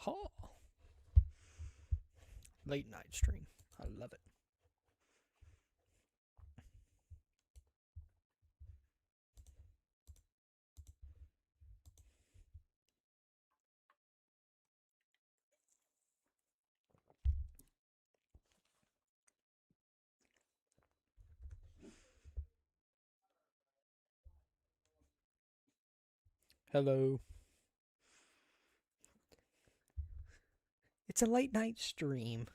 Ha! Late night stream. I love it. Hello. It's a late night stream.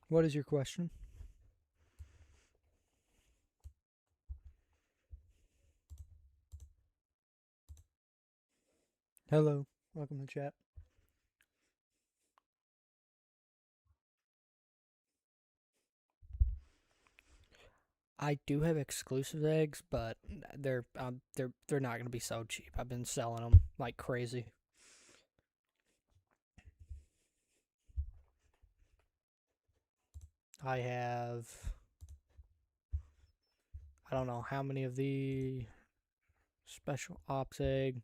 What is your question? Hello. Welcome to chat. I do have exclusive eggs, but they're not gonna be so cheap. I've been selling them like crazy. I have I don't know how many of the special ops egg,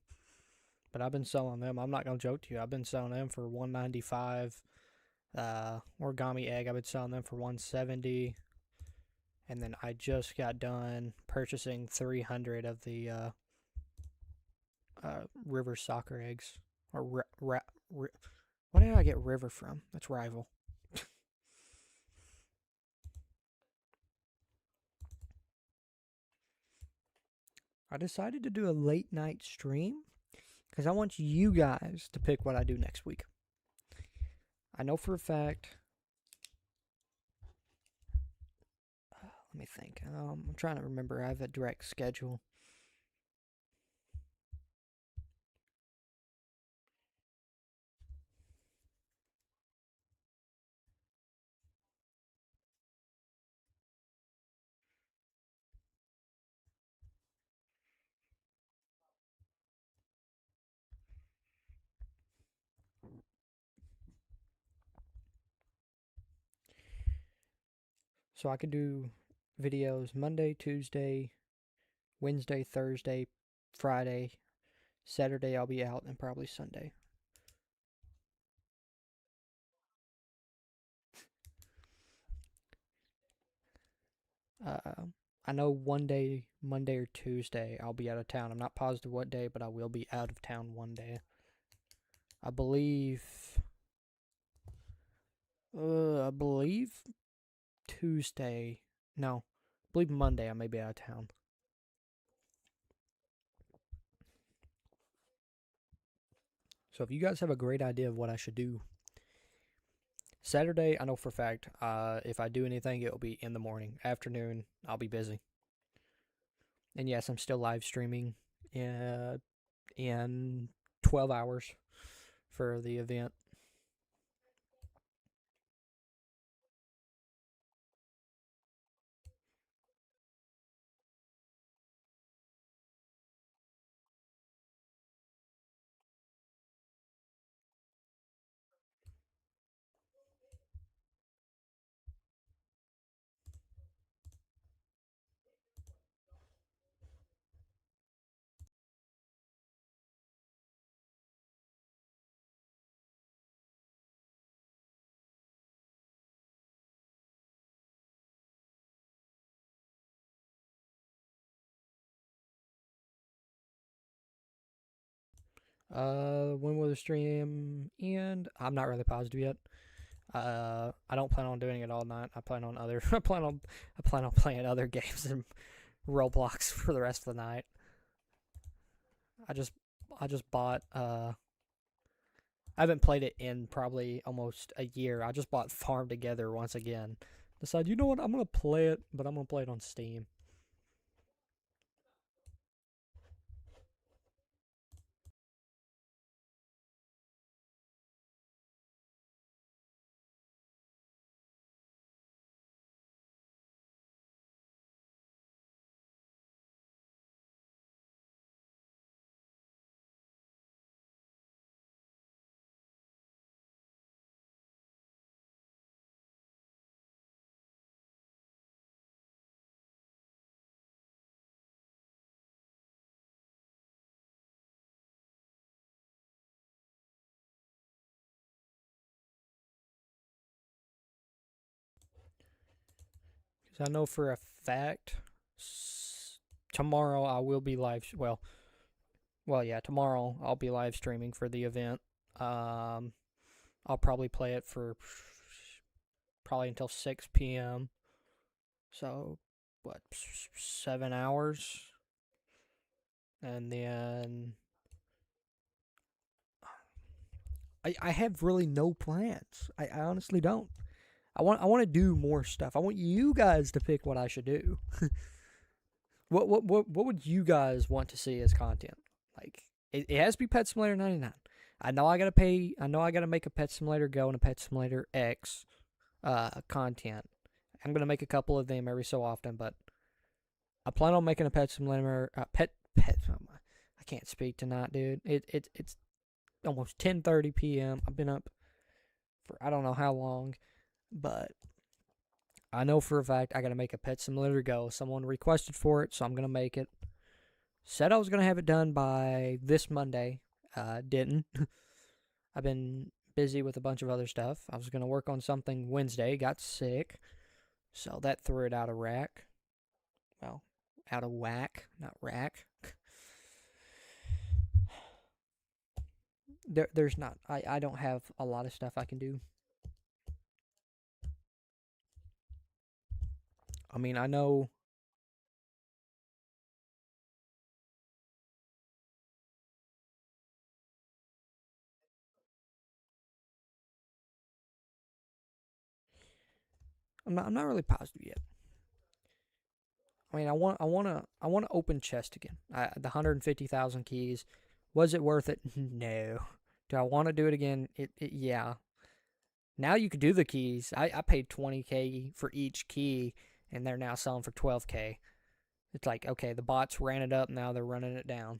but I've been selling them. I'm not gonna joke to you. I've been selling them for $195. Origami egg, I've been selling them for $170. And then I just got done purchasing 300 of the River soccer eggs. Or what did I get River from? That's Rival. I decided to do a late night stream because I want you guys to pick what I do next week. I know for a fact. Let me think. I'm trying to remember. I have a direct schedule. So I could do videos Monday, Tuesday, Wednesday, Thursday, Friday, Saturday I'll be out, and probably Sunday. I know one day, Monday or Tuesday, I'll be out of town. I'm not positive what day, but I will be out of town one day. I believe. I believe Tuesday. No, I believe Monday I may be out of town. So if you guys have a great idea of what I should do, Saturday I know for a fact. If I do anything, it'll be in the morning. Afternoon, I'll be busy. And yes, I'm still live streaming in 12 hours for the event. When will the stream end? I'm not really positive yet. I don't plan on doing it all night. I plan on I plan on playing other games and Roblox for the rest of the night. I just bought I haven't played it in probably almost a year. I just bought Farm Together once again. Decided, you know what, I'm gonna play it, but I'm gonna play it on Steam. I know for a fact tomorrow I will be live. Well, yeah, tomorrow I'll be live streaming for the event. I'll probably play it for probably until 6 p.m. So, what, 7 hours? And then I have really no plans. I honestly don't. I want to do more stuff. I want you guys to pick what I should do. What would you guys want to see as content? Like it has to be Pet Simulator 99. I know I gotta pay. I know I gotta make a Pet Simulator Go and a Pet Simulator X content. I'm gonna make a couple of them every so often, but I plan on making a Pet Simulator pet. I can't speak tonight, dude. It's almost 10:30 p.m. I've been up for I don't know how long, but I know for a fact I gotta make a Pet Simulator Go. Someone requested for it, so I'm gonna make it. Said I was gonna have it done by this Monday. Didn't. I've been busy with a bunch of other stuff. I was gonna work on something Wednesday. Got sick, so that threw it out of rack. Well, out of whack, not rack. There's not. I don't have a lot of stuff I can do. I mean, I know. I'm not really positive yet. I mean, I want to open chest again. The 150,000 keys. Was it worth it? No. Do I want to do it again? Yeah. Now you could do the keys. I paid 20K for each key, and they're now selling for 12K. It's like, okay, the bots ran it up, now they're running it down.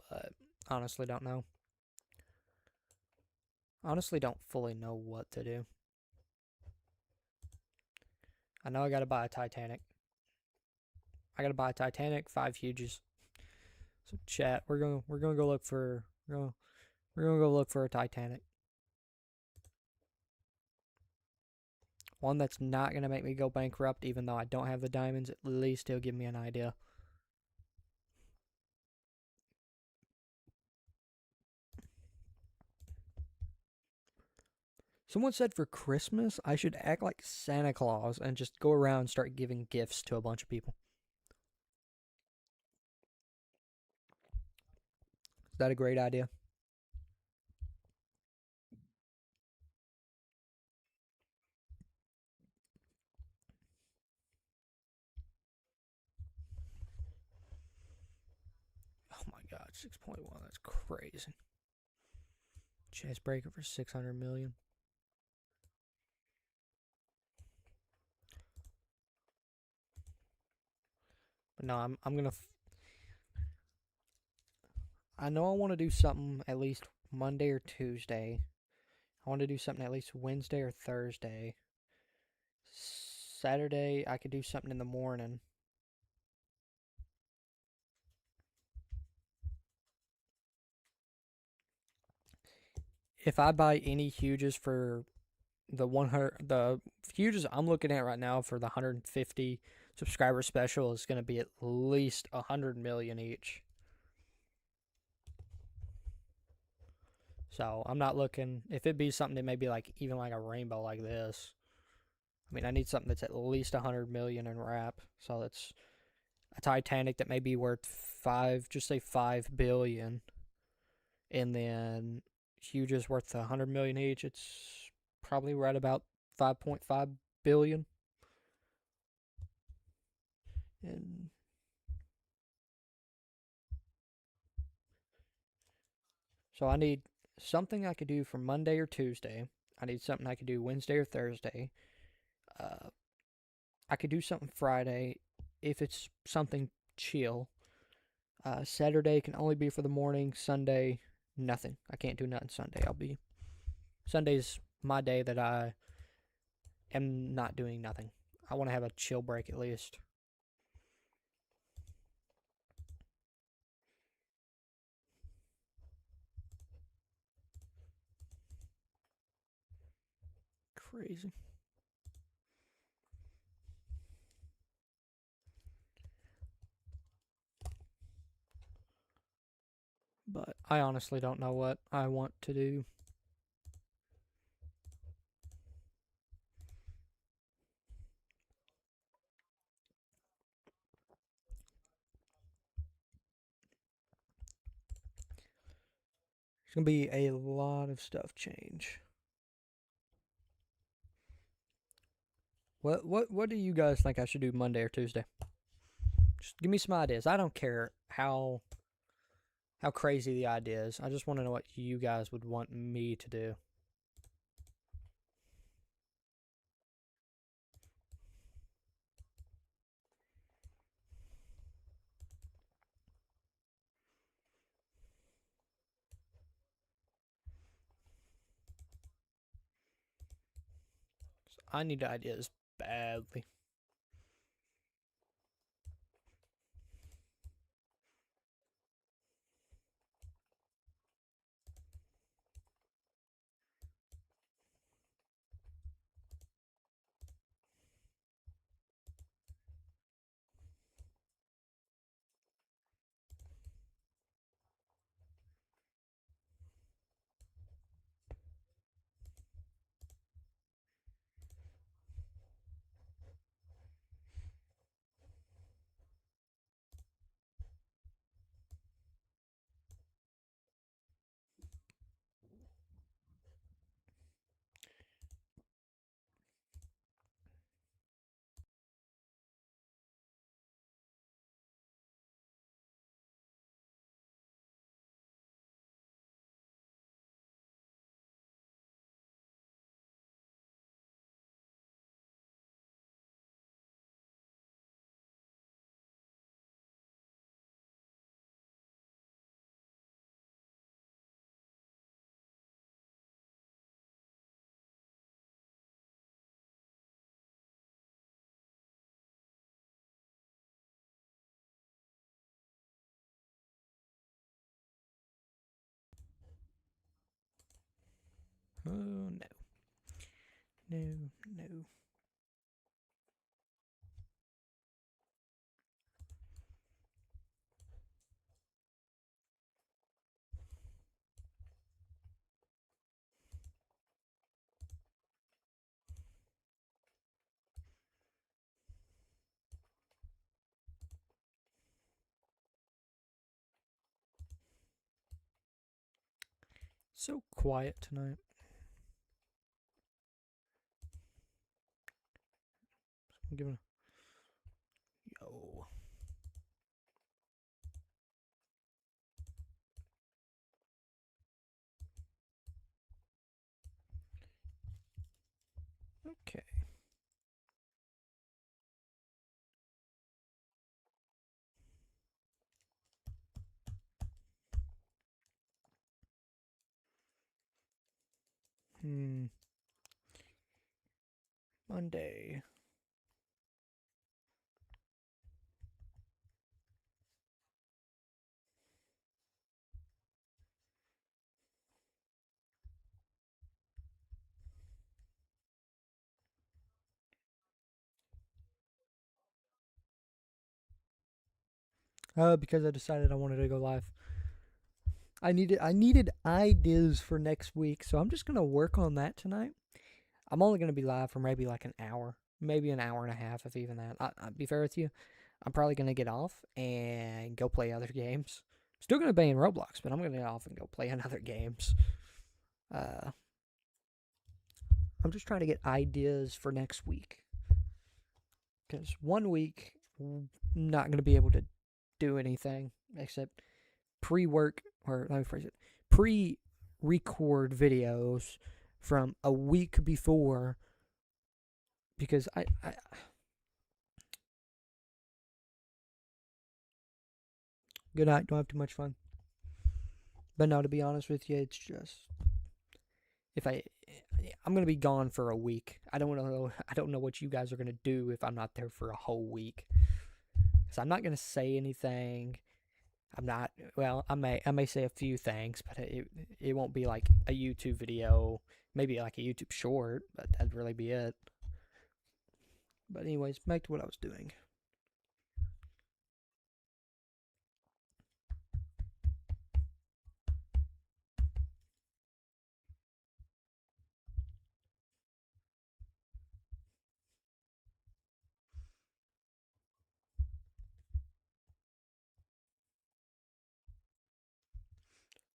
But honestly, don't know. Honestly, don't fully know what to do. I know I gotta buy a Titanic. I gotta buy a Titanic, 5 huges. So chat, we're gonna go look for we're gonna go look for a Titanic. One that's not gonna make me go bankrupt, even though I don't have the diamonds. At least it'll give me an idea. Someone said for Christmas I should act like Santa Claus and just go around and start giving gifts to a bunch of people. Is that a great idea? Oh my god, 6.1, that's crazy. Chase breaker for 600 million. But no, I'm gonna. I know I want to do something at least Monday or Tuesday. I want to do something at least Wednesday or Thursday. Saturday, I could do something in the morning. If I buy any huges for the huges I'm looking at right now for the 150 subscriber special is going to be at least 100 million each. So I'm not looking. If it be something that may be like even like a rainbow like this, I mean, I need something that's at least 100 million in wrap. So that's a Titanic that may be worth just say 5 billion, and then huge is worth 100 million each. It's probably right about 5.5 billion. And so I need something I could do for Monday or Tuesday. I need something I could do Wednesday or Thursday. Uh, I could do something Friday if it's something chill. Saturday can only be for the morning. Sunday, nothing. I can't do nothing Sunday. Sunday's my day that I am not doing nothing. I want to have a chill break at least. crazy. But I honestly don't know what I want to do. There's gonna be a lot of stuff change. What do you guys think I should do Monday or Tuesday? Just give me some ideas. I don't care how crazy the idea is. I just want to know what you guys would want me to do. I need ideas badly. Oh no. No. So quiet tonight. I'm giving yo. Okay. Monday. Because I decided I wanted to go live. I needed ideas for next week, so I'm just gonna work on that tonight. I'm only gonna be live for maybe like an hour, maybe an hour and a half, if even that. I'll be fair with you. I'm probably gonna get off and go play other games. Still gonna be in Roblox, but I'm gonna get off and go play in other games. I'm just trying to get ideas for next week. Because one week, I'm not going to be able to do anything except pre-work, or let me phrase it, pre-record videos from a week before, because I good night, don't have too much fun. But no, to be honest with you, it's just I'm gonna be gone for a week. I don't know what you guys are gonna do if I'm not there for a whole week. So I'm not gonna say anything I'm not. Well, I may say a few things, but it won't be like a YouTube video. Maybe like a YouTube short, but that'd really be it. But anyways, back to what I was doing.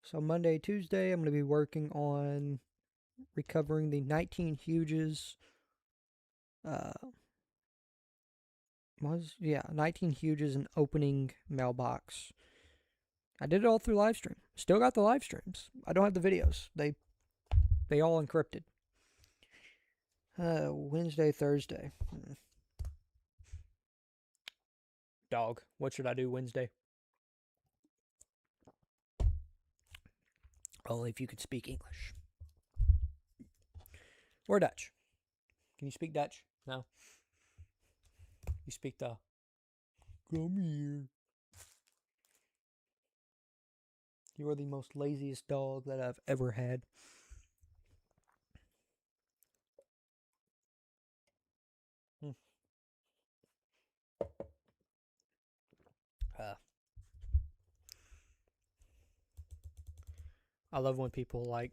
So Monday, Tuesday, I'm going to be working on recovering the 19 Huges. 19 Huges and opening mailbox. I did it all through live stream. Still got the live streams. I don't have the videos. They all encrypted. Wednesday, Thursday. Dog. What should I do Wednesday? Only if you could speak English. Or Dutch. Can you speak Dutch? No. You speak the come here. You are the most laziest dog that I've ever had. I love when people like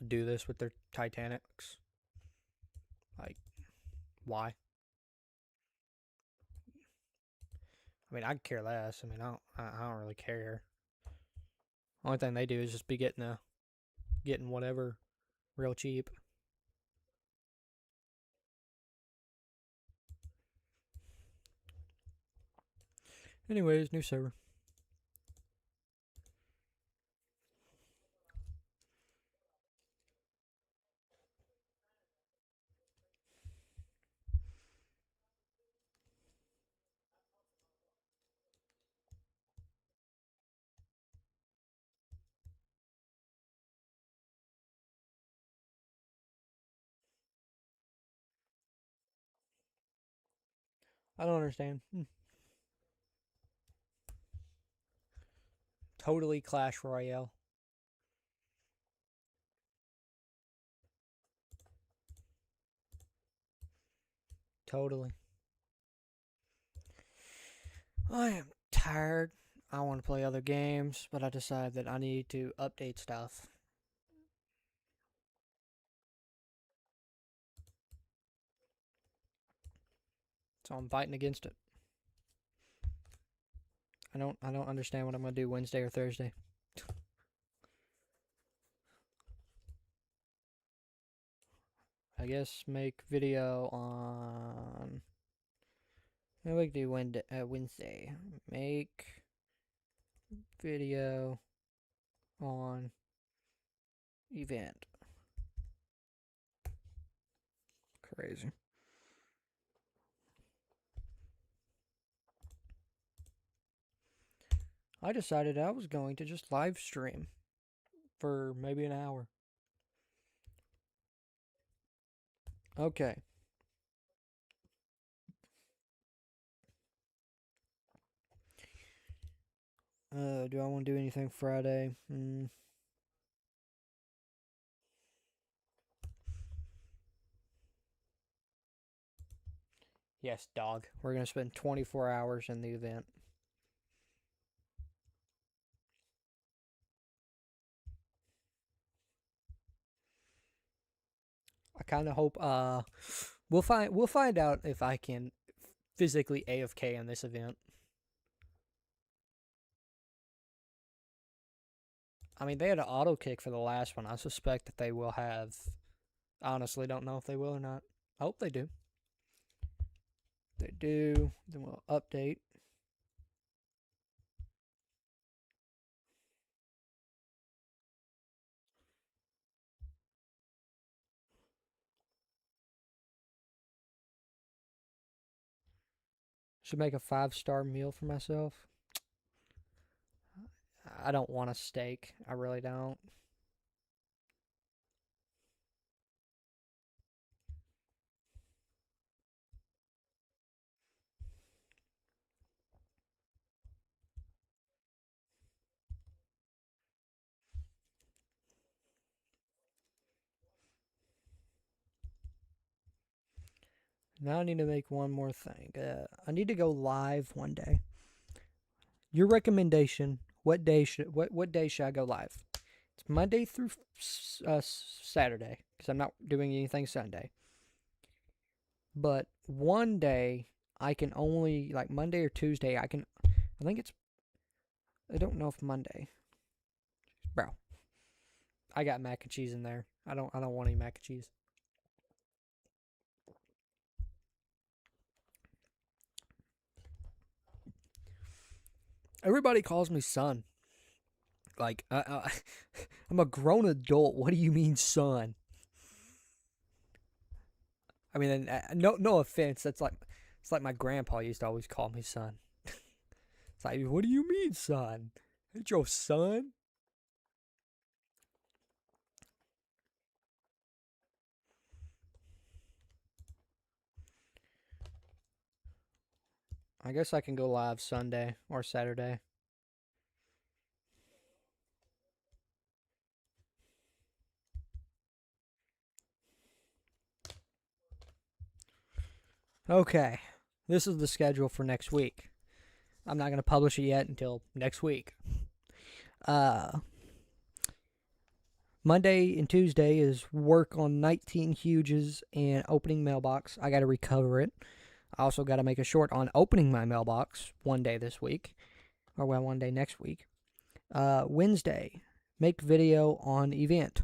do this with their Titanics. Like, why? I mean, I could care less. I mean, I don't really care. Only thing they do is just be getting whatever real cheap. Anyways, new server. I don't understand. Totally Clash Royale. Totally. I am tired. I want to play other games, but I decided that I need to update stuff. So I'm fighting against it. I don't understand what I'm gonna do Wednesday or Thursday. I guess make video on. Maybe we can do Wednesday. Make video on event. Crazy. I decided I was going to just live stream for maybe an hour. Okay. Do I want to do anything Friday? Yes, dog. We're going to spend 24 hours in the event. I kind of hope we'll find out if I can physically AFK in this event. I mean, they had an auto kick for the last one. I suspect that they will have. Honestly, don't know if they will or not. I hope they do. If they do, then we'll update. Should make a 5-star meal for myself. I don't want a steak. I really don't. Now I need to make one more thing. I need to go live one day. Your recommendation? What day should I go live? It's Monday through Saturday because I'm not doing anything Sunday. But one day I can only like Monday or Tuesday. I think it's. I don't know if Monday. Bro, I got mac and cheese in there. I don't want any mac and cheese. Everybody calls me son. Like, I'm a grown adult. What do you mean, son? I mean, no offense. It's like my grandpa used to always call me son. It's like, what do you mean, son? Ain't your son? I guess I can go live Sunday or Saturday. Okay, this is the schedule for next week. I'm not going to publish it yet until next week. Monday and Tuesday is work on 19 Huges and opening mailbox. I got to recover it. I also got to make a short on opening my mailbox one day this week, or well, one day next week. Wednesday, make video on event,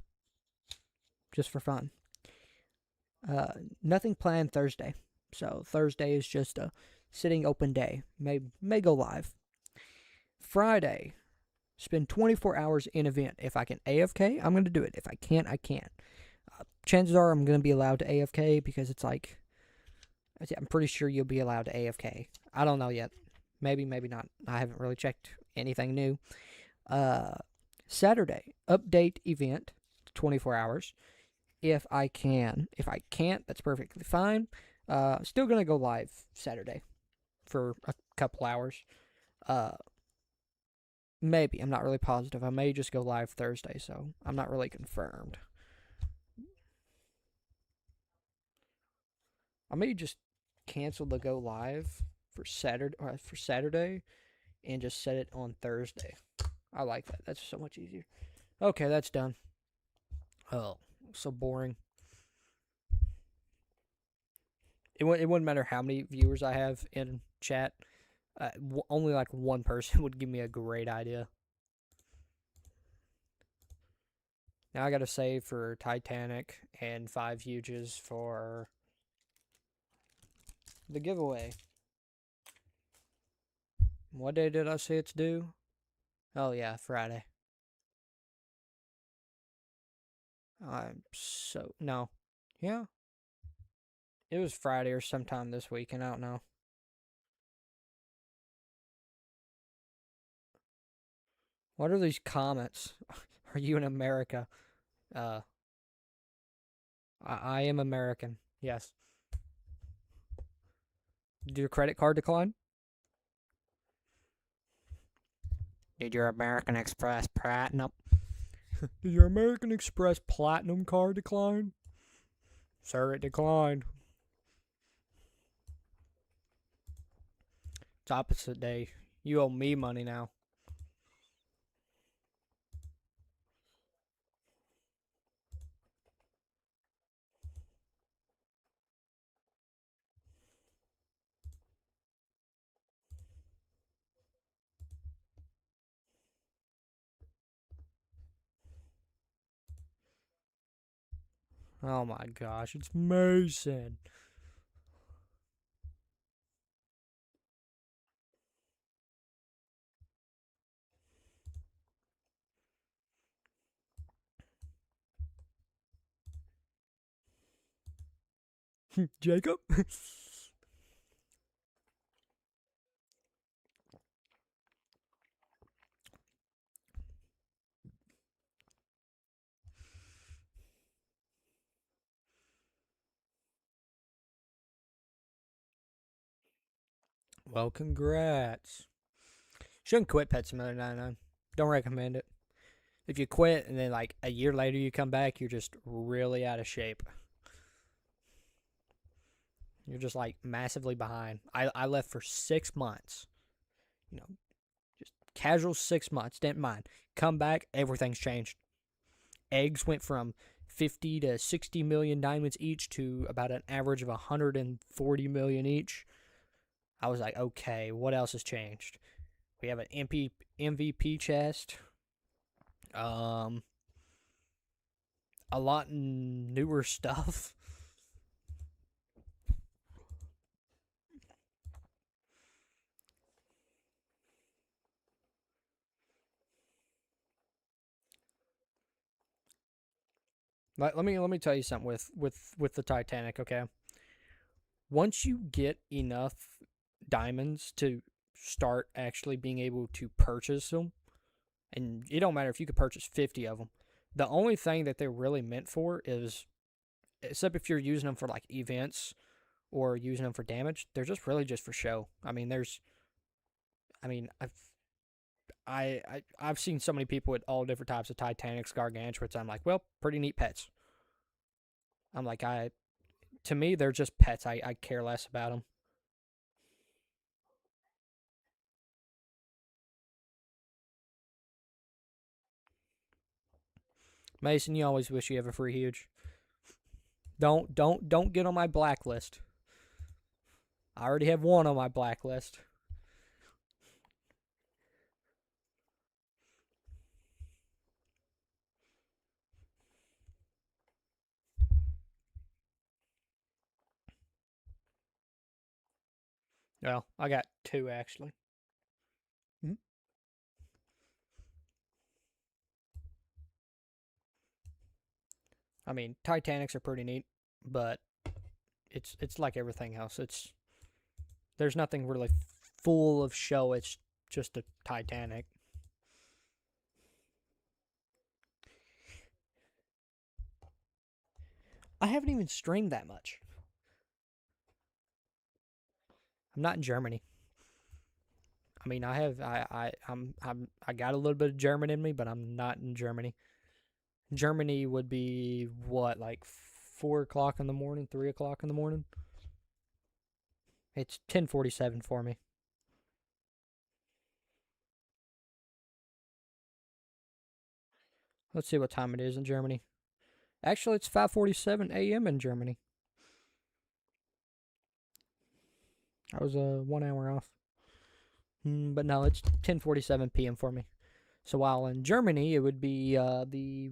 just for fun. Nothing planned Thursday. So Thursday is just a sitting open day. May go live. Friday, spend 24 hours in event. If I can AFK, I'm going to do it. If I can't, I can't. Chances are I'm going to be allowed to AFK because it's like, I'm pretty sure you'll be allowed to AFK. I don't know yet. Maybe not. I haven't really checked anything new. Saturday, update event, 24 hours. If I can. If I can't, that's perfectly fine. Still gonna go live Saturday for a couple hours. Maybe. I'm not really positive. I may just go live Thursday, so I'm not really confirmed. I may just cancel the go live for Saturday and just set it on Thursday. I like that. That's so much easier. Okay, that's done. Oh, so boring. It wouldn't matter how many viewers I have in chat. Only like one person would give me a great idea. Now I gotta save for Titanic and 5 Huges for the giveaway. What day did I say it's due? Oh yeah, Friday. No. Yeah. It was Friday or sometime this week, and I don't know. What are these comments? Are you in America? I am American. Yes. Did your credit card decline? Did your American Express Platinum? Did your American Express Platinum card decline? Sir, it declined. It's opposite day. You owe me money now. Oh my gosh, it's Mason. Jacob? Well, congrats. Shouldn't quit Pet Simulator 99. Don't recommend it. If you quit and then like a year later you come back, you're just really out of shape. You're just like massively behind. I left for 6 months. You know, just casual 6 months. Didn't mind. Come back, everything's changed. Eggs went from 50 to 60 million diamonds each to about an average of 140 million each. I was like, okay, what else has changed? We have an MVP chest. A lot newer stuff. Let me tell you something with the Titanic, okay? Once you get enough diamonds to start actually being able to purchase them, and it don't matter if you could purchase 50 of them. The only thing that they're really meant for is, except if you're using them for like events or using them for damage, they're just really just for show. I mean, I've seen so many people with all different types of Titanics, Gargantuans. I'm like, well, pretty neat pets. I'm like, to me, they're just pets. I care less about them. Mason, you always wish you have a free huge. Don't get on my blacklist. I already have one on my blacklist. Well, I got two actually. Hmm? I mean, Titanics are pretty neat, but it's like everything else. There's nothing really full of show. It's just a Titanic. I haven't even streamed that much. I'm not in Germany. I mean, I have I got a little bit of German in me, but I'm not in Germany. Germany would be what, like 4 o'clock in the morning, 3 o'clock in the morning. It's 10:47 for me. Let's see what time it is in Germany. Actually, it's 5:47 a.m. in Germany. I was 1 hour off. But no, it's 10:47 p.m. for me. So while in Germany, it would be the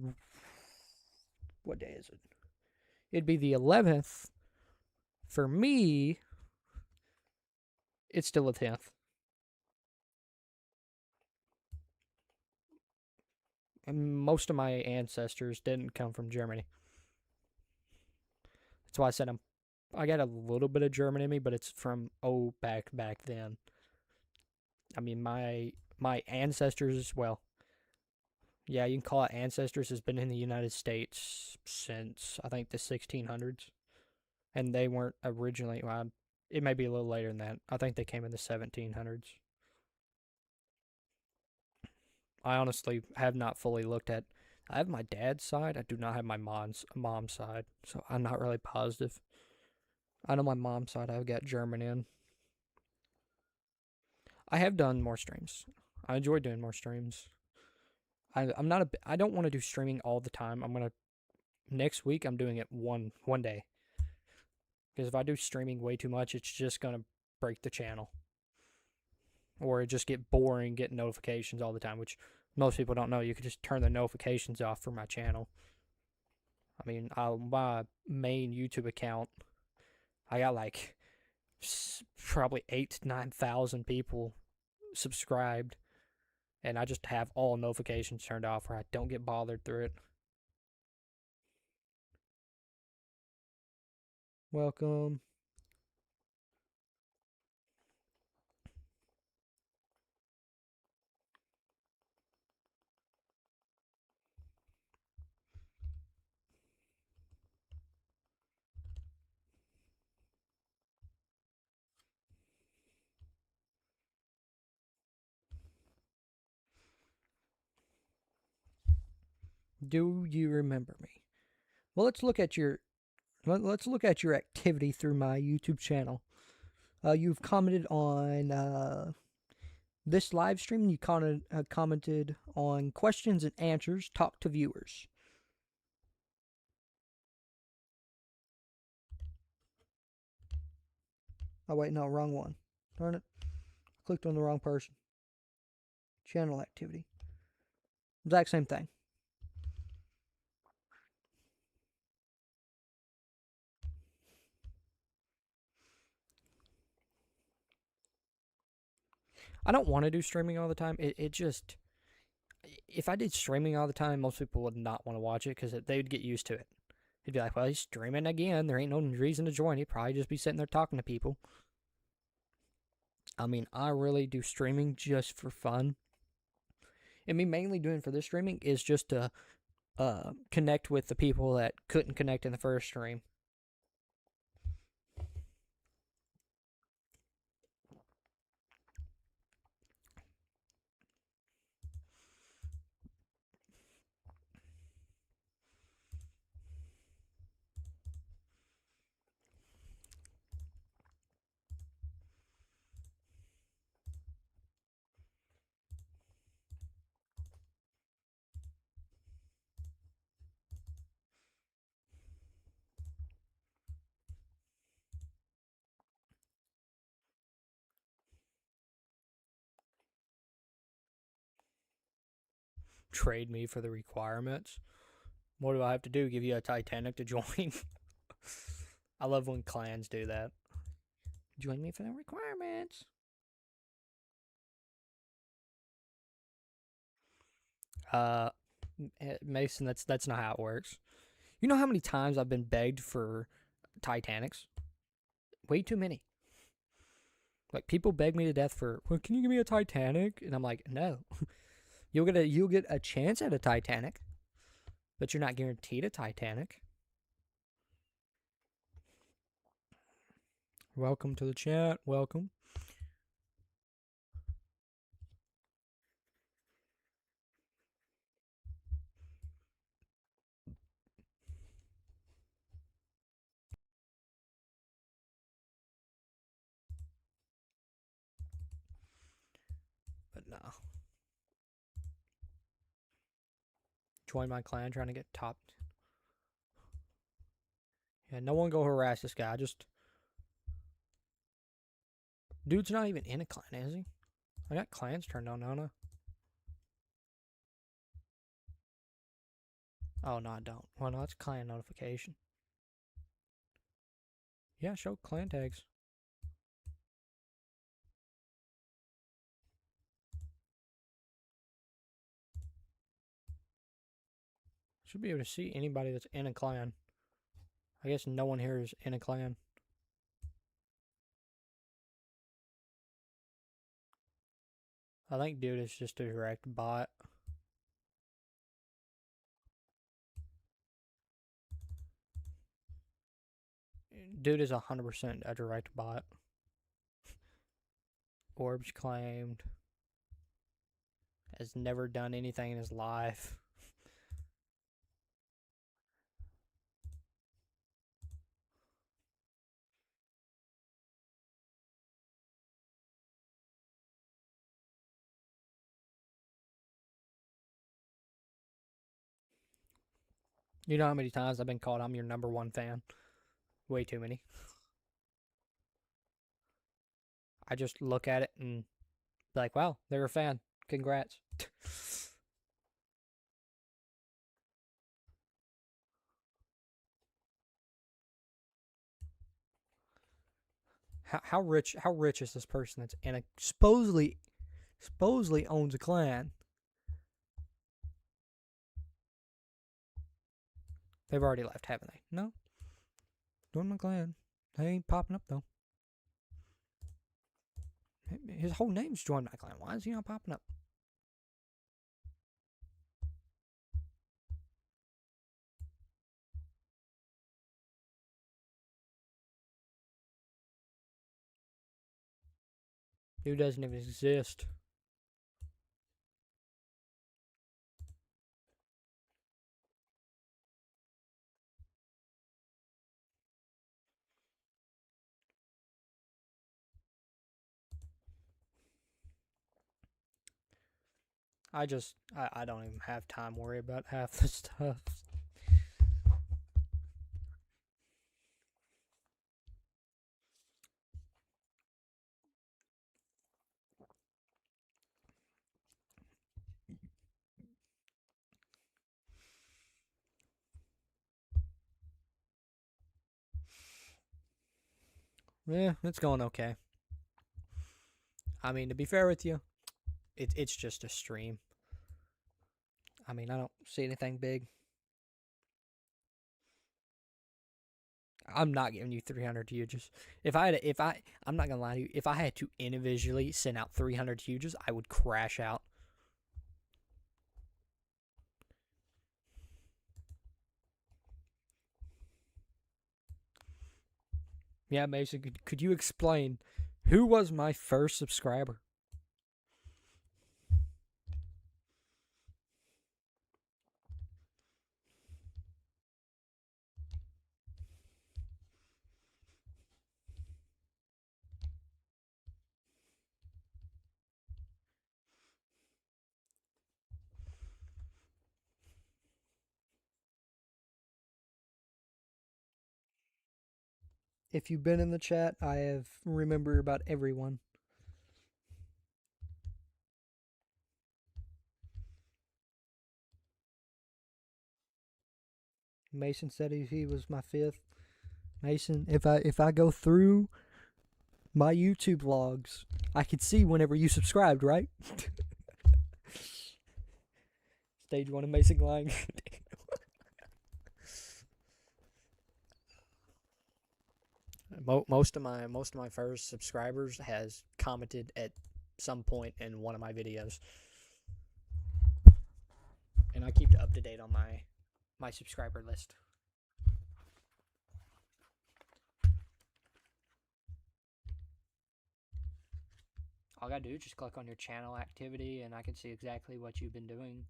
what day is it? It'd be the 11th. For me, it's still the 10th. And most of my ancestors didn't come from Germany. That's why I said I got a little bit of German in me, but it's from back then. I mean, my ancestors, well, yeah, you can call it ancestors, has been in the United States since I think the 1600s, and they weren't originally. Well, it may be a little later than that. I think they came in the 1700s. I honestly have not fully looked at. I have my dad's side. I do not have my mom's side, so I'm not really positive. I know my mom's side. I've got German in. I have done more streams. I enjoy doing more streams. I'm not a. I don't want to do streaming all the time. I'm gonna next week. I'm doing it one day because if I do streaming way too much, it's just gonna break the channel, or it just get boring getting notifications all the time, which most people don't know. You could just turn the notifications off for my channel. I mean, my main YouTube account, I got like probably 8 to 9 thousand people subscribed, and I just have all notifications turned off where I don't get bothered through it. Welcome. Do you remember me? Well, let's look at your Let's look at your activity through my YouTube channel. You've commented on this live stream. You commented on questions and answers. Talk to viewers. Oh wait, no, wrong one. Darn it. Clicked on the wrong person. Channel activity. Exact same thing. I don't want to do streaming all the time. It just, if I did streaming all the time, most people would not want to watch it because they would get used to it. They'd be like, well, he's streaming again. There ain't no reason to join. He'd probably just be sitting there talking to people. I mean, I really do streaming just for fun. And me mainly doing for this streaming is just to connect with the people that couldn't connect in the first stream. Trade me for the requirements. What do I have to do? Give you a Titanic to join? I love when clans do that. Join me for the requirements. Mason, that's not how it works. You know how many times I've been begged for Titanics? Way too many. Like, people beg me to death for, well, can you give me a Titanic? And I'm like, no. You'll get a chance at a Titanic, but you're not guaranteed a Titanic. Welcome to the chat. Welcome. But no. Join my clan trying to get top. Yeah, no one go harass this guy. Just. Dude's not even in a clan, is he? I got clans turned on, don't I? Oh, no, I don't. Well, no, that's clan notification. Yeah, show clan tags. Should be able to see anybody that's in a clan. I guess no one here is in a clan. I think dude is just a direct bot. Dude is 100% a direct bot. Orbs claimed. Has never done anything in his life. You know how many times I've been called I'm your number one fan? Way too many. I just look at it and be like, wow, they're a fan. Congrats. How rich is this person that's in a supposedly owns a clan? They've already left, haven't they? No. Doing my clan. They ain't popping up though. His whole name's joined my clan. Why is he not popping up? Dude doesn't even exist. I don't even have time to worry about half the stuff. Yeah, it's going okay. I mean, to be fair with you, it's just a stream. I mean, I don't see anything big. I'm not giving you 300 huges. I'm not gonna lie to you. If I had to individually send out 300 huges, I would crash out. Yeah, Mason, could you explain who was my first subscriber? If you've been in the chat, I have remember about everyone. Mason said he was my fifth. Mason, if I go through my YouTube logs, I could see whenever you subscribed, right? Stage 1 of Mason lying. Most of my first subscribers has commented at some point in one of my videos, and I keep up to date on my subscriber list. All I gotta do is just click on your channel activity, and I can see exactly what you've been doing.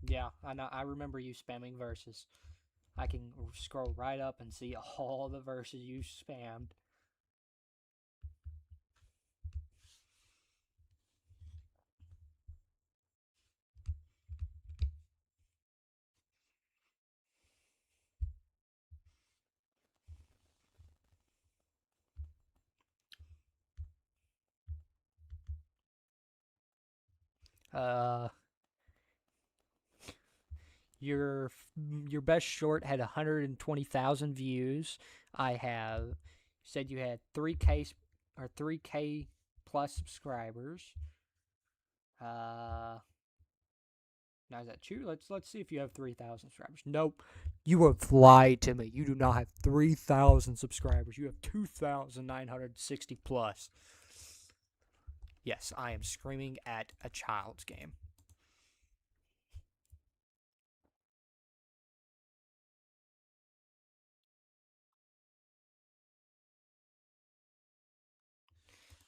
Yeah, I know. I remember you spamming verses. I can scroll right up and see all the verses you spammed. Uh, your best short had 120,000 views. I have said you had 3K plus subscribers. Now is that true? Let's see if you have 3,000 subscribers. Nope. You have lied to me. You do not have 3,000 subscribers. You have 2,960 plus. Yes, I am screaming at a child's game.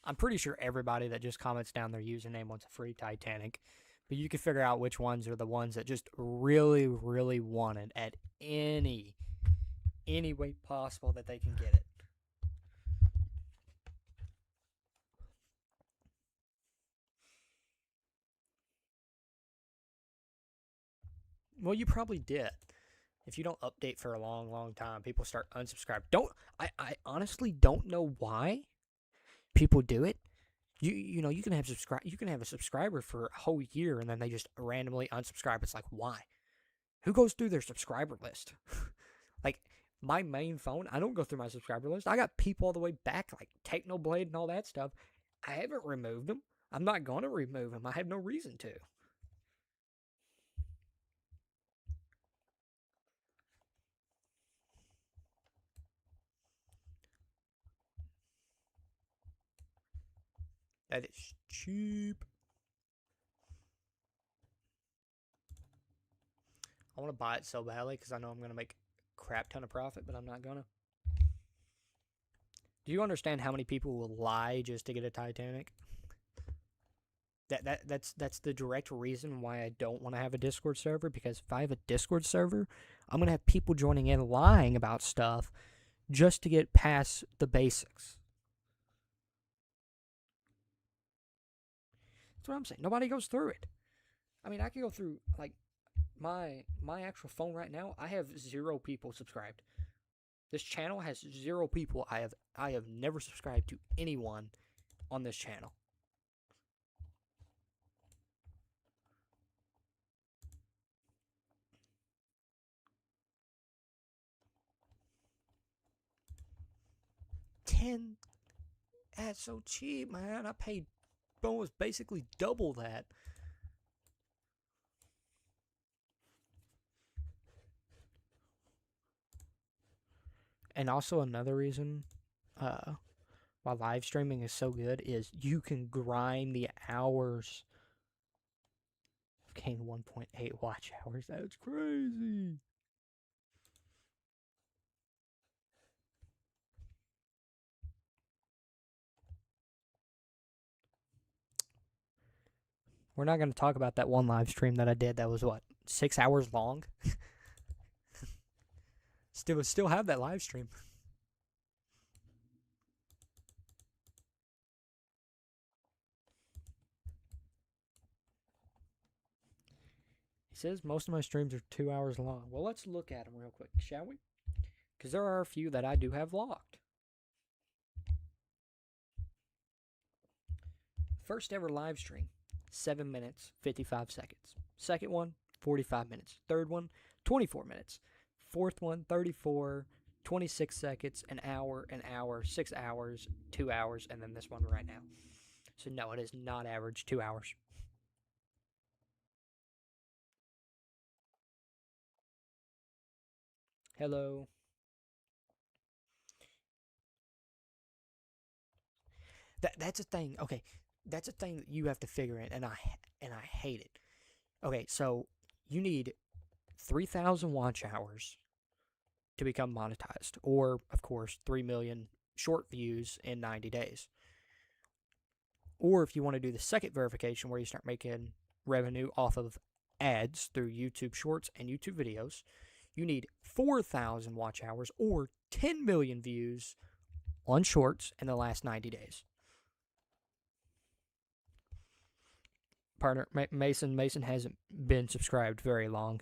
I'm pretty sure everybody that just comments down their username wants a free Titanic, but you can figure out which ones are the ones that just really, really want it at any way possible that they can get it. Well, you probably did. If you don't update for a long, long time, people start unsubscribing. I honestly don't know why people do it. You know you can have a subscriber for a whole year and then they just randomly unsubscribe. It's like, why? Who goes through their subscriber list? Like my main phone, I don't go through my subscriber list. I got people all the way back, like Technoblade and all that stuff. I haven't removed them. I'm not gonna remove them. I have no reason to. That is cheap. I want to buy it so badly because I know I'm going to make a crap ton of profit, but I'm not going to. Do you understand how many people will lie just to get a Titanic? That's the direct reason why I don't want to have a Discord server, because if I have a Discord server, I'm gonna have people joining in lying about stuff just to get past the basics. That's what I'm saying. Nobody goes through it. I mean, I can go through like my actual phone right now. I have 0 people subscribed. This channel has 0 people. I have never subscribed to anyone on this channel. That's so cheap, man. I paid almost basically double that. And also another reason why live streaming is so good is you can grind the hours. I've gained 1.8 watch hours. That's crazy. We're not going to talk about that one live stream that I did that was, what, 6 hours long? Still have that live stream. He says most of my streams are 2 hours long. Well, let's look at them real quick, shall we? Because there are a few that I do have locked. First ever live stream, 7 minutes, 55 seconds. Second one, 45 minutes. Third one, 24 minutes. Fourth one, 34, 26 seconds, an hour, 6 hours, 2 hours, and then this one right now. So no, it is not average 2 hours. Hello. That's a thing. Okay, that's a thing that you have to figure in, and I hate it. Okay, so you need 3,000 watch hours to become monetized, or of course 3 million short views in 90 days. Or if you want to do the second verification where you start making revenue off of ads through YouTube Shorts and YouTube videos, you need 4,000 watch hours or 10 million views on Shorts in the last 90 days. Partner, Mason hasn't been subscribed very long.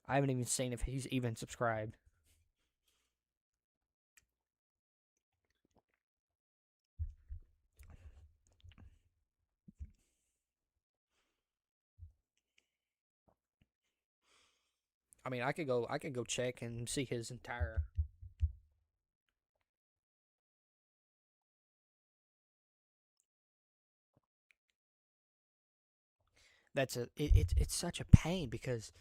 I haven't even seen if he's even subscribed. I mean, I could go check and see his entire. It's such a pain because,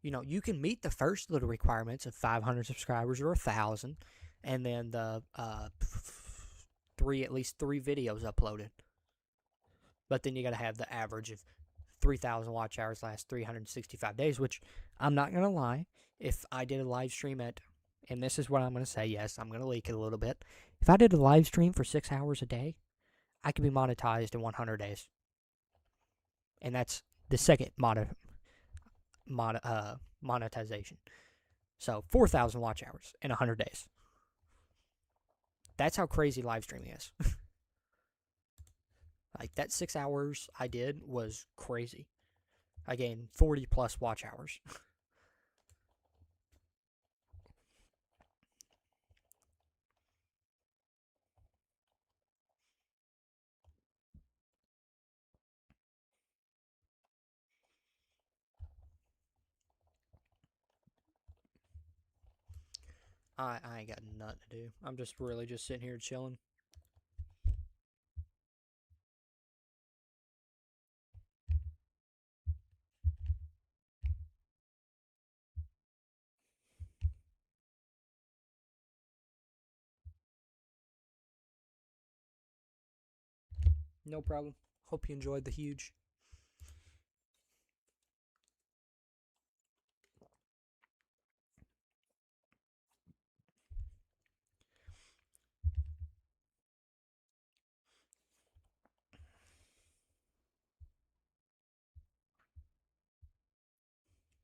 you know, you can meet the first little requirements of 500 subscribers or 1,000, and then the at least three videos uploaded. But then you got to have the average of 3,000 watch hours last 365 days, which I'm not gonna lie. If I did a live stream at, and this is what I'm gonna say, yes, I'm gonna leak it a little bit. If I did a live stream for 6 hours a day, I could be monetized in 100 days, and that's the second monetization. So 4,000 watch hours in 100 days. That's how crazy live streaming is. Like, that 6 hours I did was crazy. I gained 40 plus watch hours. I ain't got nothing to do. I'm just really just sitting here chilling. No problem. Hope you enjoyed the huge.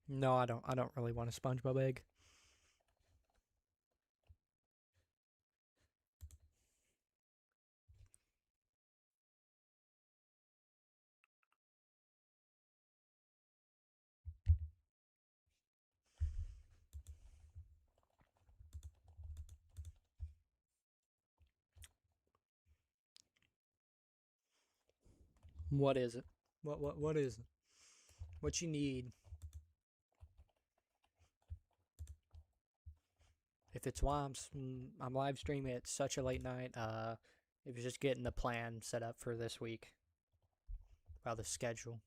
No, I don't. I don't really want a SpongeBob egg. What is it? What is it? What you need? If it's why I'm live streaming at such a late night, it was just getting the plan set up for this week. About the schedule.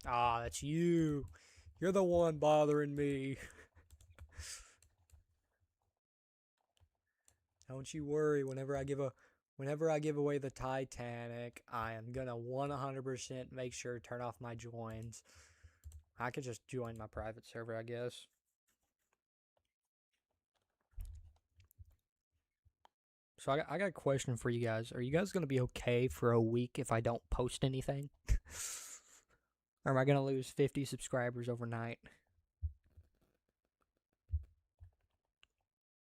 Ah, that's you. You're the one bothering me. Don't you worry. Whenever I give away the Titanic, I am gonna 100% make sure to turn off my joins. I could just join my private server, I guess. So I got a question for you guys. Are you guys gonna be okay for a week if I don't post anything? Or am I gonna lose 50 subscribers overnight?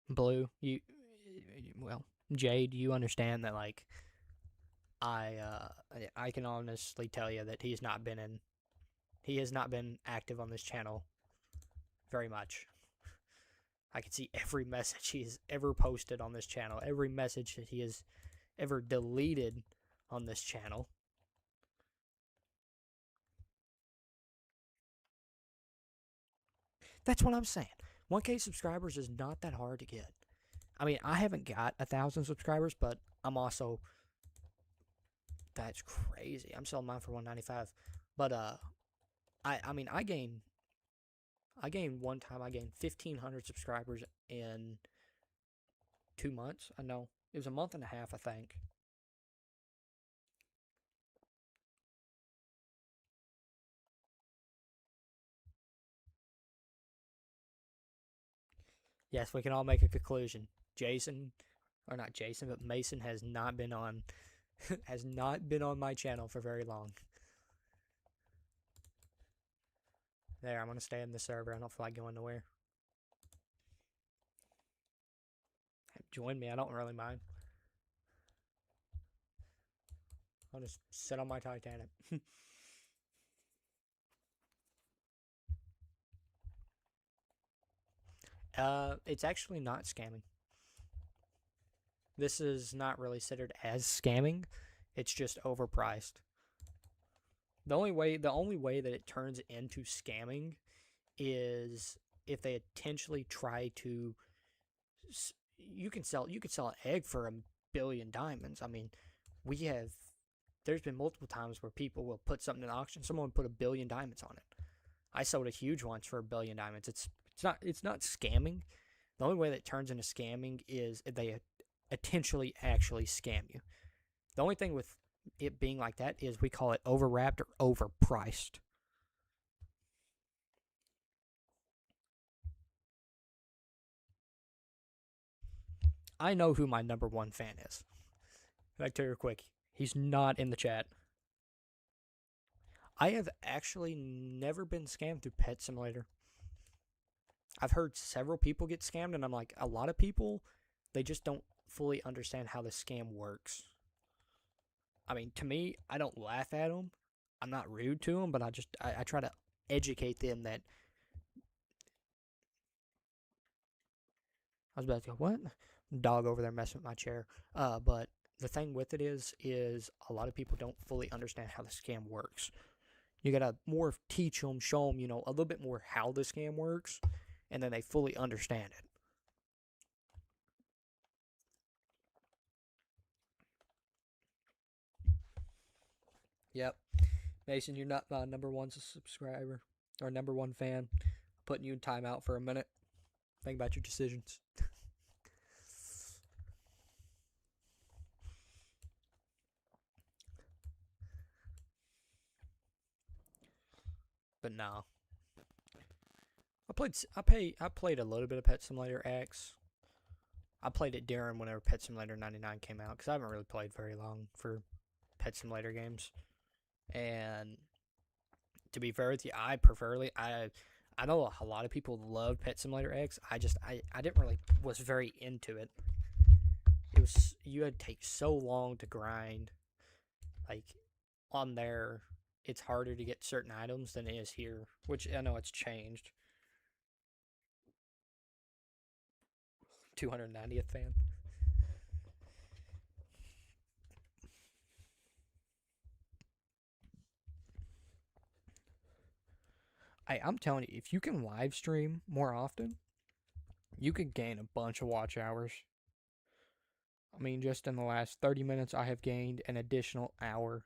Blue, well, Jade, you understand that like I I can honestly tell you that he has not been active on this channel very much. I can see every message he has ever posted on this channel, every message that he has ever deleted on this channel. That's what I'm saying. 1K subscribers is not that hard to get. I mean, I haven't got 1,000 subscribers, but I'm also, that's crazy. I'm selling mine for 195. But I mean, I gained one time. I gained 1,500 subscribers in 2 months. I know it was a month and a half, I think. Yes, we can all make a conclusion. Jason, or not Jason, but Mason has not been on has not been on my channel for very long. There, I'm gonna stay in the server. I don't feel like going nowhere. Join me. I don't really mind. I'll just sit on my Titanic. It's actually not scamming. This is not really considered as scamming. It's just overpriced. The only way that it turns into scamming is if they intentionally try to. You can sell an egg for 1,000,000,000 diamonds. I mean, we have. There's been multiple times where people will put something in auction. Someone put 1,000,000,000 diamonds on it. I sold a huge once for 1,000,000,000 diamonds. It's not scamming. The only way that it turns into scamming is if they intentionally actually scam you. The only thing with it being like that is we call it overwrapped or overpriced. I know who my number one fan is. I'll tell you quick. He's not in the chat. I have actually never been scammed through Pet Simulator. I've heard several people get scammed, and I'm like, a lot of people, they just don't fully understand how the scam works. I mean, to me, I don't laugh at them. I'm not rude to them, but I try to educate them that. I was about to go, what? Dog over there messing with my chair. But the thing with it is a lot of people don't fully understand how the scam works. You gotta more teach them, show them, a little bit more how the scam works, and then they fully understand it. Yep. Mason, you're not my number one subscriber or number one fan. I'm putting you in timeout for a minute. Think about your decisions. But no. I played a little bit of Pet Simulator X. I played it during whenever Pet Simulator 99 came out because I haven't really played very long for Pet Simulator games. And to be fair with you, I know a lot of people love Pet Simulator X. I didn't really was very into it. It was you had to take so long to grind. Like on there, it's harder to get certain items than it is here, which I know it's changed. 290th fan. I'm telling you, if you can live stream more often, you could gain a bunch of watch hours. I mean, just in the last 30 minutes, I have gained an additional hour.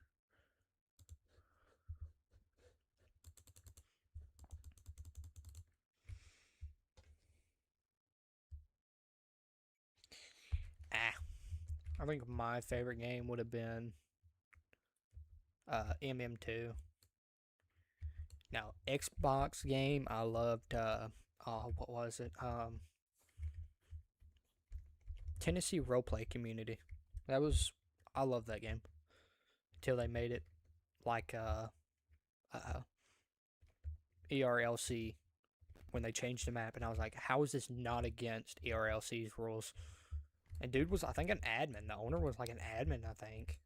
I think my favorite game would have been MM2. Now, Xbox game, I loved, what was it? Tennessee Roleplay Community. I love that game. Until they made it like ERLC when they changed the map, and I was like, how is this not against ERLC's rules? And dude was, I think, an admin. The owner was like an admin, I think.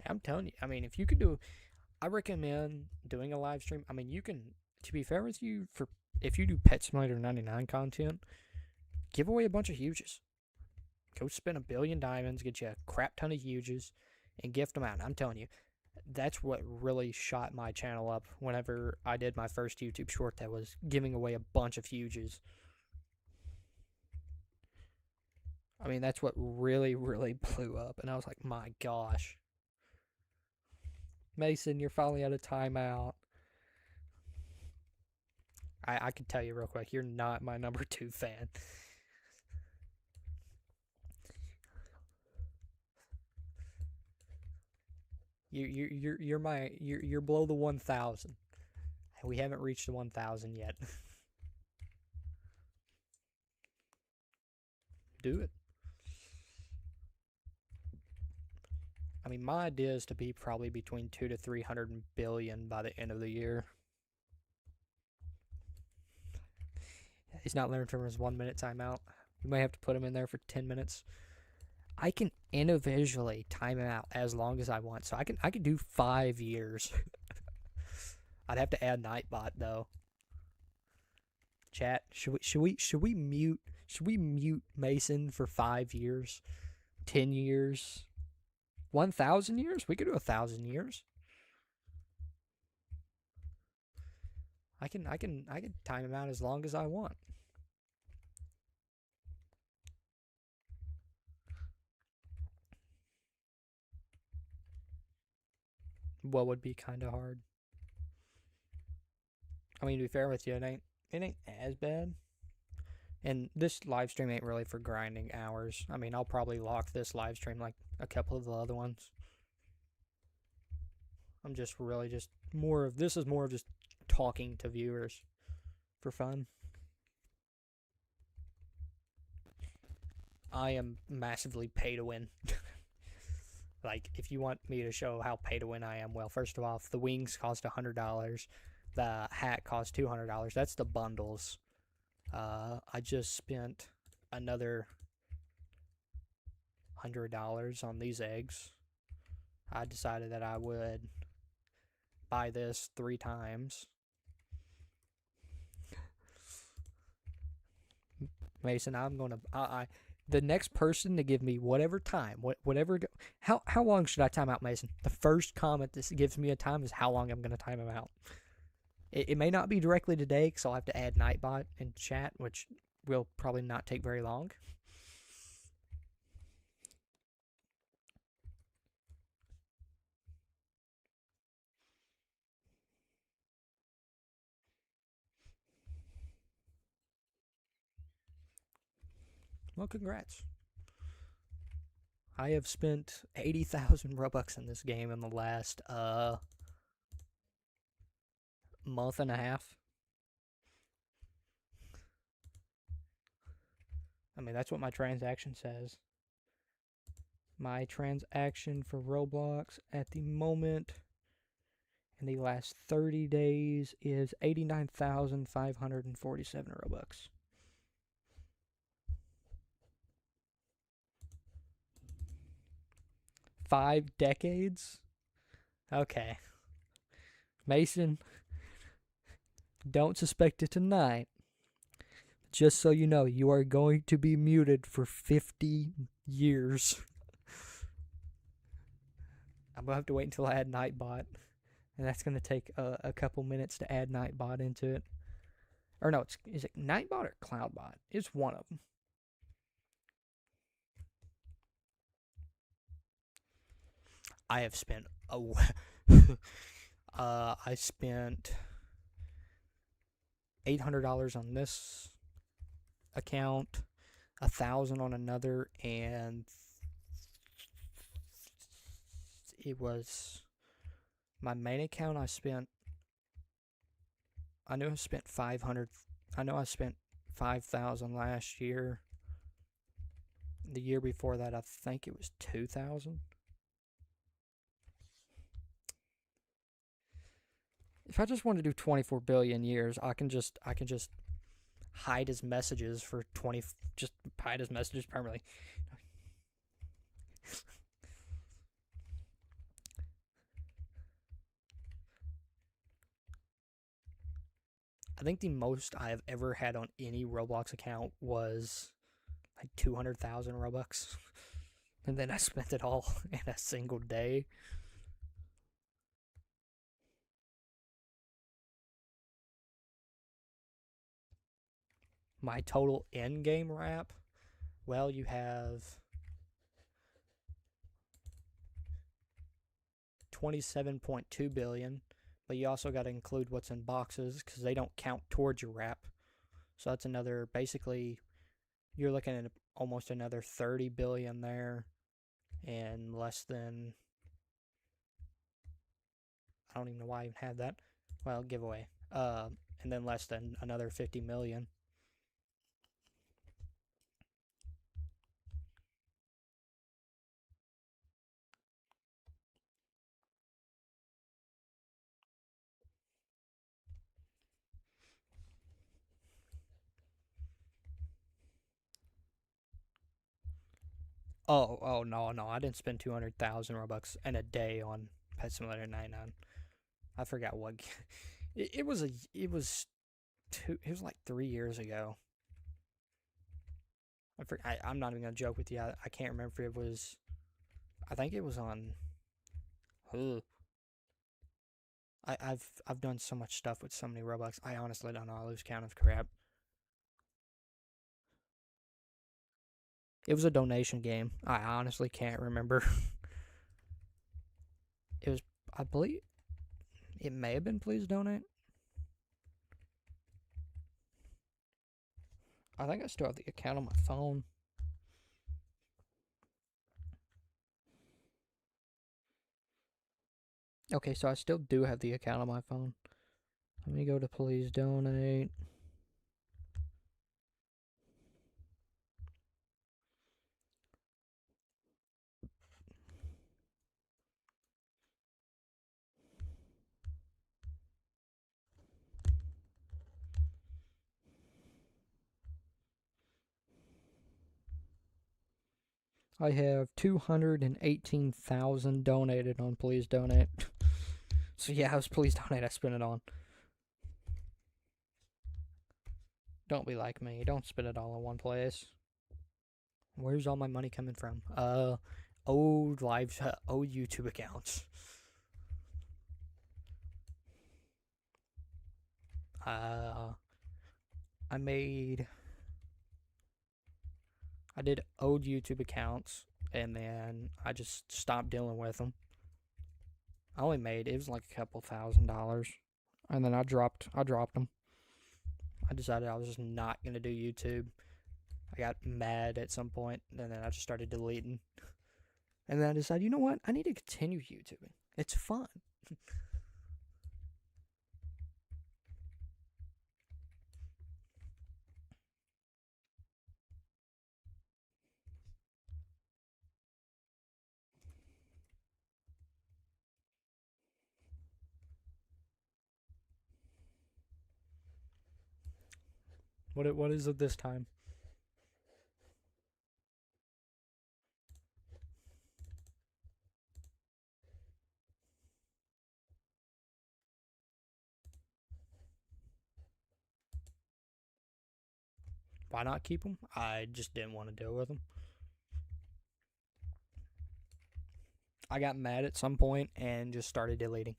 I'm telling you, I mean, if you could do, I recommend doing a live stream. I mean, you can, to be fair with you, for if you do Pet Simulator 99 content, give away a bunch of huges. Go spend 1,000,000,000 diamonds, get you a crap ton of huges, and gift them out. And I'm telling you, that's what really shot my channel up whenever I did my first YouTube short that was giving away a bunch of huges. I mean, that's what really, really blew up. And I was like, my gosh. Mason, you're finally out of timeout. I can tell you real quick, you're not my number 2 fan. You're below the 1,000. We haven't reached the 1,000 yet. Do it. I mean, my idea is to be probably between 2 to 300 billion by the end of the year. He's not learned from his 1 minute timeout. We may have to put him in there for 10 minutes. I can individually time him out as long as I want. So I can do 5 years. I'd have to add Nightbot though. Chat, should we mute Mason for 5 years? 10 years? 1,000 years? We could do 1,000 years. I can time him out as long as I want. What would be kind of hard? I mean, to be fair with you, it ain't as bad. And this live stream ain't really for grinding hours. I mean, I'll probably lock this live stream like a couple of the other ones. I'm just really just more of this is more of just talking to viewers for fun. I am massively pay to win. Like, if you want me to show how pay to win I am, well, first of all, the wings cost $100, the hat cost $200. That's the bundles. I just spent another $100 on these eggs. I decided that I would buy this 3 times. Mason, I'm gonna the next person to give me whatever time, whatever. How long should I time out, Mason? The first comment that gives me a time is how long I'm gonna time him out. It may not be directly today because I'll have to add Nightbot in chat, which will probably not take very long. Well, congrats. I have spent 80,000 Robux in this game in the last month and a half. I mean, that's what my transaction says. My transaction for Roblox at the moment in the last 30 days is 89,547 Robux. Five decades? Okay. Mason, don't suspect it tonight. Just so you know, you are going to be muted for 50 years. I'm going to have to wait until I add Nightbot. And that's going to take a couple minutes to add Nightbot into it. Or no, is it Nightbot or Cloudbot? It's one of them. I have spent I spent $800 on this account, 1,000 on another, and it was my main account. I knew I spent 500. I know I spent 5,000 last year. The year before that, I think it was 2,000. If I just want to do 24 billion years, I can just hide his messages for 20. Just hide his messages permanently. I think the most I have ever had on any Roblox account was like 200,000 Robux. And then I spent it all in a single day. My total in-game wrap, well, you have 27.2 billion, but you also got to include what's in boxes because they don't count towards your wrap. So that's another, basically, you're looking at almost another 30 billion there, and less than, I don't even know why I even had that. Well, giveaway. And then less than another 50 million. Oh no, I didn't spend 200,000 Robux in a day on Pet Simulator 99. I forgot what. It was like 3 years ago. I'm not even gonna joke with you. I can't remember if it was. I think it was on. Ugh. I've done so much stuff with so many Robux. I honestly don't know. I lose count of crap. It was a donation game. I honestly can't remember. It was. I believe it may have been Please Donate. I think I still have the account on my phone. Okay, so I still do have the account on my phone. Let me go to Please Donate. I have 218,000 donated on Please Donate. So yeah, it was Please Donate I spent it on. Don't be like me. Don't spend it all in one place. Where's all my money coming from? Old YouTube accounts. I did old YouTube accounts, and then I just stopped dealing with them. I only made, it was like a couple $1,000s, and then I dropped them. I decided I was just not gonna do YouTube. I got mad at some point, and then I just started deleting. And then I decided, you know what? I need to continue YouTubing. It's fun. What is it this time? Why not keep them? I just didn't want to deal with them. I got mad at some point and just started deleting.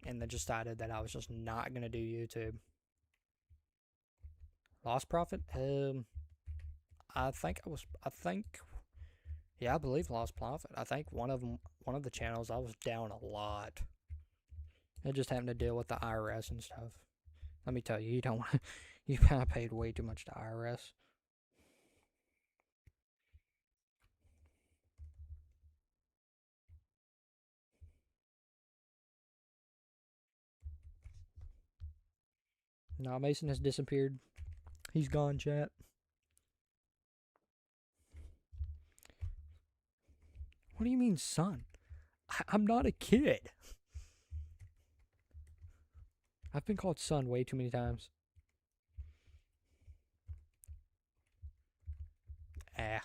And then decided that I was just not going to do YouTube. Lost profit? I think, yeah, I believe lost profit. I think one of the channels I was down a lot. I just having to deal with the IRS and stuff. Let me tell you, you don't want you kind of paid way too much to IRS. No, Mason has disappeared. He's gone, chat. What do you mean, son? I'm not a kid. I've been called son way too many times. Ah.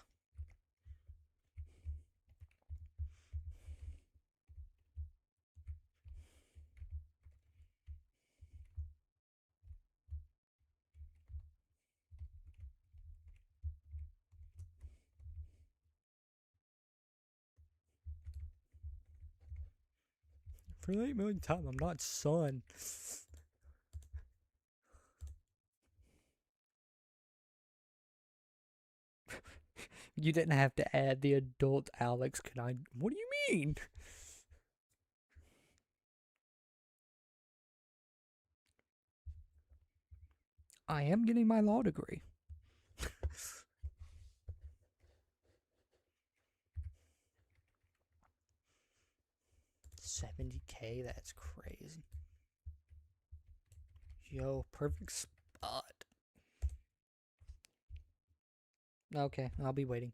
For the 8 millionth time, I'm not son. You didn't have to add the adult Alex. Can I? What do you mean? I am getting my law degree. 70K? That's crazy. Yo, perfect spot. Okay, I'll be waiting.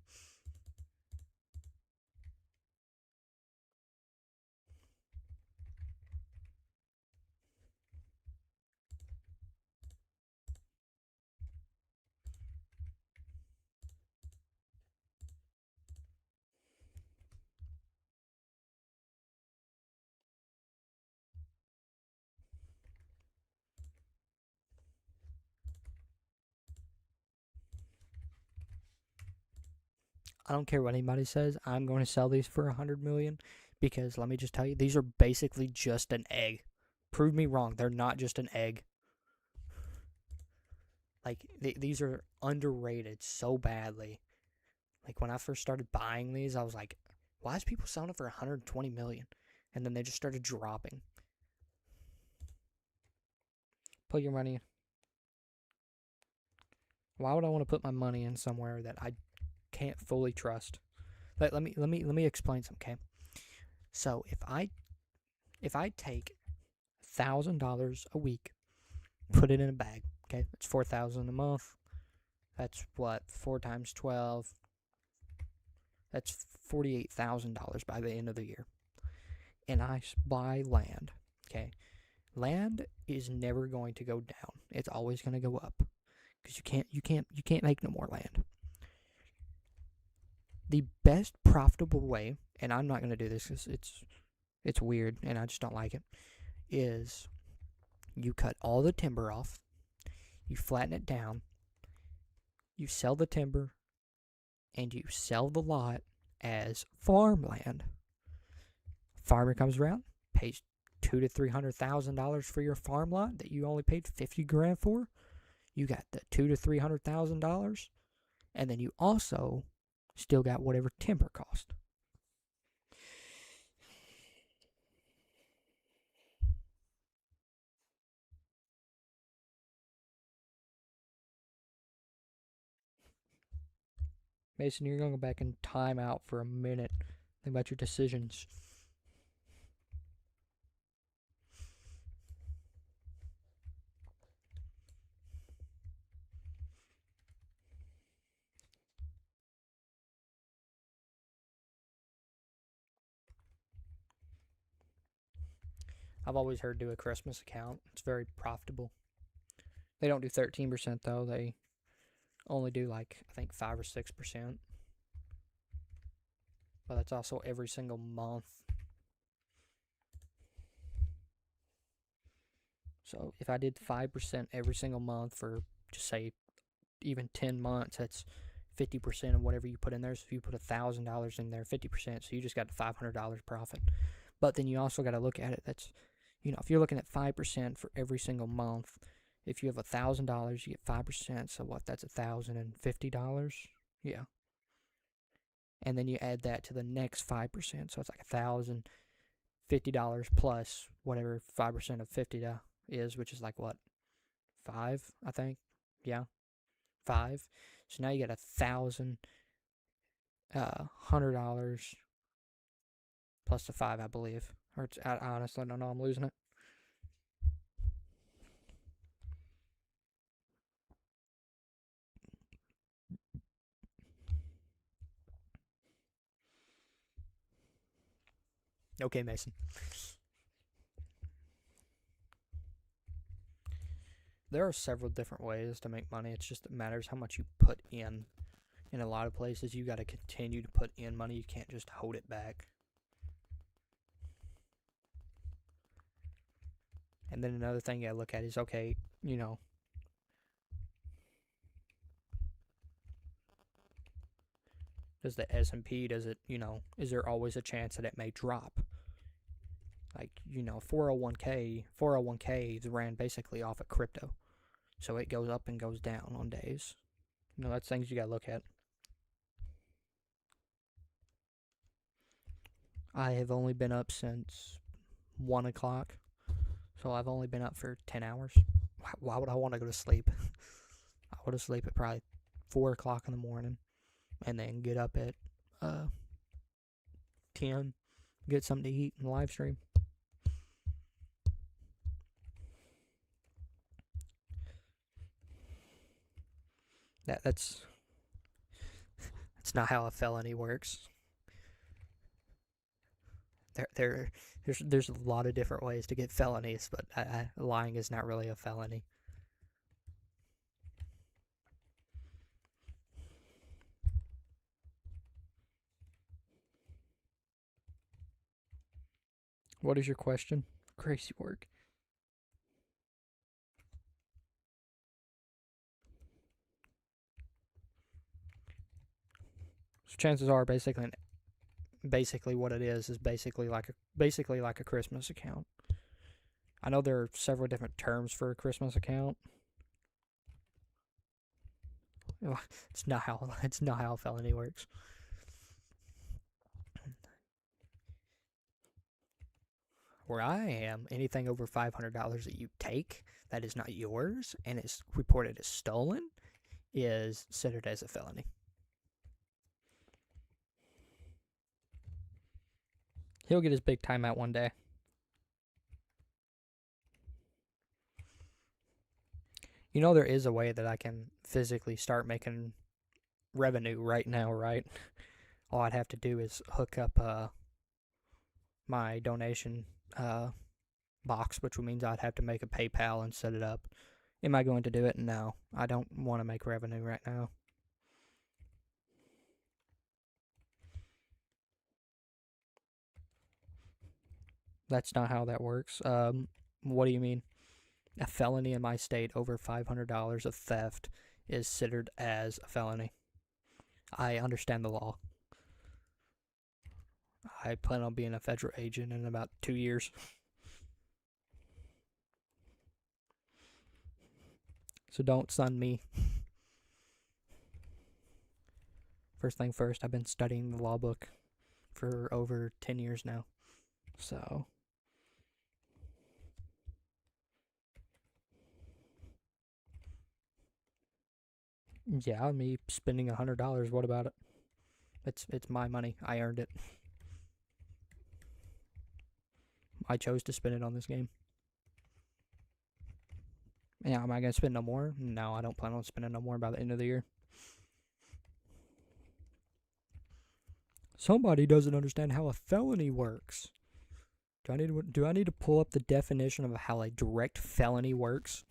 I don't care what anybody says. I'm going to sell these for 100 million because let me just tell you, these are basically just an egg. Prove me wrong. They're not just an egg. Like these are underrated so badly. Like when I first started buying these, I was like, why is people selling it for 120 million? And then they just started dropping. Put your money in. Why would I want to put my money in somewhere that I can't fully trust? Let me explain something, okay? So if I take $1,000 a week, put it in a bag, okay? That's 4,000 a month. That's what 4 times 12. That's $48,000 by the end of the year. And I buy land, okay? Land is never going to go down. It's always going to go up because you can't make no more land. The best profitable way, and I'm not going to do this because it's weird and I just don't like it, is you cut all the timber off, you flatten it down, you sell the timber, and you sell the lot as farmland. Farmer comes around, pays $200,000 to $300,000 for your farm lot that you only paid 50 grand for. You got the $200,000 to $300,000, and then you also still got whatever timber cost. Mason, you're going to go back in time out for a minute. Think about your decisions. I've always heard do a Christmas account. It's very profitable. They don't do 13% though. They only do like I think 5 or 6%. But that's also every single month. So if I did 5% every single month for just say even 10 months, that's 50% of whatever you put in there. So if you put $1,000 in there, 50%, so you just got $500 profit. But then you also got to look at it. That's, if you're looking at 5% for every single month, if you have $1,000, you get 5%. So what? That's $1,050. Yeah. And then you add that to the next 5%. So it's like $1,050 plus whatever 5% of 50 is, which is like what? 5, I think. Yeah. 5. So now you got $1,100 plus the 5, I believe. Or I honestly don't know. I'm losing it. Okay, Mason. There are several different ways to make money. It's just it matters how much you put in. In a lot of places, you got to continue to put in money. You can't just hold it back. And then another thing you got to look at is, okay, does the S&P, does it, is there always a chance that it may drop? Like, 401ks ran basically off of crypto. So it goes up and goes down on days. That's things you got to look at. I have only been up since 1 o'clock. So I've only been up for 10 hours. Why would I want to go to sleep? I would have sleep at probably 4 o'clock in the morning. And then get up at 10. Get something to eat and live stream. That's not how a felony works. There's a lot of different ways to get felonies, but lying is not really a felony. What is your question? Crazy work. So chances are basically what it is basically like a Christmas account. I know there are several different terms for a Christmas account. It's not how a felony works. Where I am, anything over $500 that you take that is not yours and is reported as stolen is considered as a felony. He'll get his big timeout one day. There is a way that I can physically start making revenue right now, right? All I'd have to do is hook up my donation box, which means I'd have to make a PayPal and set it up. Am I going to do it? No. I don't want to make revenue right now. That's not how that works. What do you mean? A felony in my state over $500 of theft is considered as a felony. I understand the law. I plan on being a federal agent in about 2 years. So don't sun me. First thing first, I've been studying the law book for over 10 years now. So Yeah, me spending $100. What about it? It's my money. I earned it. I chose to spend it on this game. Yeah, am I gonna spend no more? No, I don't plan on spending no more by the end of the year. Somebody doesn't understand how a felony works. Do I need to pull up the definition of how a direct felony works?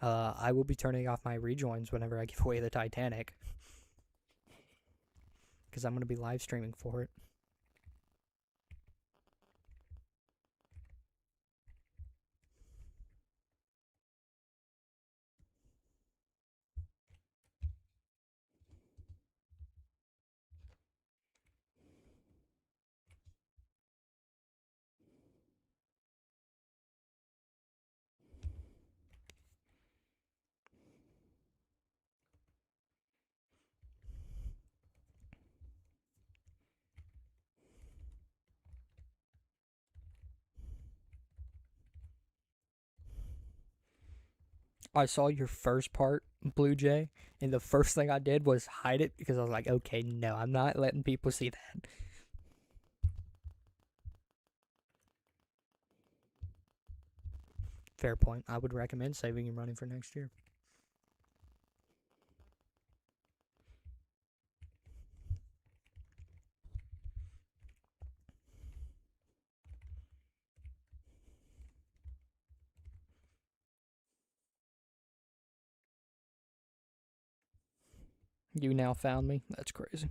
I will be turning off my rejoins whenever I give away the Titanic, because I'm gonna be live streaming for it. I saw your first part, Blue Jay, and the first thing I did was hide it because I was like, okay, no, I'm not letting people see that. Fair point. I would recommend saving and running for next year. You now found me? That's crazy.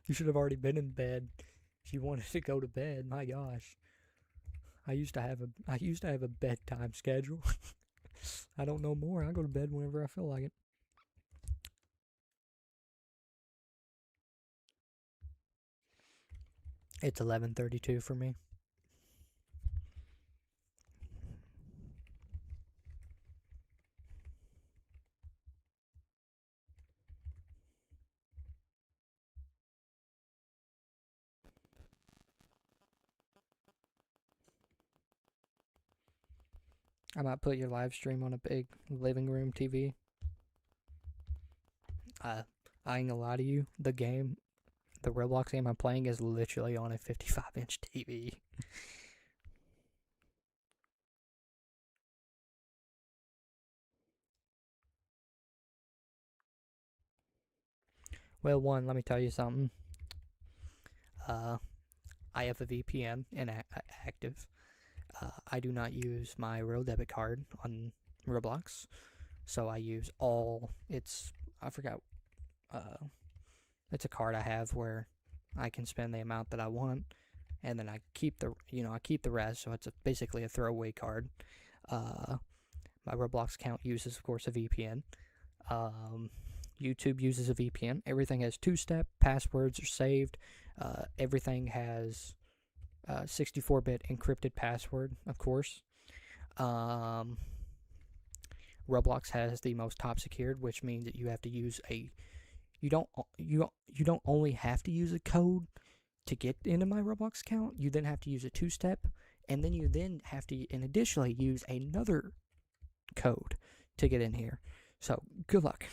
You should have already been in bed if you wanted to go to bed. My gosh. I used to have a bedtime schedule. I don't know more. I go to bed whenever I feel like it. It's 11:32 for me. I might put your live stream on a big living room TV. I ain't gonna lie to you. The Roblox game I'm playing is literally on a 55-inch TV. Well, one, let me tell you something. Uh, I have a VPN active. I do not use my real debit card on Roblox, so I use all. I forgot. Uh, it's a card I have where I can spend the amount that I want, and then I keep the rest. So it's basically a throwaway card. My Roblox account uses, of course, a VPN. Um, YouTube uses a VPN. Everything has two-step. Passwords are saved. Everything has 64-bit encrypted password, of course. Um, Roblox has the most top secured, which means that you have to use a you don't only have to use a code to get into my Roblox account. You then have to use a two-step, and then you then have to, and additionally, use another code to get in here. So good luck.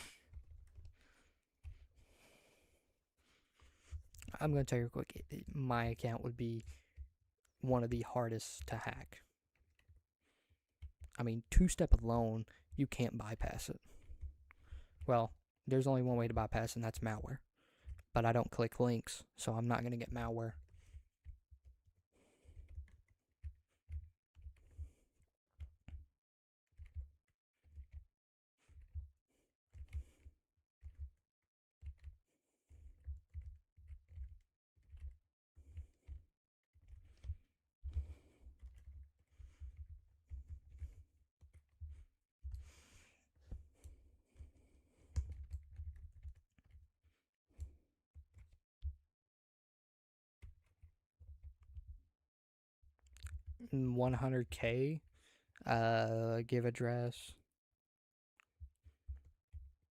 I'm going to tell you real quick. My account would be one of the hardest to hack. I mean, two-step alone, you can't bypass it. Well, there's only one way to bypass it, and that's malware. But I don't click links, so I'm not going to get malware. 100K. Give address.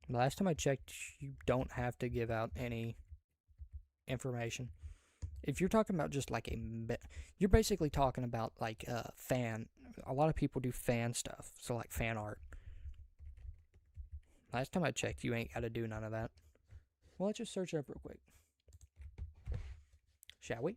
Last time I checked, you don't have to give out any information. If you're talking about just like you're basically talking about like fan. A lot of people do fan stuff, so like fan art. Last time I checked, you ain't got to do none of that. Well, let's just search it up real quick. Shall we?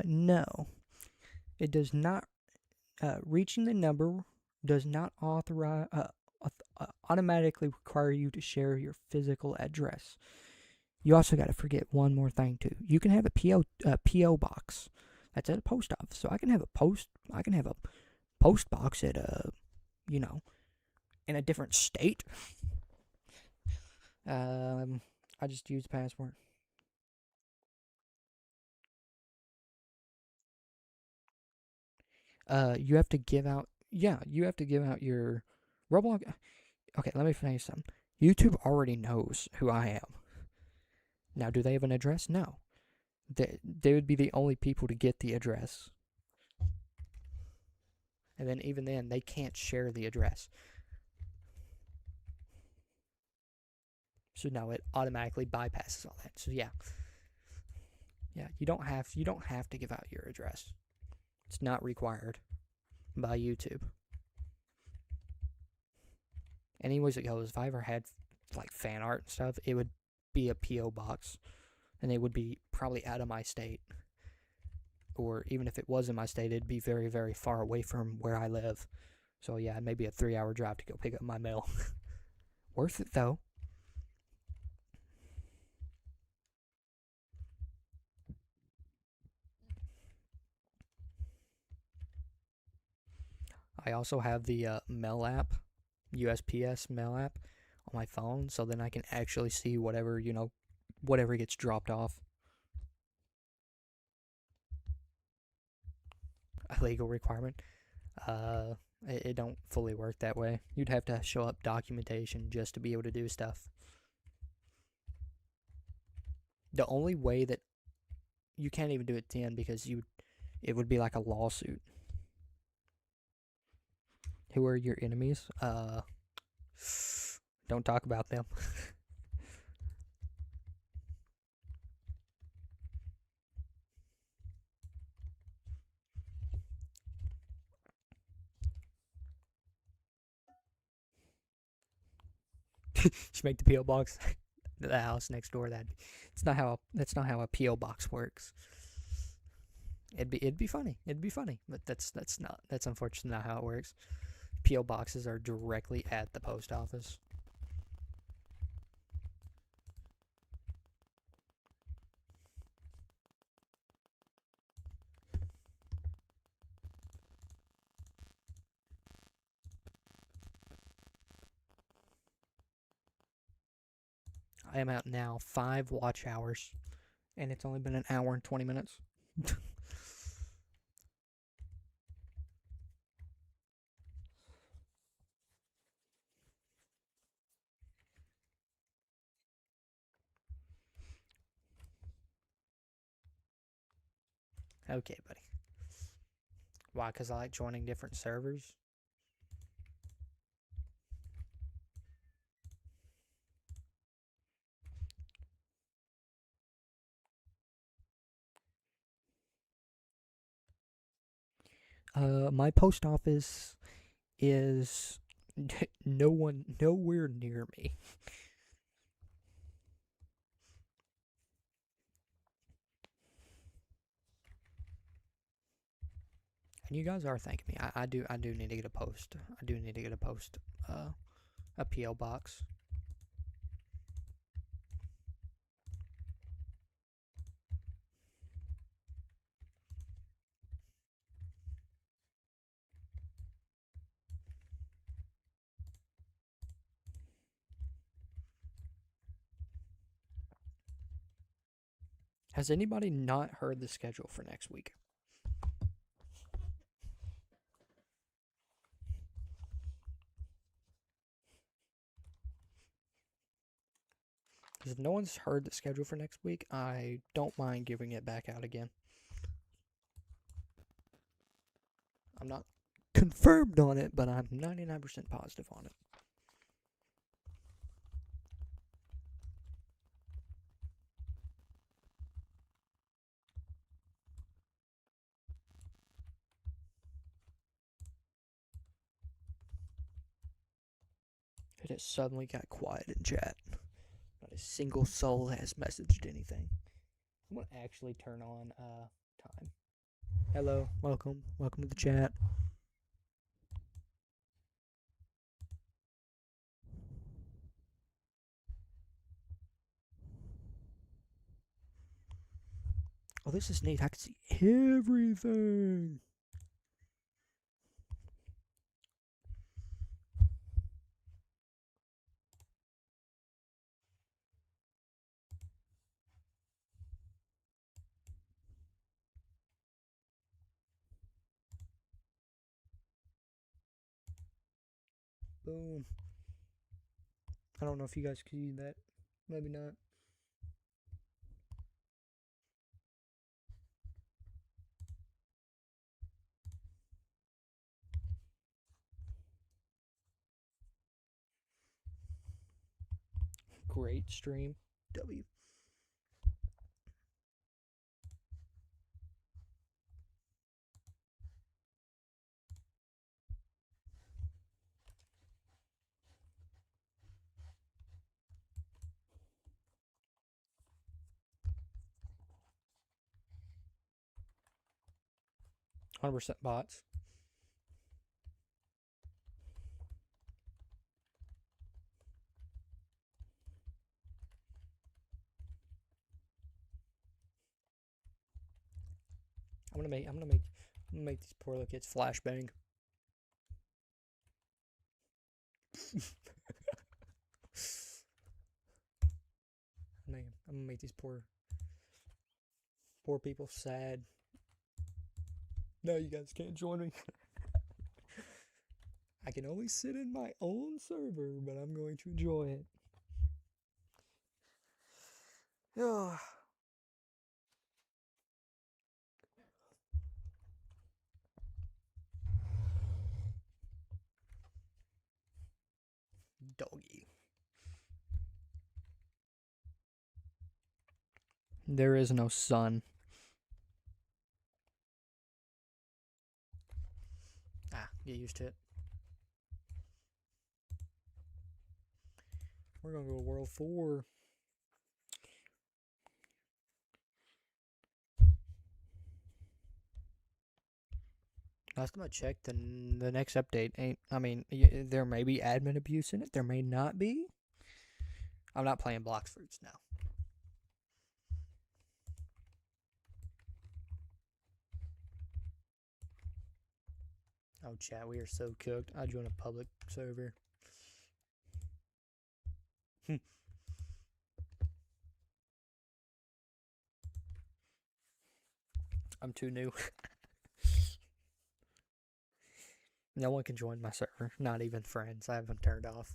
No. It does not. Reaching the number does not automatically require you to share your physical address. You also got to forget one more thing too. You can have a PO box. That's at a post office. So I can have a post box at in a different state. I just use Passport. You have to give out. Yeah, you have to give out your Roblox. Okay, let me finish something. YouTube already knows who I am. Now, do they have an address? No. They would be the only people to get the address. And then even then, they can't share the address. So now it automatically bypasses all that. So yeah. Yeah, you don't have to give out your address. It's not required by YouTube. Anyways it goes, if I ever had like fan art and stuff, it would be a PO box, and it would be probably out of my state, or even if it was in my state, it'd be very, very far away from where I live. So yeah, maybe a 3-hour drive to go pick up my mail. Worth it though. I also have the mail app, USPS mail app, on my phone, so then I can actually see whatever whatever gets dropped off. A legal requirement. It don't fully work that way. You'd have to show up documentation just to be able to do stuff. The only way that you can't even do it then because it would be like a lawsuit. Who are your enemies? Don't talk about them. Just make the PO box the house next door. That's not how a PO box works. It'd be funny. It'd be funny, but that's unfortunately not how it works. PO boxes are directly at the post office. I am out now 5 watch hours, and it's only been an hour and 20 minutes. Okay, buddy. Why? Because I like joining different servers? My post office is nowhere near me. And you guys are thanking me. I do need to get a post. I do need to get a post. A PO box. Has anybody not heard the schedule for next week? Because if no one's heard the schedule for next week, I don't mind giving it back out again. I'm not confirmed on it, but I'm 99% positive on it. It has suddenly got quiet in chat. Not a single soul has messaged anything. I'm going to actually turn on time. Hello, welcome to the chat. Oh, this is neat. I can see everything. Boom. I don't know if you guys can see that. Maybe not. Great stream. W. %100% bots. I'm gonna make these poor little kids flashbang. I'm gonna make these poor people sad. No, you guys can't join me. I can only sit in my own server, but I'm going to enjoy it. Oh. Doggy. There is no sun. Get used to it. We're gonna go to World 4. Last time I checked, the next update ain't. I mean, there may be admin abuse in it. There may not be. I'm not playing Blox Fruits now. Oh, chat, we are so cooked. I joined a public server. I'm too new. No one can join my server. Not even friends. I have them turned off.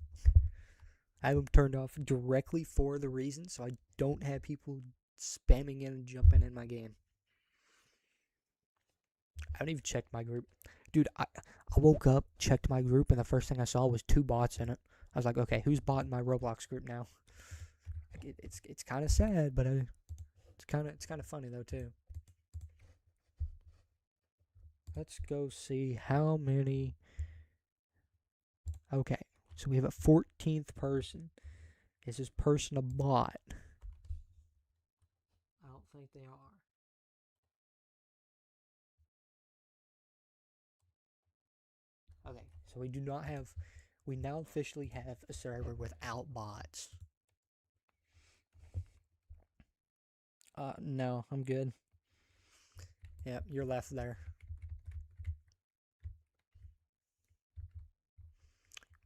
I have them turned off directly for the reason so I don't have people spamming in and jumping in my game. I haven't even checked my group. Dude, I woke up, checked my group, and the first thing I saw was 2 bots in it. I was like, okay, who's bot in my Roblox group now? Like, it's kind of sad, but it's kind of funny though too. Let's go see how many. Okay, so we have a 14th person. Is this person a bot? I don't think they are. Okay, so we do not have. We now officially have a server without bots. No, I'm good. Yep, you're left there.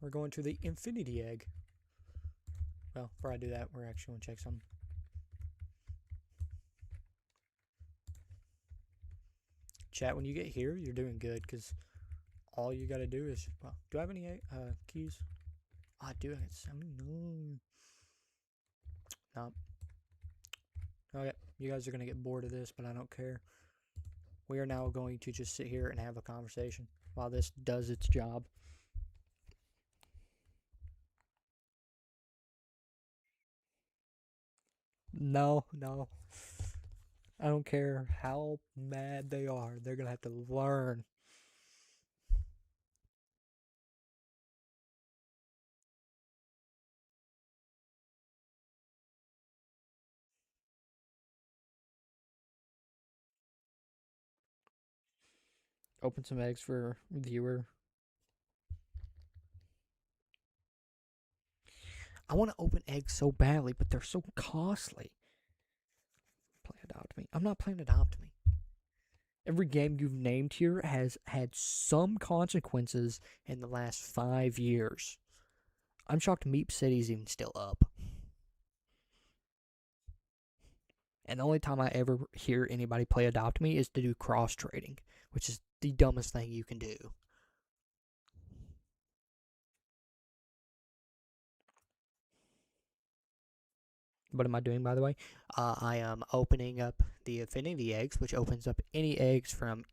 We're going to the Infinity Egg. Well, before I do that, we're actually going to check some. chat, when you get here, you're doing good, because all you gotta do is, well, do I have any keys? I do. It's 79. Nope. Okay, you guys are gonna get bored of this, but I don't care. We are now going to just sit here and have a conversation while this does its job. No. I don't care how mad they are. They're gonna have to learn. Open some eggs for viewer. I want to open eggs so badly, but they're so costly. Play Adopt Me. I'm not playing Adopt Me. Every game you've named here has had some consequences in the last 5 years. I'm shocked Meep City's even still up. And the only time I ever hear anybody play Adopt Me is to do cross trading, which is the dumbest thing you can do. What am I doing, by the way? I am opening up the Affinity eggs, which opens up any eggs from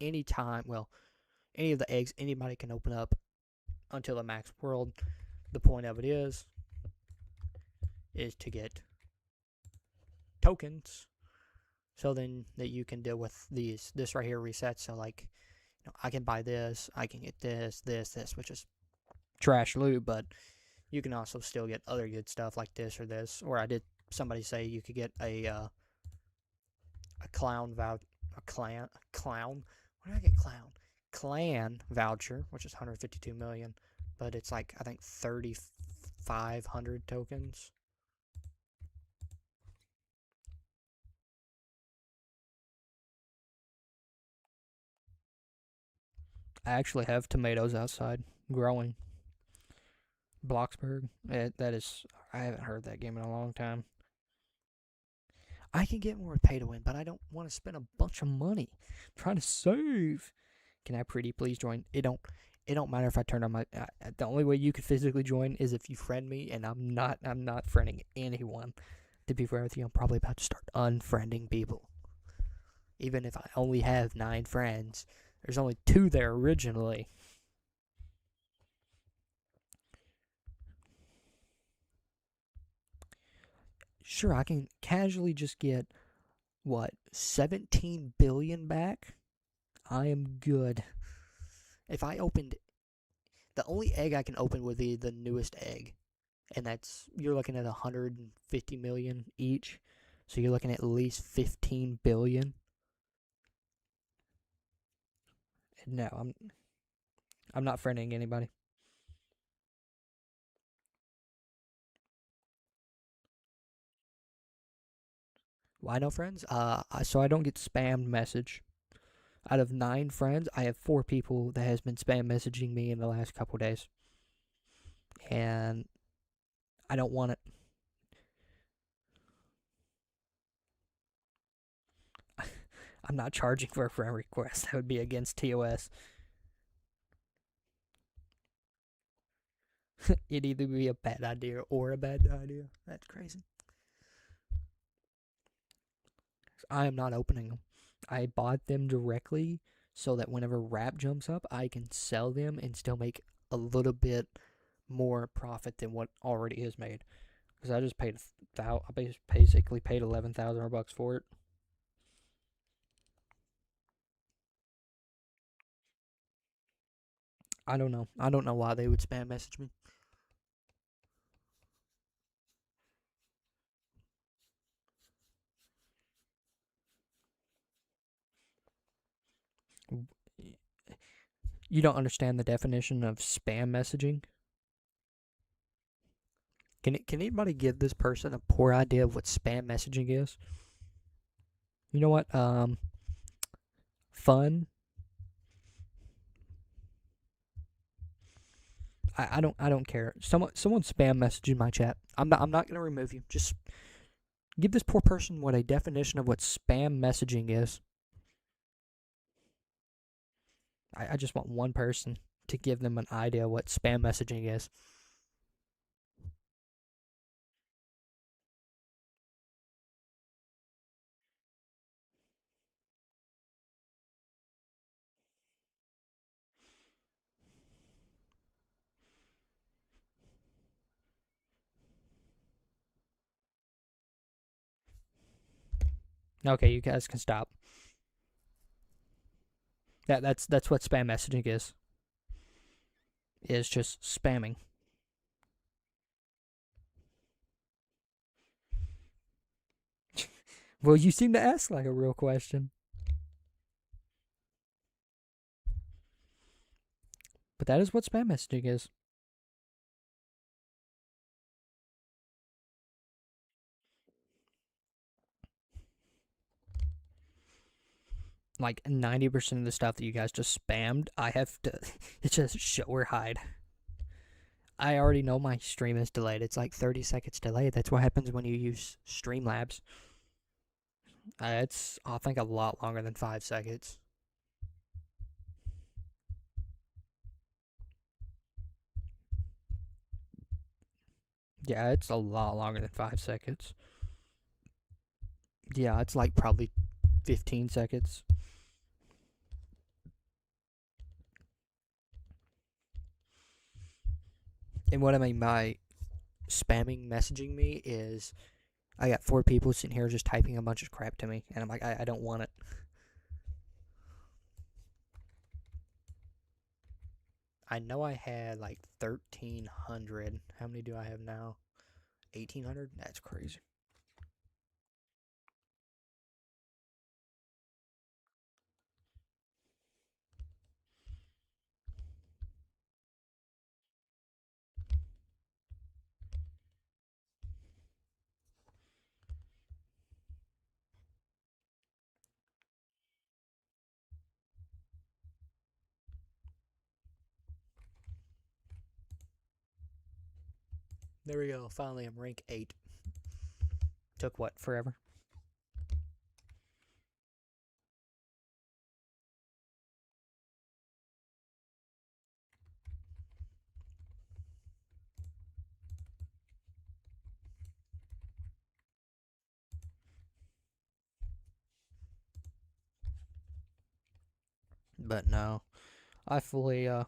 any time. Well, any of the eggs anybody can open up until the max world. The point of it is to get tokens, so then that you can deal with this right here resets. So like, I can buy this, I can get this, which is trash loot, but you can also still get other good stuff like this or this. Or I did somebody say you could get a clown clown. What did I get? Clan voucher, which is 152 million, but it's like, I think 3,500 tokens. I actually have tomatoes outside growing. Bloxburg. That is, I haven't heard that game in a long time. I can get more with pay to win, but I don't want to spend a bunch of money. I'm trying to save. Can I pretty please join? It don't matter if I turn on my. The only way you can physically join is if you friend me, and I'm not friending anyone. To be fair with you, I'm probably about to start unfriending people. Even if I only have 9 friends, there's only 2 there originally. Sure, I can casually just get, what, 17 billion back? I am good. If I opened, the only egg I can open would be the newest egg, and that's, you're looking at 150 million each, so you're looking at least 15 billion. No, I'm not friending anybody. Why no friends? So I don't get spammed message. Out of 9 friends, I have 4 people that has been spam messaging me in the last couple days, and I don't want it. I'm not charging for a friend request. That would be against TOS. It'd either be a bad idea or a bad idea. That's crazy. I am not opening them. I bought them directly so that whenever Wrap jumps up, I can sell them and still make a little bit more profit than what already is made. Because I just paid, I basically paid 11,000 bucks for it. I don't know. I don't know why they would spam message me. You don't understand the definition of spam messaging? Can anybody give this person a poor idea of what spam messaging is? You know what? Fun. I don't care. Someone spam messaging my chat. I'm not gonna remove you. Just give this poor person what a definition of what spam messaging is. I just want one person to give them an idea what spam messaging is. Okay, you guys can stop. That's what spam messaging is. Is just spamming. Well, you seem to ask like a real question. But that is what spam messaging is. Like 90% of the stuff that you guys just spammed, I have to it's just show or hide. I already know my stream is delayed. It's like 30 seconds delayed. That's what happens when you use Streamlabs. It's, I think, a lot longer than 5 seconds. Yeah, it's a lot longer than 5 seconds. Yeah, it's like probably 15 seconds. And what I mean by spamming messaging me is I got 4 people sitting here just typing a bunch of crap to me, and I'm like, I don't want it. I know I had like 1,300. How many do I have now? 1,800? That's crazy. There we go. Finally, I'm rank 8. Took what, forever? But no, I fully hmm.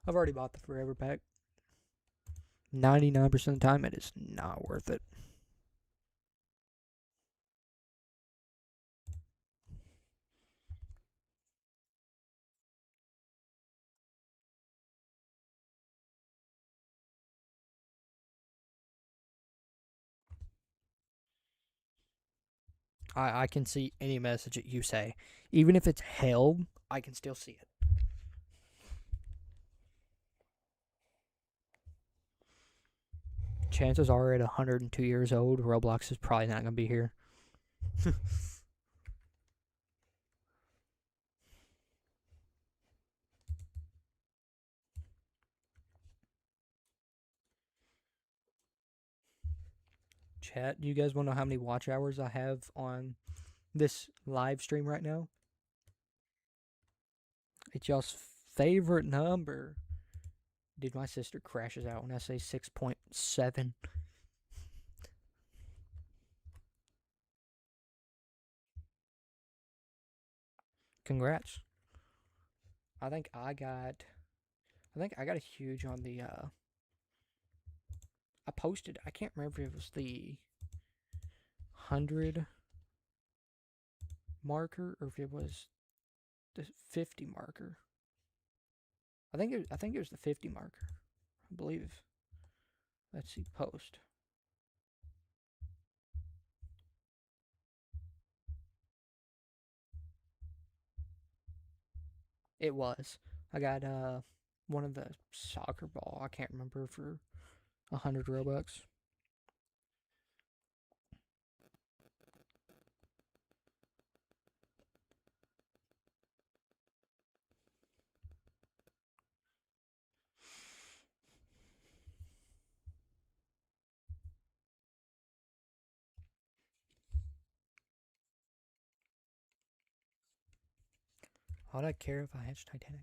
I've already bought the forever pack. 99% of the time, it is not worth it. I can see any message that you say. Even if it's held, I can still see it. Chances are at 102 years old, Roblox is probably not going to be here. Chat, do you guys want to know how many watch hours I have on this live stream right now? It's y'all's favorite number. Dude, my sister crashes out when I say 6.7. Congrats. I think I got a huge on the I posted, I can't remember if it was the 100 marker or if it was the 50 marker. I think it was the 50 marker. I believe. Let's see, post. It was. I got one of the soccer ball. I can't remember for 100 Robux. How would I care if I hatched Titanic?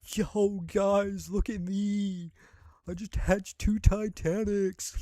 Yo, guys, look at me. I just hatched 2 Titanics.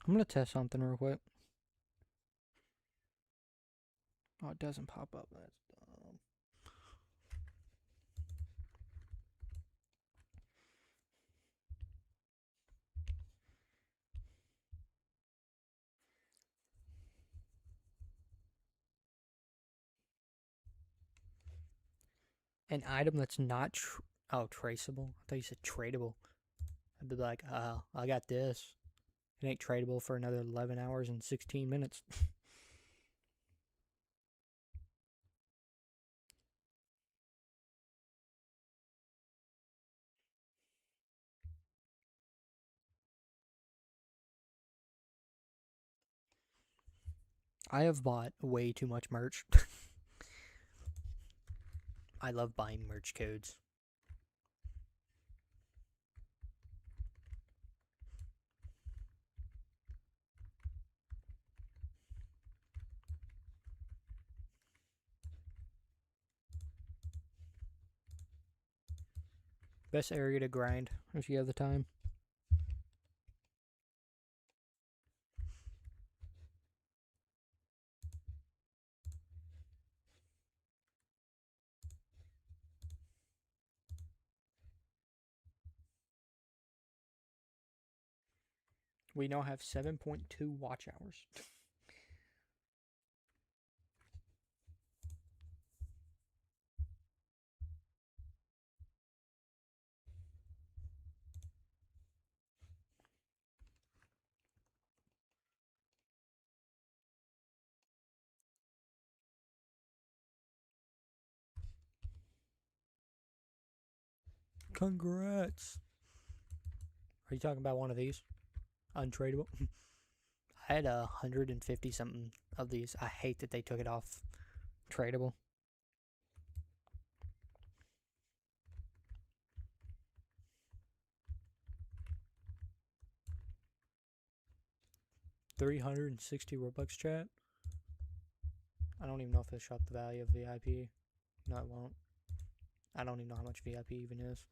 I'm gonna test something real quick. Oh, it doesn't pop up. That's dumb. An item that's not traceable. I thought you said tradable. I'd be like, I got this. It ain't tradable for another 11 hours and 16 minutes. I have bought way too much merch. I love buying merch codes. Best area to grind if you have the time. We now have 7.2 watch hours. Congrats. Are you talking about one of these? Untradeable? I had 150 something of these. I hate that they took it off tradable. $360 Robux chat. I don't even know if it'll show up the value of VIP. No, it won't. I don't even know how much VIP even is.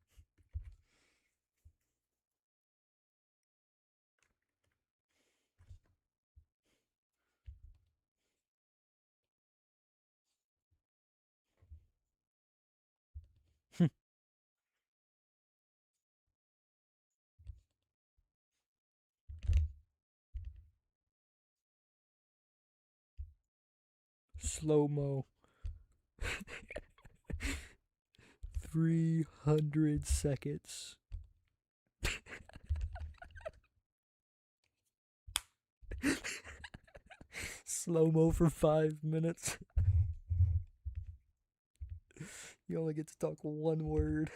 Slow-mo. 300 seconds. Slow-mo for 5 minutes. You only get to talk one word.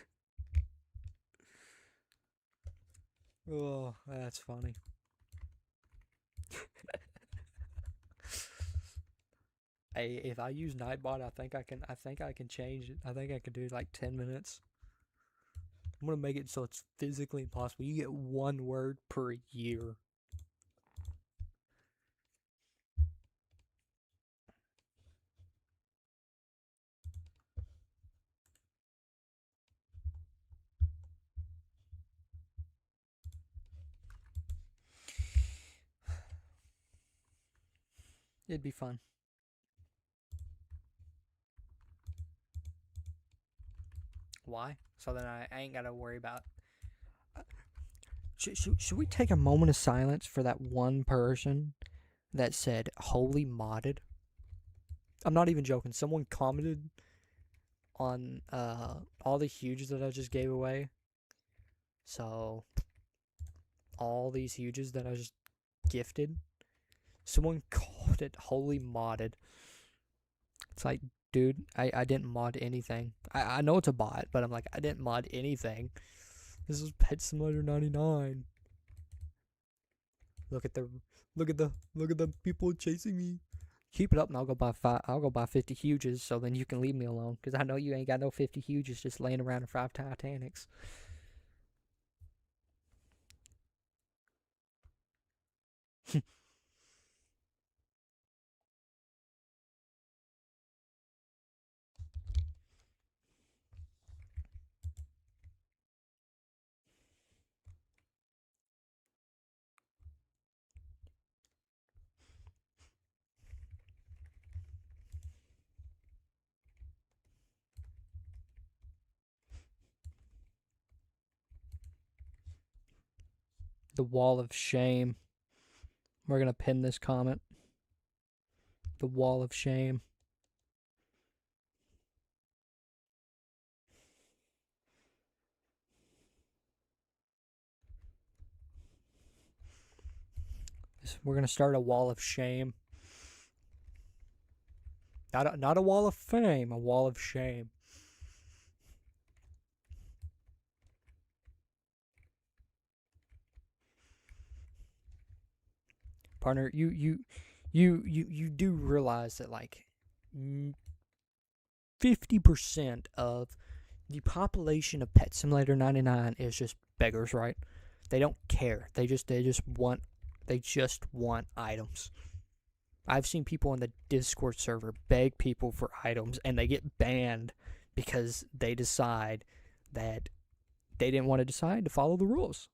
Oh, that's funny. Hey, if I use Nightbot, I think I can. I think I can change it. I think I can do like 10 minutes. I'm gonna make it so it's physically impossible. You get one word per year. It'd be fun. Why? So then I ain't gotta worry about. Should we take a moment of silence for that one person that said "holy modded"? I'm not even joking. Someone commented on all the huges that I just gave away. So all these huges that I just gifted, someone called it "holy modded." It's like, dude, I didn't mod anything. I know it's a bot, but I'm like, I didn't mod anything. This is Pet Simulator 99. Look at the people chasing me. Keep it up, and I'll go buy 50 huges, so then you can leave me alone, because I know you ain't got no 50 huges just laying around in 5 Titanics. The wall of shame. We're gonna pin this comment. The wall of shame. We're gonna start a wall of shame. Not a wall of fame, a wall of shame. Partner, you do realize that like 50% of the population of Pet Simulator 99 is just beggars, right? They don't care. They just want items. I've seen people on the Discord server beg people for items, and they get banned because they decide that they didn't want to decide to follow the rules.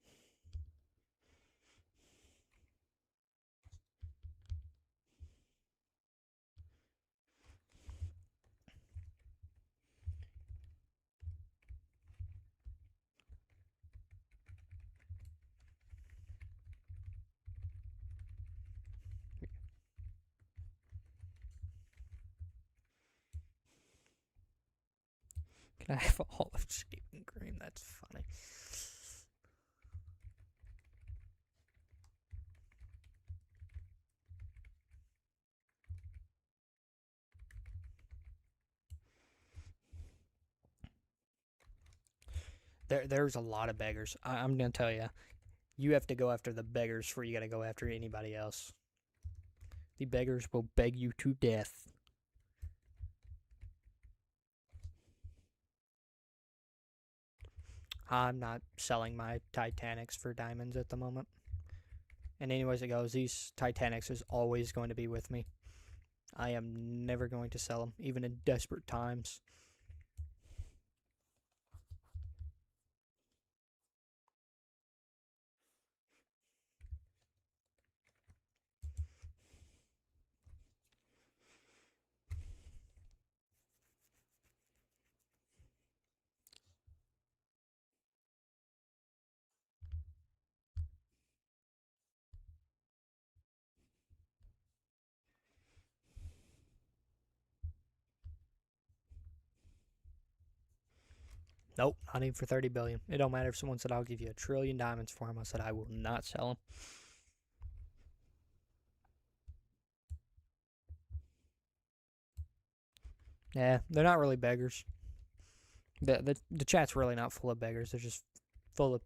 Can I have all of shaving cream? That's funny. There's a lot of beggars. I'm gonna tell you, you have to go after the beggars before you gotta go after anybody else. The beggars will beg you to death. I'm not selling my Titanics for diamonds at the moment. And anyways it goes, these Titanics is always going to be with me. I am never going to sell them, even in desperate times. Nope, not even for 30 billion. It don't matter if someone said I'll give you 1 trillion diamonds for them. I said I will not sell them. Yeah, they're not really beggars. The chat's really not full of beggars. They're just full of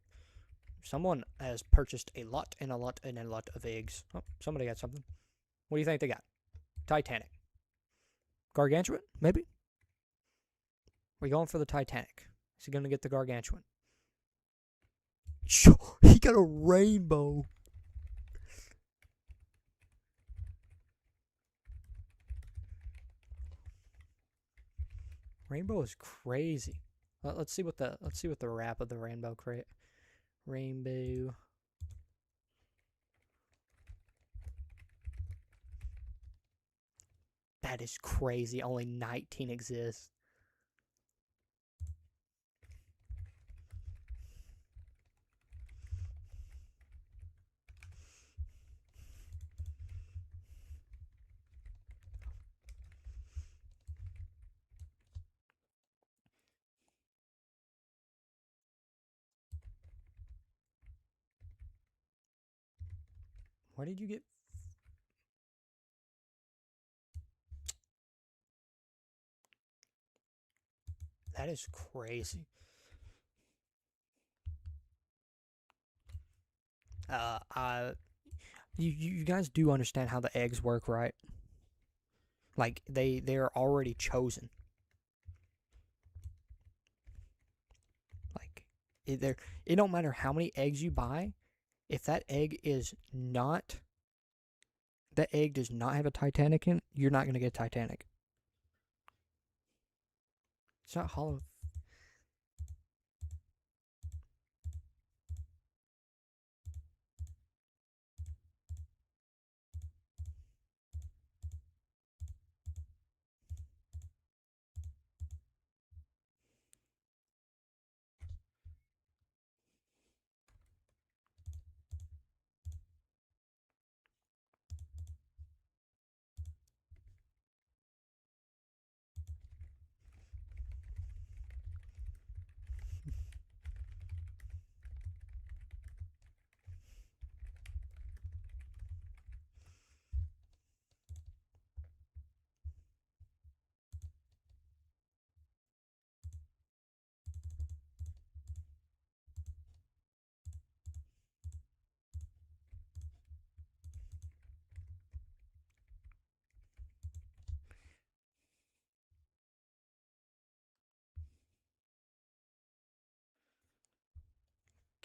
Someone has purchased a lot and a lot and a lot of eggs. Oh, somebody got something. What do you think they got? Titanic. Gargantuan? Maybe? We're going for the Titanic. Is he going to get the Gargantuan? He got a rainbow. Rainbow is crazy. Let's see what the wrap of the rainbow crate. Rainbow. That is crazy. Only 19 exist. Where did you get? That is crazy. You guys do understand how the eggs work, right? Like they're already chosen. Like it don't matter how many eggs you buy, if that egg is not that egg does not have a Titanic in it, you're not gonna get Titanic. It's not hollow.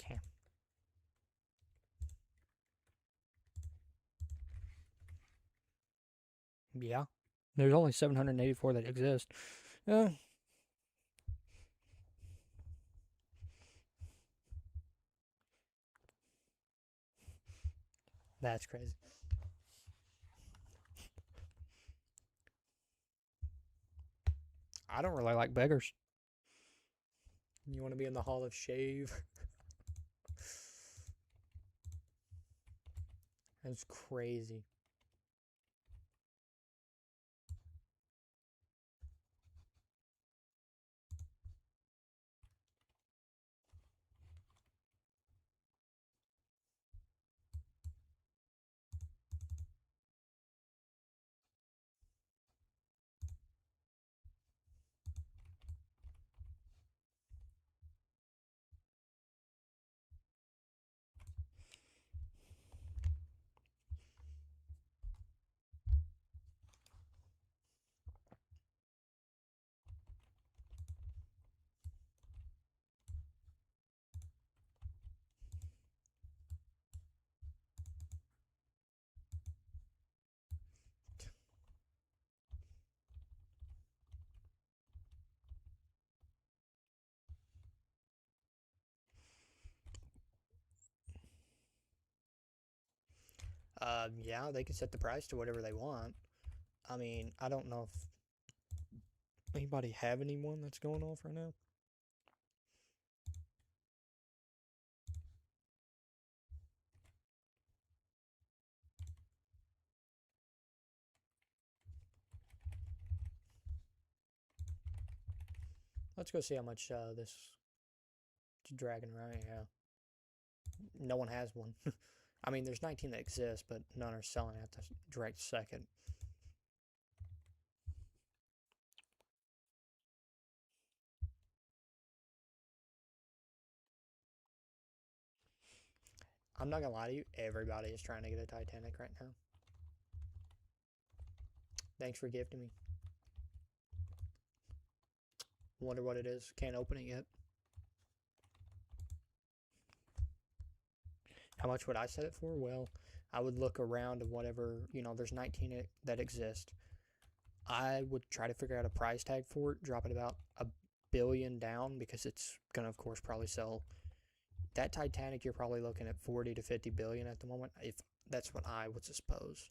Okay. Yeah. There's only 784 that exist. That's crazy. I don't really like beggars. You want to be in the Hall of Shave? That's crazy. Yeah, they can set the price to whatever they want. I mean, I don't know if anybody have anyone that's going off right now. Let's go see how much this dragon right. Yeah, no one has one. I mean, there's 19 that exist, but none are selling at the direct second. I'm not gonna lie to you, everybody is trying to get a Titanic right now. Thanks for gifting me. Wonder what it is. Can't open it yet. How much would I set it for? Well, I would look around of whatever, there's 19 that exist. I would try to figure out a price tag for it, drop it about $1 billion down because it's going to, of course, probably sell. That Titanic, you're probably looking at 40 to 50 billion at the moment, if that's what I would suppose.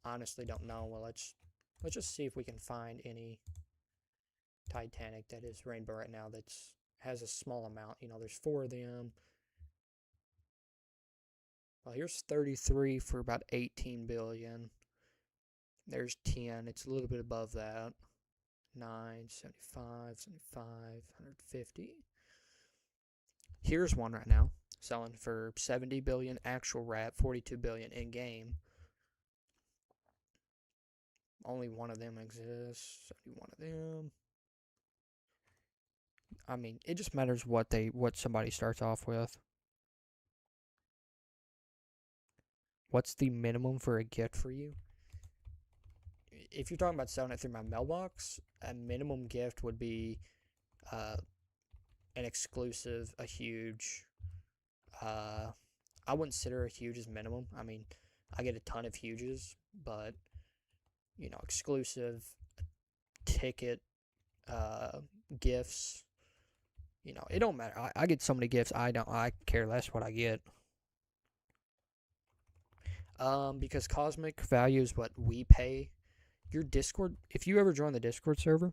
Honestly, don't know. Well, let's just see if we can find any Titanic that is rainbow right now that's has a small amount. There's 4 of them. Well, here's 33 for about 18 billion. There's 10. It's a little bit above that. 9, 75, 75, 150. Here's one right now, selling for 70 billion actual wrap, 42 billion in game. Only one of them exists. 71 of them. I mean, it just matters what somebody starts off with. What's the minimum for a gift for you? If you're talking about selling it through my mailbox, a minimum gift would be an exclusive, a huge. I wouldn't consider a huge as minimum. I mean, I get a ton of huges, but exclusive ticket gifts. It don't matter. I get so many gifts. I care less what I get. Because cosmic value is what we pay. Your Discord, if you ever join the Discord server,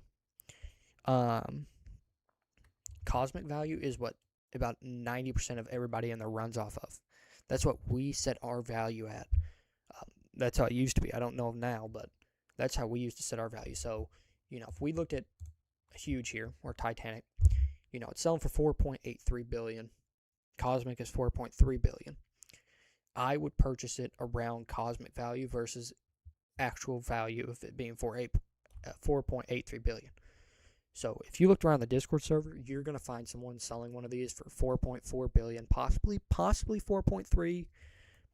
cosmic value is what about 90% of everybody in there runs off of. That's what we set our value at. That's how it used to be. I don't know now, but that's how we used to set our value. So, if we looked at a huge here, or Titanic, it's selling for 4.83 billion. Cosmic is 4.3 billion. I would purchase it around cosmic value versus actual value of it being 4.83 billion. So if you looked around the Discord server, you're going to find someone selling one of these for 4.4 billion, possibly 4.3,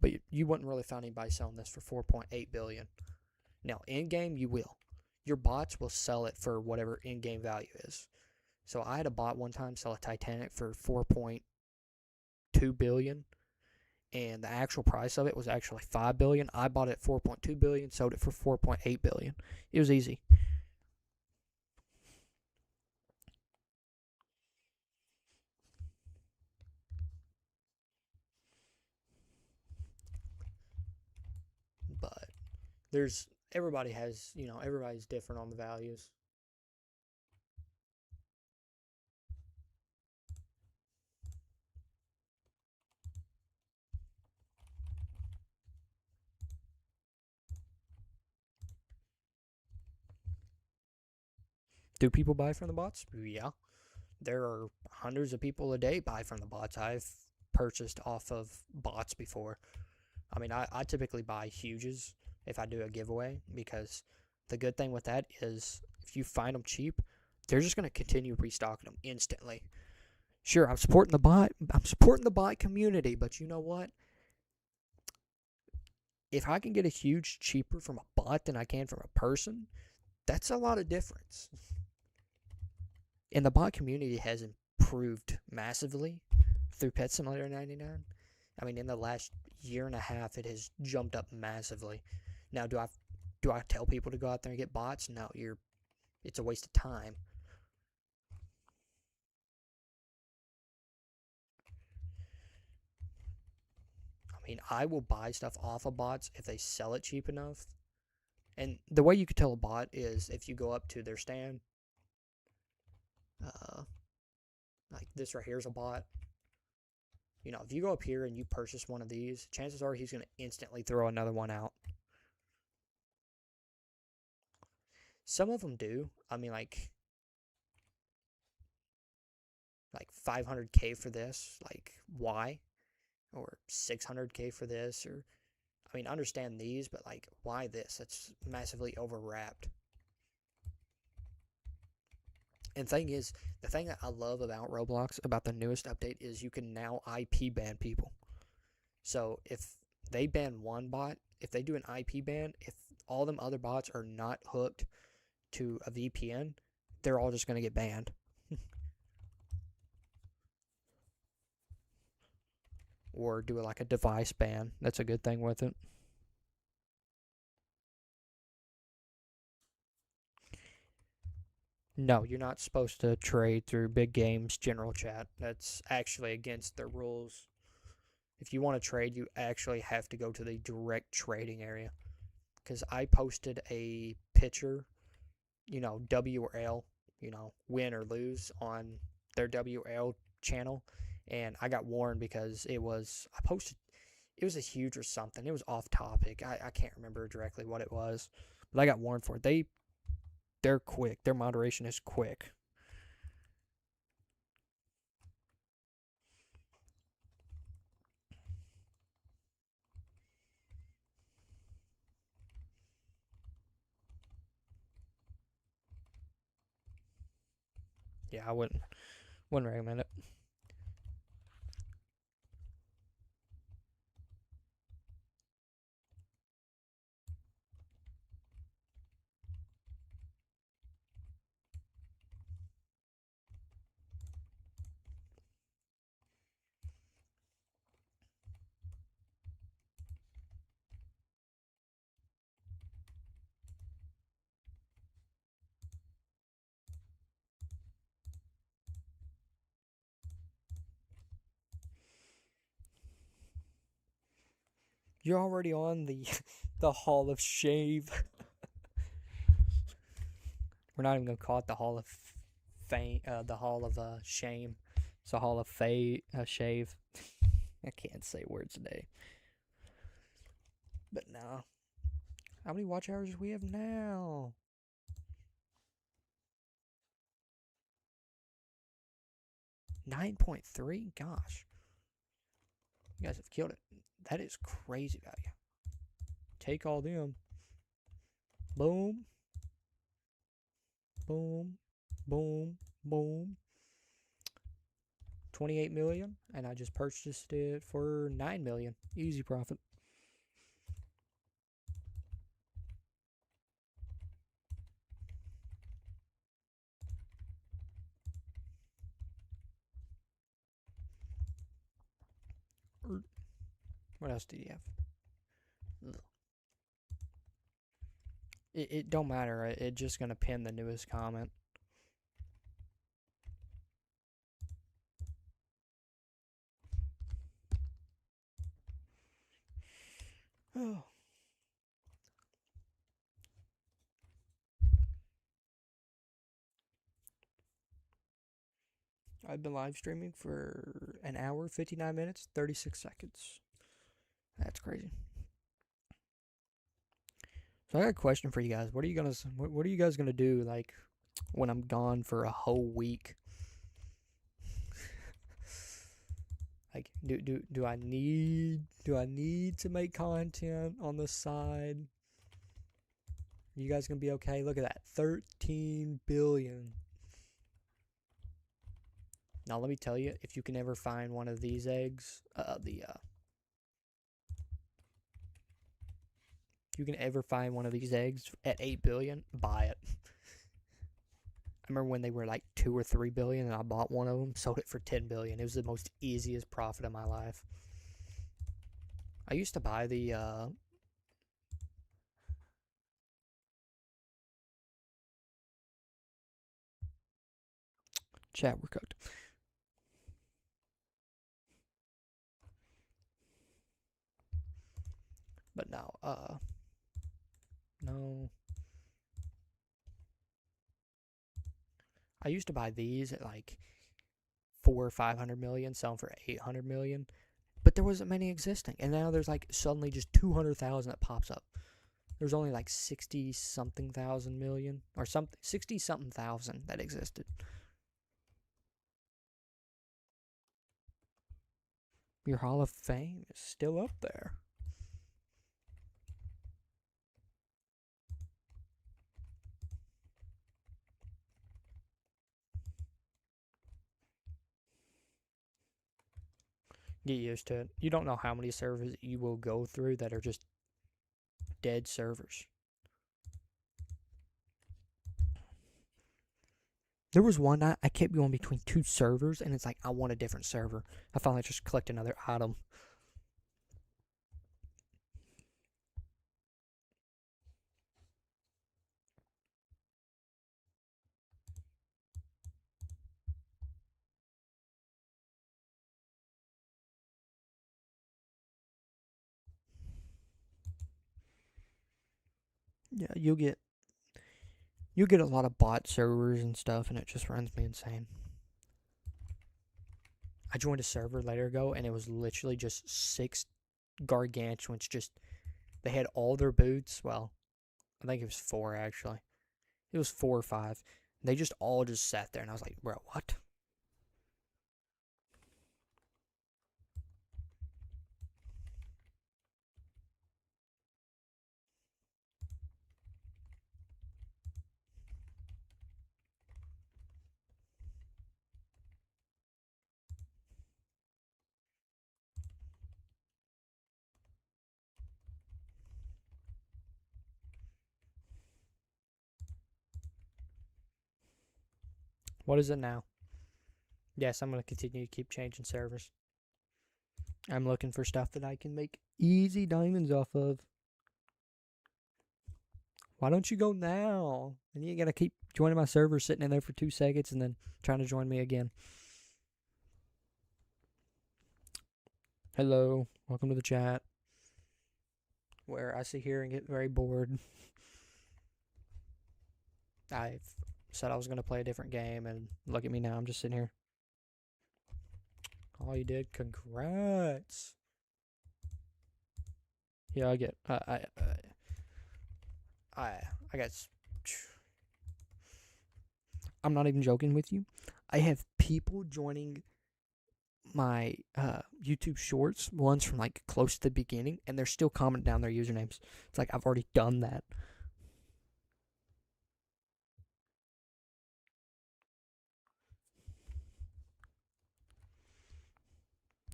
but you wouldn't really find anybody selling this for 4.8 billion. Now, in-game, you will. Your bots will sell it for whatever in-game value is. So I had a bot one time sell a Titanic for 4.2 billion. And the actual price of it was actually $5 billion. I bought it at $4.2 billion, sold it for $4.8 billion. It was easy. But everybody has, everybody's different on the values. Do people buy from the bots? Yeah. There are hundreds of people a day buy from the bots. I've purchased off of bots before. I mean, I typically buy huges if I do a giveaway, because the good thing with that is if you find them cheap, they're just going to continue restocking them instantly. Sure, I'm supporting the bot community, but you know what? If I can get a huge cheaper from a bot than I can from a person, that's a lot of difference. And the bot community has improved massively through Pet Simulator 99. I mean, in the last year and a half, it has jumped up massively. Now, do I tell people to go out there and get bots? No, it's a waste of time. I mean, I will buy stuff off of bots if they sell it cheap enough. And the way you could tell a bot is if you go up to their stand. Like this right here is a bot. If you go up here and you purchase one of these, chances are he's going to instantly throw another one out. Some of them do. I mean, like 500K for this. Like, why? Or 600K for this. Or, I mean, understand these, but like, why this? It's massively overwrapped. And the thing that I love about Roblox, about the newest update, is you can now IP ban people. So if they ban one bot, if they do an IP ban, if all them other bots are not hooked to a VPN, they're all just going to get banned. Or do like a device ban. That's a good thing with it. No, you're not supposed to trade through Big Game's general chat. That's actually against their rules. If you want to trade, you actually have to go to the direct trading area. Because I posted a picture, W or L, win or lose on their WL channel. And I got warned because it was a huge or something. It was off topic. I can't remember directly what it was. But I got warned for it. They're quick. Their moderation is quick. Yeah, I wouldn't recommend it. You're already on the the Hall of Shave. We're not even gonna call it the Hall of Fame, the Hall of Shame. It's a Hall of Shave. I can't say words today. But no. How many watch hours do we have now? 9.3? Gosh. You guys have killed it. That is crazy value. Take all them. Boom. Boom. Boom. Boom. 28 million, and I just purchased it for 9 million. Easy profit. What else do you have? It don't matter. It's just gonna pin the newest comment. Oh. I've been live streaming for an hour, 59 minutes, 36 seconds. That's crazy. So I got a question for you guys. What are you guys gonna do like when I'm gone for a whole week? Like do I need to make content on the side? Are you guys gonna be okay? Look at that, 13 billion. Now let me tell you, if you can ever find one of these eggs, if you can ever find one of these eggs at 8 billion, buy it. I remember when they were like 2 or 3 billion and I bought one of them, sold it for 10 billion. It was the most easiest profit of my life. I used to buy the chat, we're cooked. But now, no. I used to buy these at like 400 or 500 million, sell them for 800 million, but there wasn't many existing. And now there's like suddenly just 200,000 that pops up. There's only like 60 something thousand million or something, 60 something thousand that existed. Your Hall of Fame is still up there. Get used to it. You don't know how many servers you will go through that are just dead servers. There was one I kept going between 2 servers, and it's like, I want a different server. I finally just clicked another item. Yeah, you'll get a lot of bot servers and stuff, and it just runs me insane. I joined a server later ago, and it was literally just 6 gargantuans. Just, they had all their boots. Well, I think it was 4 actually. It was 4 or 5. They just all just sat there, and I was like, bro, what? What is it now? Yes, I'm going to continue to keep changing servers. I'm looking for stuff that I can make easy diamonds off of. Why don't you go now? And you gotta keep joining my server, sitting in there for 2 seconds, and then trying to join me again. Hello, welcome to the chat, where I sit here and get very bored. I've said I was gonna play a different game, and look at me now. I'm just sitting here. Oh, you did? Congrats. Yeah, I get. I guess. I'm not even joking with you. I have people joining my YouTube shorts, ones from like close to the beginning, and they're still commenting down their usernames. It's like, I've already done that.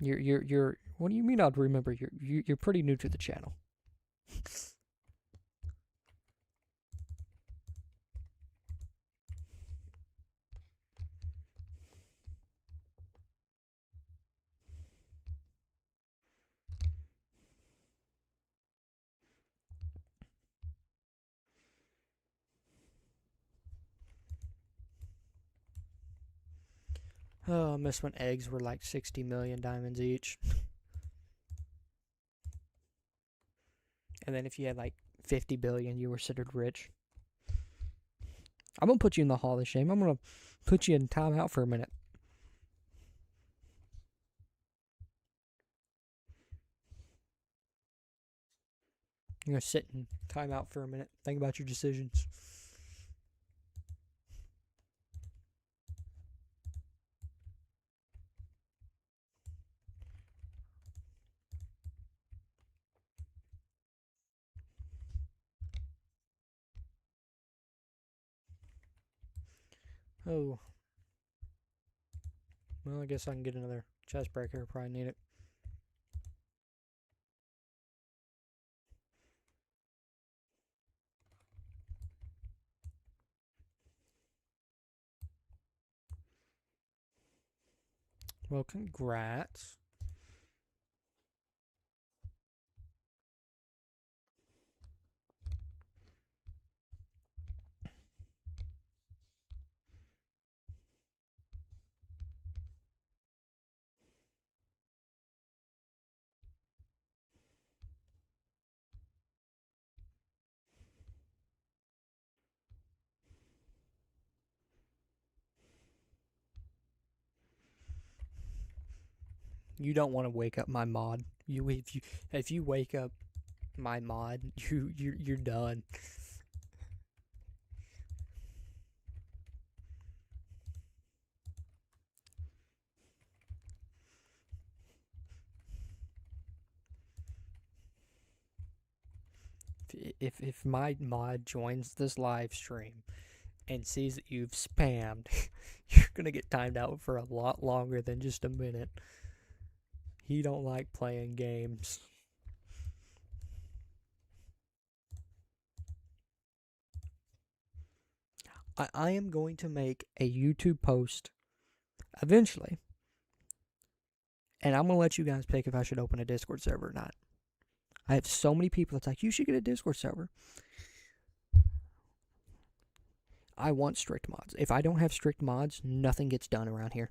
You're. What do you mean? I'd remember. You're pretty new to the channel. Oh, I miss when eggs were like 60 million diamonds each. And then if you had like 50 billion, you were considered rich. I'm gonna put you in the Hall of Shame. I'm gonna put you in timeout for a minute. You're gonna sit in timeout for a minute. Think about your decisions. Oh. Well, I guess I can get another chest breaker. Probably need it. Well, congrats. You don't want to wake up my mod. If you wake up my mod, you're done. If my mod joins this live stream and sees that you've spammed, you're gonna get timed out for a lot longer than just a minute. He don't like playing games. I am going to make a YouTube post eventually, and I'm going to let you guys pick if I should open a Discord server or not. I have so many people that's like, you should get a Discord server. I want strict mods. If I don't have strict mods, nothing gets done around here.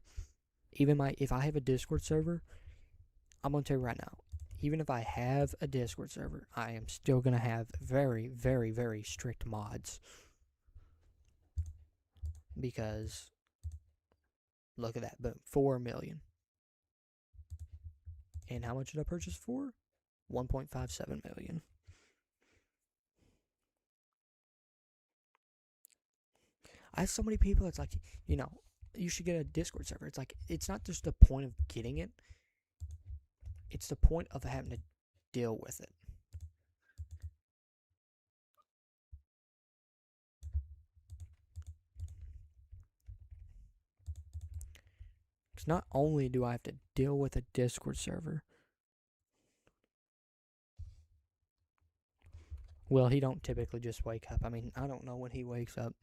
If I have a Discord server, I'm going to tell you right now, even if I have a Discord server, I am still going to have very, very, very strict mods. Because, look at that, boom, 4 million. And how much did I purchase for? 1.57 million. I have so many people that's like, you should get a Discord server. It's like, it's not just the point of getting it, it's the point of having to deal with it. Because not only do I have to deal with a Discord server, well, he don't typically just wake up. I mean, I don't know when he wakes up.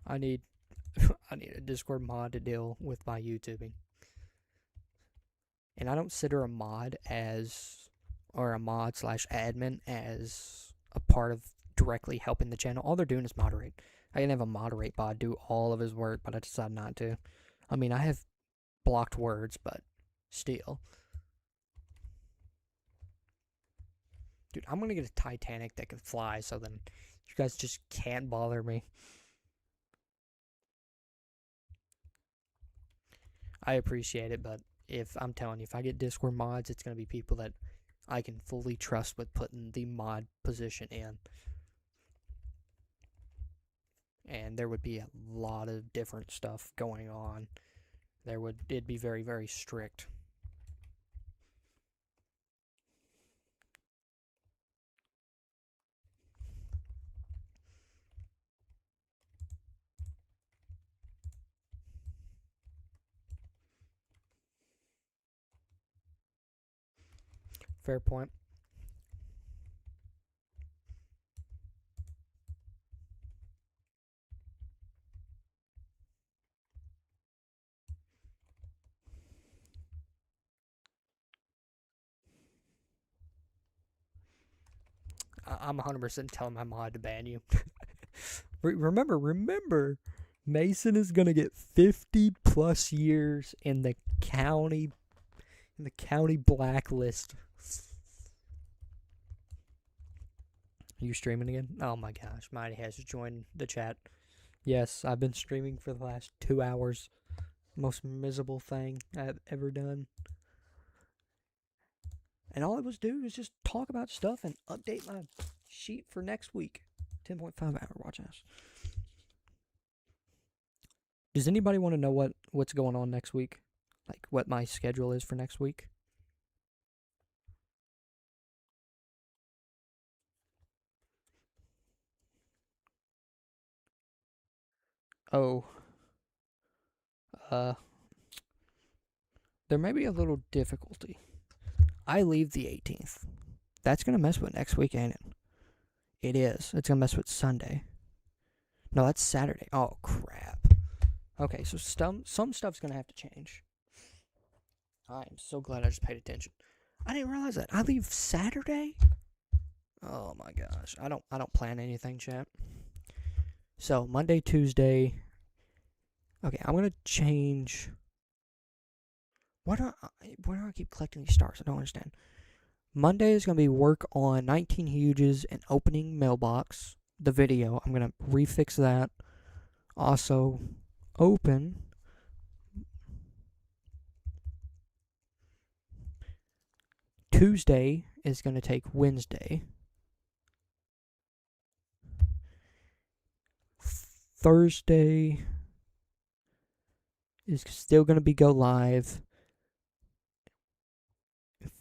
I need a Discord mod to deal with my YouTubing. And I don't consider a mod or a mod / admin as a part of directly helping the channel. All they're doing is moderate. I can have a moderate bot do all of his work, but I decided not to. I mean, I have blocked words, but still. Dude, I'm going to get a Titanic that can fly, so then you guys just can't bother me. I appreciate it, but I'm telling you, if I get Discord mods, it's going to be people that I can fully trust with putting the mod position in. And there would be a lot of different stuff going on. It'd be very, very strict. Fair point. I'm 100% telling my mod to ban you. Remember, Mason is gonna get 50 plus years in the county blacklist. Are you streaming again? Oh my gosh, Mighty has joined the chat. Yes, I've been streaming for the last 2 hours. Most miserable thing I've ever done. And all I was doing was just talk about stuff and update my sheet for next week. 10.5 hour watch hours. Does anybody want to know what's going on next week? Like what my schedule is for next week? Oh. There may be a little difficulty. I leave the 18th. That's going to mess with next week, ain't it? It is. It's going to mess with Sunday. No, that's Saturday. Oh, crap. Okay, so some stuff's going to have to change. I am so glad I just paid attention. I didn't realize that. I leave Saturday? Oh my gosh. I don't plan anything, chat. So, Monday, Tuesday. Okay, I'm going to change. Why do I keep collecting these stars? I don't understand. Monday is going to be work on 19 Huges and opening mailbox. The video. I'm going to refix that. Also, open. Tuesday is going to take Wednesday. Thursday is still going to be go live.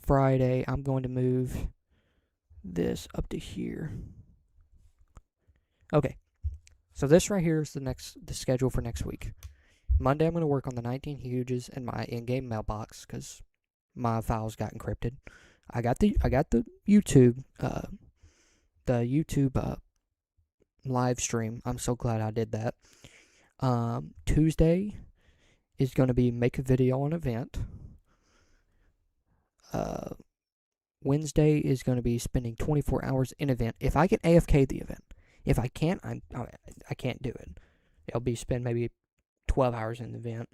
Friday, I'm going to move this up to here. Okay. So this right here is the schedule for next week. Monday I'm gonna work on the 19 huges in my in-game mailbox because my files got encrypted. I got the YouTube live stream. I'm so glad I did that. Tuesday is gonna be make a video on event. Wednesday is going to be spending 24 hours in event. If I can AFK the event, if I can't, I can't do it. It'll be spend maybe 12 hours in the event.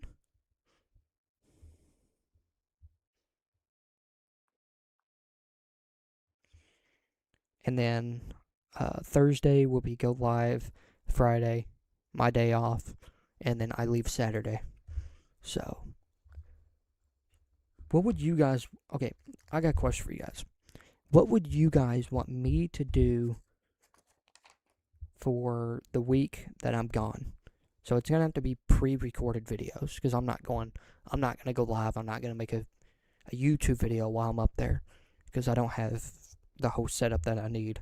And then Thursday will be go live. Friday, my day off, and then I leave Saturday. So, what would you guys? Okay, I got a question for you guys. What would you guys want me to do for the week that I'm gone? So it's gonna have to be pre-recorded videos because I'm not gonna go live. I'm not gonna make a YouTube video while I'm up there because I don't have the whole setup that I need.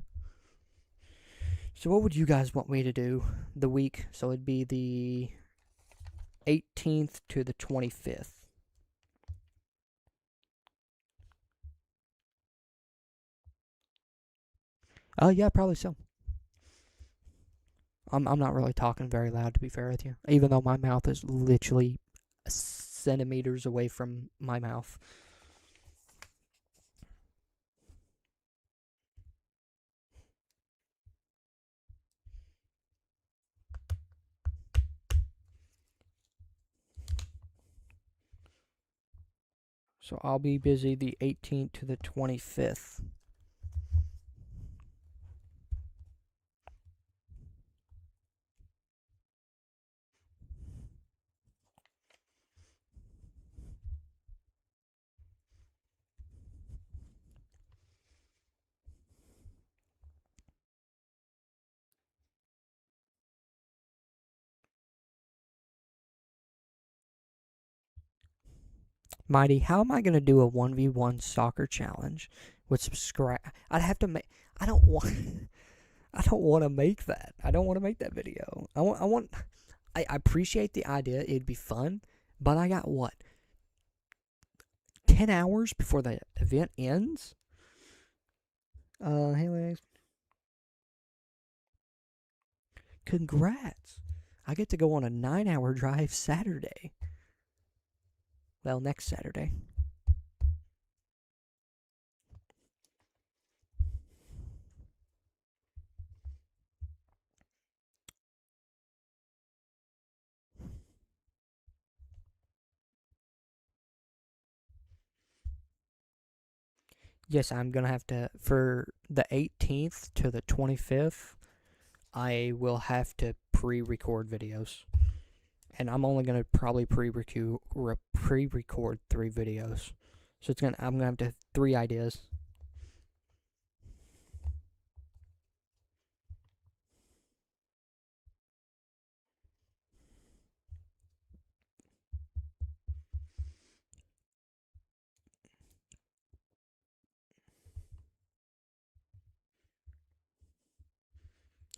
So what would you guys want me to do the week? So it'd be the 18th to the 25th. Yeah, probably so. I'm not really talking very loud, to be fair with you, even though my mouth is literally centimeters away from my mouth. So I'll be busy the 18th to the 25th. Mighty, how am I going to do a 1v1 soccer challenge with subscribe? I'd have to make. I don't want. I don't want to make that. I don't want to make that video. I appreciate the idea. It'd be fun, but I got what? 10 hours before the event ends? Hey, Lex. Congrats. I get to go on a 9-hour drive Saturday. Well, next Saturday. Yes, I'm going to have to, for the 18th to the 25th, I will have to pre-record videos. And I'm only going to probably pre-record 3 videos. So I'm going to have to have 3 ideas.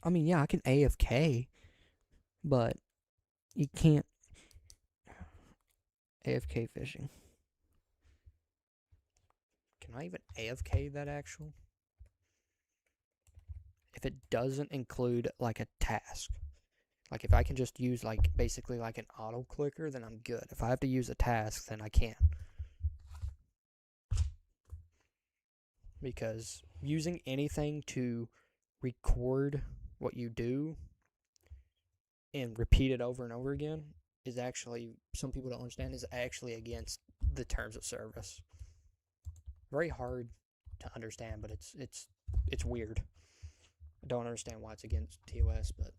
I mean, yeah, I can AFK, but you can't AFK fishing. Can I even AFK that actual? If it doesn't include like a task. Like if I can just use like basically like an auto clicker, then I'm good. If I have to use a task, then I can't. Because using anything to record what you do and repeat it over and over again is actually, some people don't understand, is actually against the terms of service. Very hard to understand, but it's weird. I don't understand why it's against TOS, but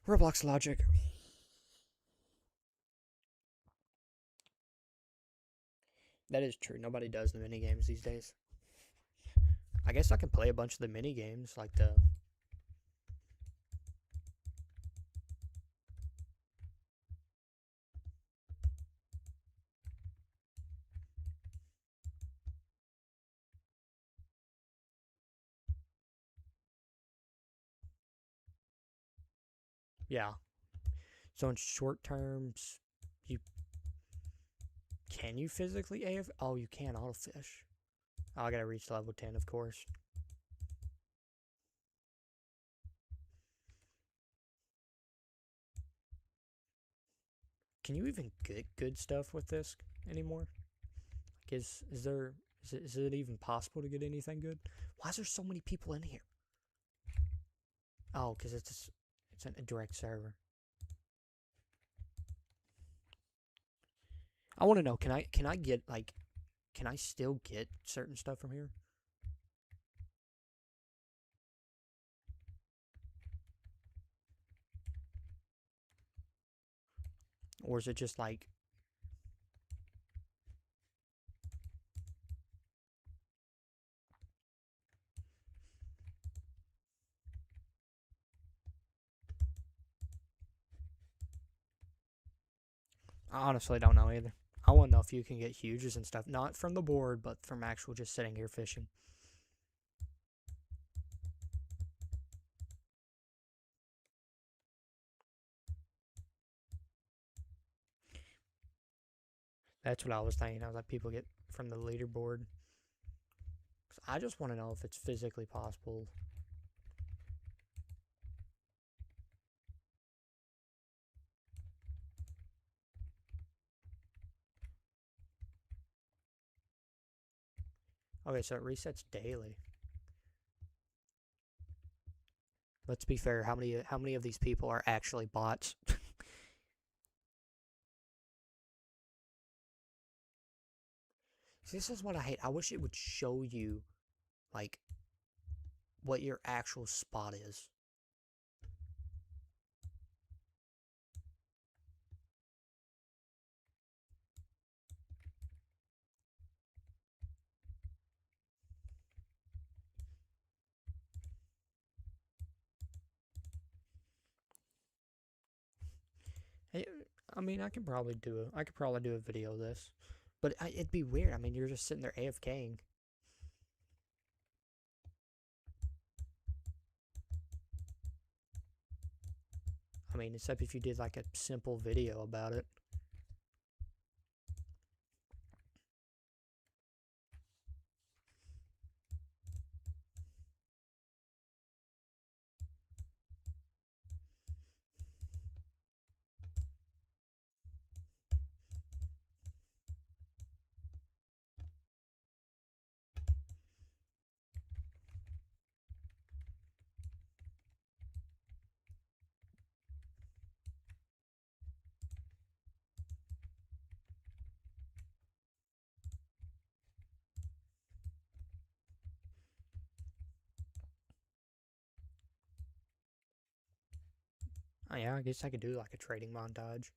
Roblox logic. That is true. Nobody does the mini games these days. I guess I can play a bunch of the mini games, like the. Yeah. So in short terms, can you physically AF? Oh, you can auto fish. Oh, I gotta reach level 10, of course. Can you even get good stuff with this anymore? Like, is it even possible to get anything good? Why is there so many people in here? Oh, because it's a direct server. I want to know. Can I get like? Can I still get certain stuff from here? Or is it just like? I honestly don't know either. I want to know if you can get huges and stuff, not from the board, but from actual just sitting here fishing. That's what I was thinking. I was like, people get from the leaderboard. I just want to know if it's physically possible. Okay, so it resets daily. Let's be fair. How many of these people are actually bots? See, this is what I hate. I wish it would show you, like, what your actual spot is. Hey, I mean, I could probably do a video of this, but it'd be weird. I mean, you're just sitting there AFKing. I mean, except if you did like a simple video about it. Oh, yeah, I guess I could do like a trading montage.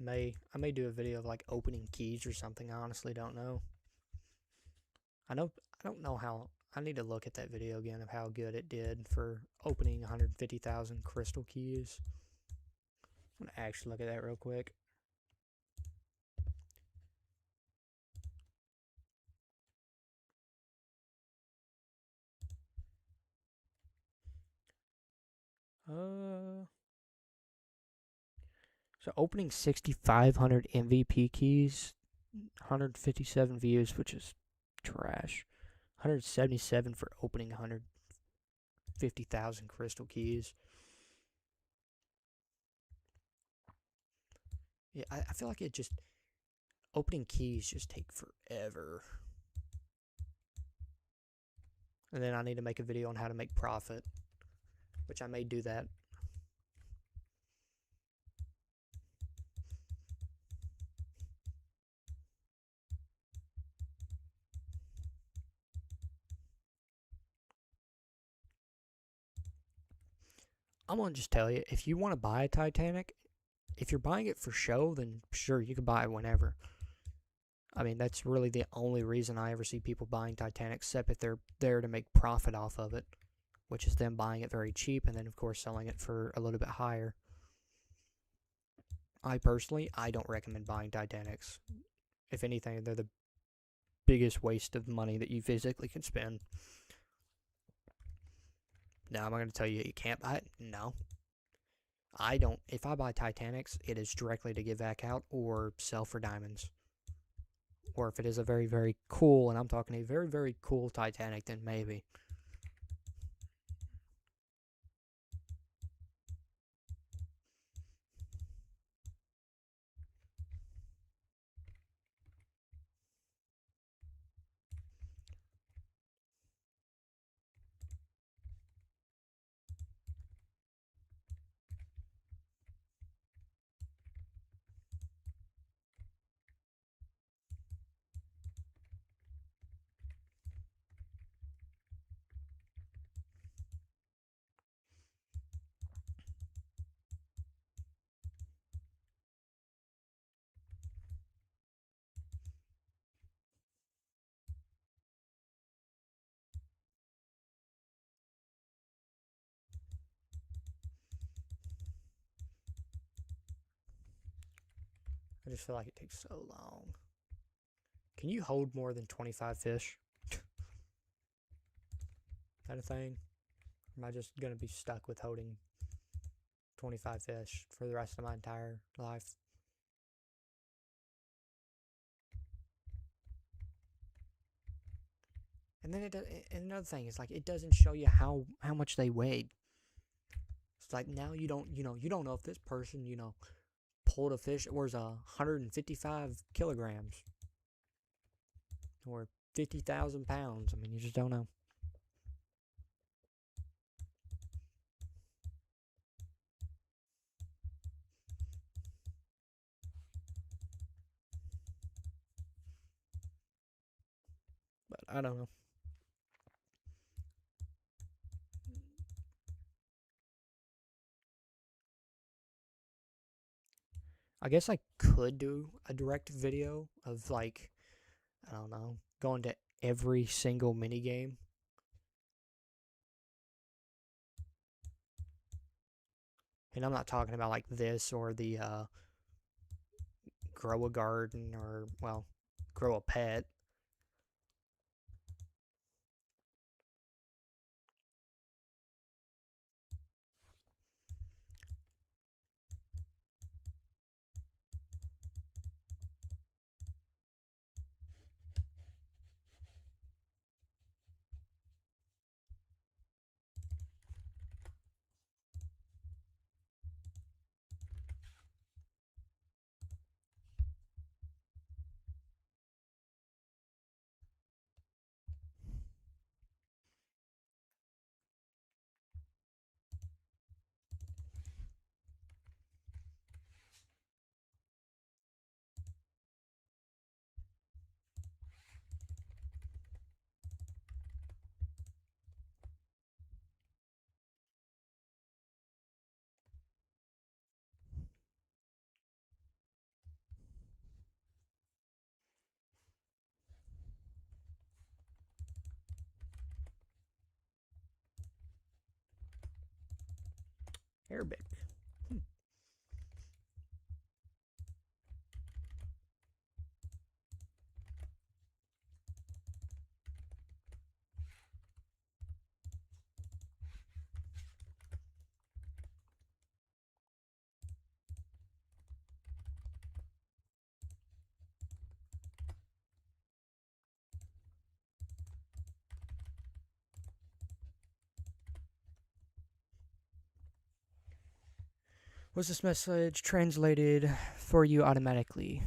I may do a video of like opening keys or something. I honestly don't know. I don't know how. I need to look at that video again of how good it did for opening 150,000 crystal keys. I'm gonna actually look at that real quick. So opening 6,500 MVP keys, 157 views, which is trash. 177 for opening 150,000 crystal keys. Yeah, I feel like opening keys just take forever. And then I need to make a video on how to make profit, which I may do that. I'm gonna just tell you, if you want to buy a Titanic, if you're buying it for show, then sure, you can buy it whenever. I mean, that's really the only reason I ever see people buying Titanics, except if they're there to make profit off of it, which is them buying it very cheap and then, of course, selling it for a little bit higher. I personally, I don't recommend buying Titanics. If anything, they're the biggest waste of money that you physically can spend. Now, am I going to tell you you can't buy it? No. I don't. If I buy Titanics, it is directly to give back out or sell for diamonds. Or if it is a very, very cool, and I'm talking a very, very cool Titanic, then maybe. I just feel like it takes so long. Can you hold more than 25 fish? Is that a thing? Or am I just going to be stuck with holding 25 fish for the rest of my entire life? And then and another thing is like it doesn't show you how much they weighed. It's like now you don't know if this person pulled a fish that was 155 kilograms or 50,000 pounds. I mean, you just don't know. But I don't know. I guess I could do a direct video of like, I don't know, going to every single mini game. And I'm not talking about like this or the grow a garden or, well, grow a pet. Arabic. Was this message translated for you automatically?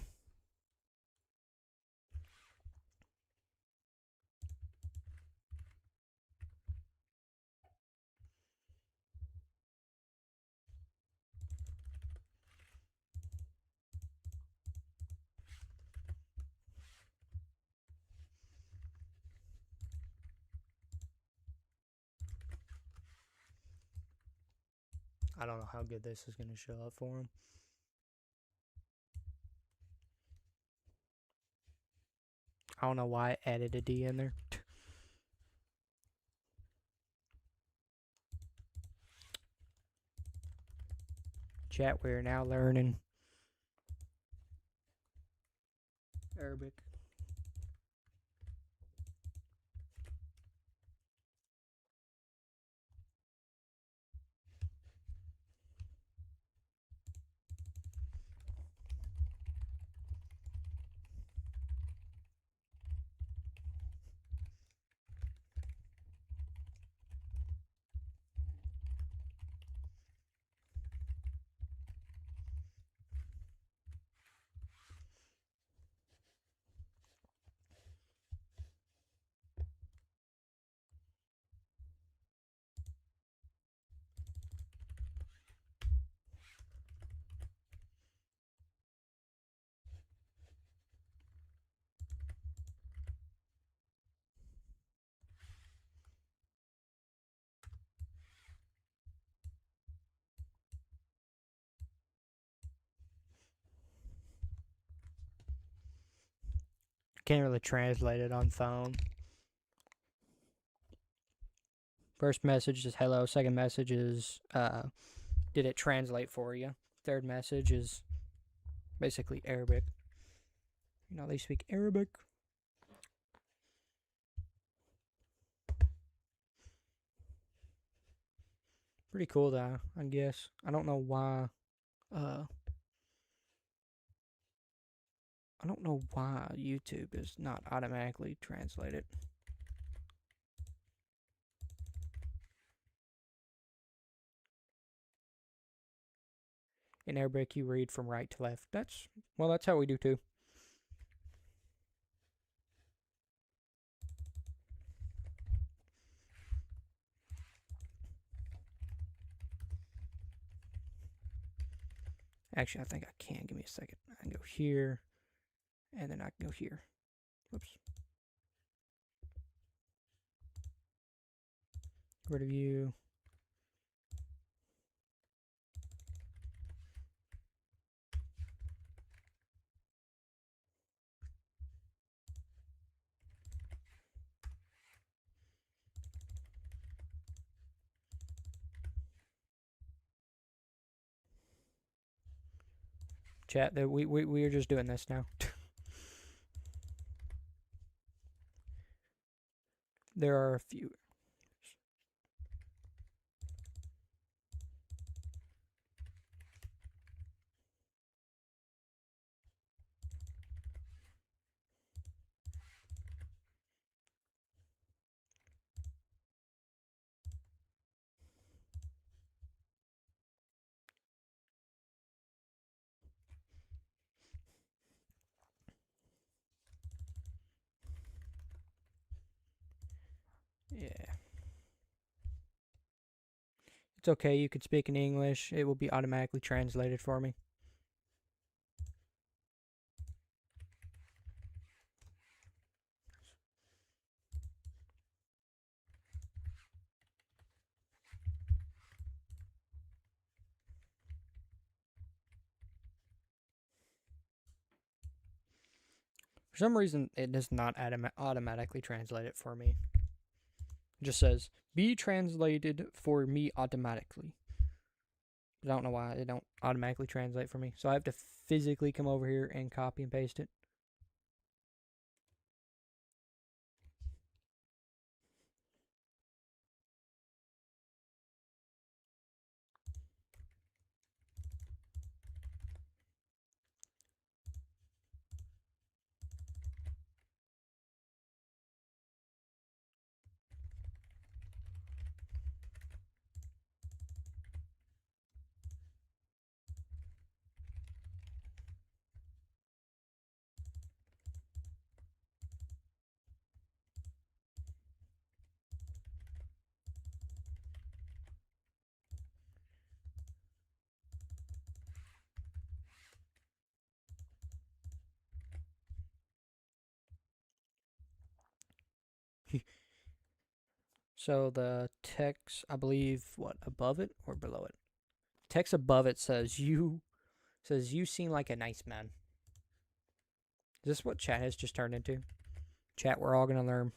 I don't know how good this is going to show up for him. I don't know why I added a D in there. Chat, we're now learning Arabic. Can't really translate it on phone. First message is hello. Second message is did it translate for you? Third message is basically Arabic. You know, they speak Arabic. Pretty cool though, I guess. I don't know why. I don't know why YouTube is not automatically translated. In Arabic, you read from right to left. That's how we do too. Actually, I think I can. Give me a second. I can go here, and then I can go here. Whoops. Rid of you. Chat, that we are just doing this now. There are a few. Yeah. It's okay, you could speak in English. It will be automatically translated for me. For some reason, it does not automatically translate it for me. It just says, be translated for me automatically. I don't know why it don't automatically translate for me. So I have to physically come over here and copy and paste it. So the text, I believe, what, above it or below it? Text above it says you seem like a nice man. Is this what chat has just turned into? Chat, we're all gonna learn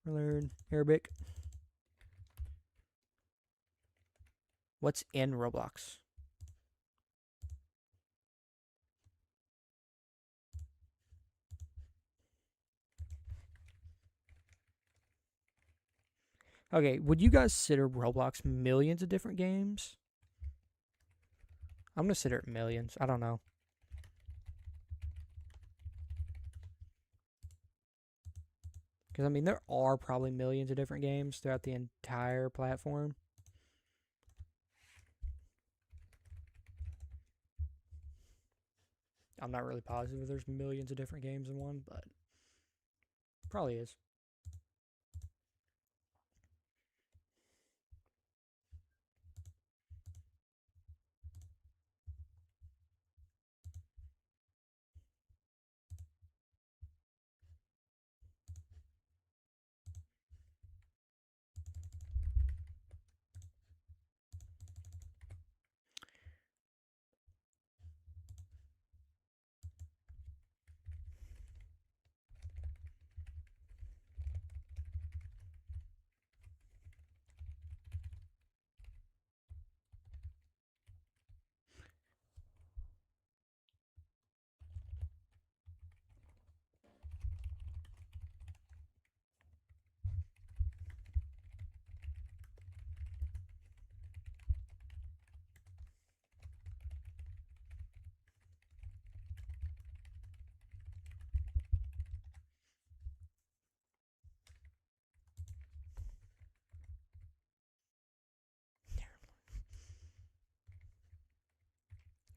learn Arabic. What's in Roblox? Okay, would you guys consider Roblox millions of different games? I'm gonna consider it millions. I don't know. Because, I mean, there are probably millions of different games throughout the entire platform. I'm not really positive there's millions of different games in one, but probably is.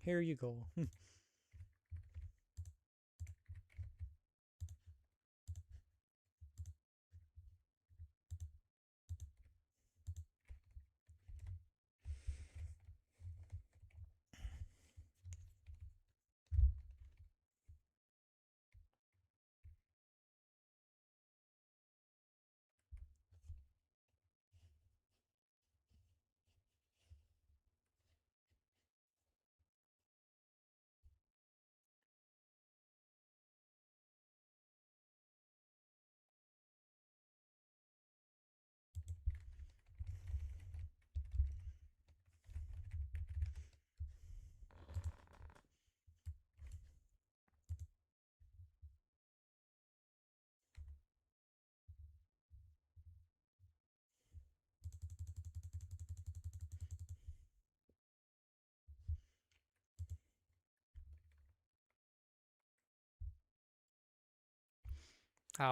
Here you go.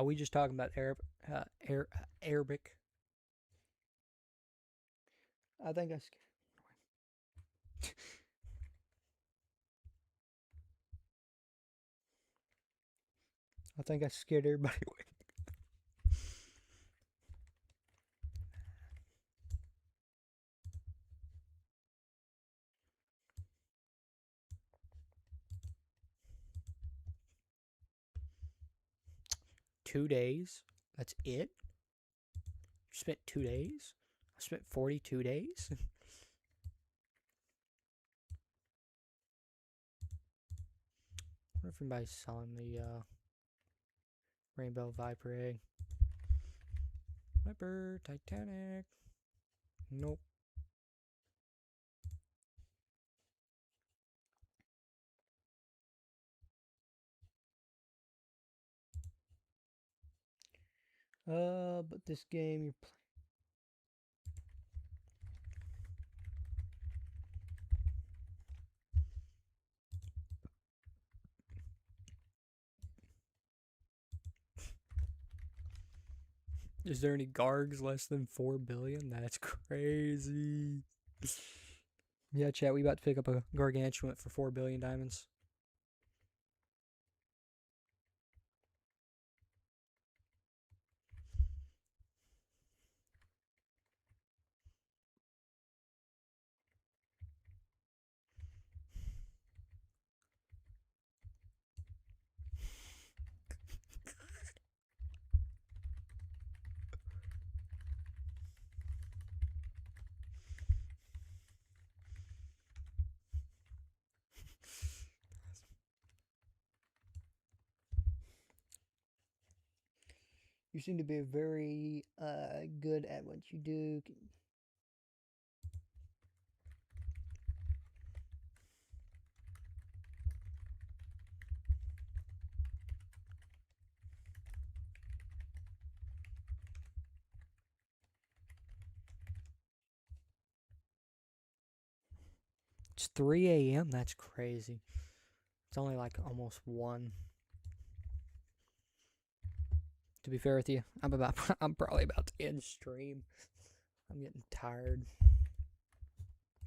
We just talking about Arabic. I think I scared everybody away. Two days. That's it. You spent 2 days. I spent 42 days. What if anybody's selling the Rainbow Viper egg? Viper, Titanic. Nope. But this game you're playing. Is there any Gargs less than 4 billion? That's crazy. Yeah, chat, we about to pick up a Gargantuan for 4 billion diamonds. You seem to be very good at what you do. It's 3 a.m. That's crazy. It's only like almost 1. To be fair with you, I'm probably about to end stream. I'm getting tired.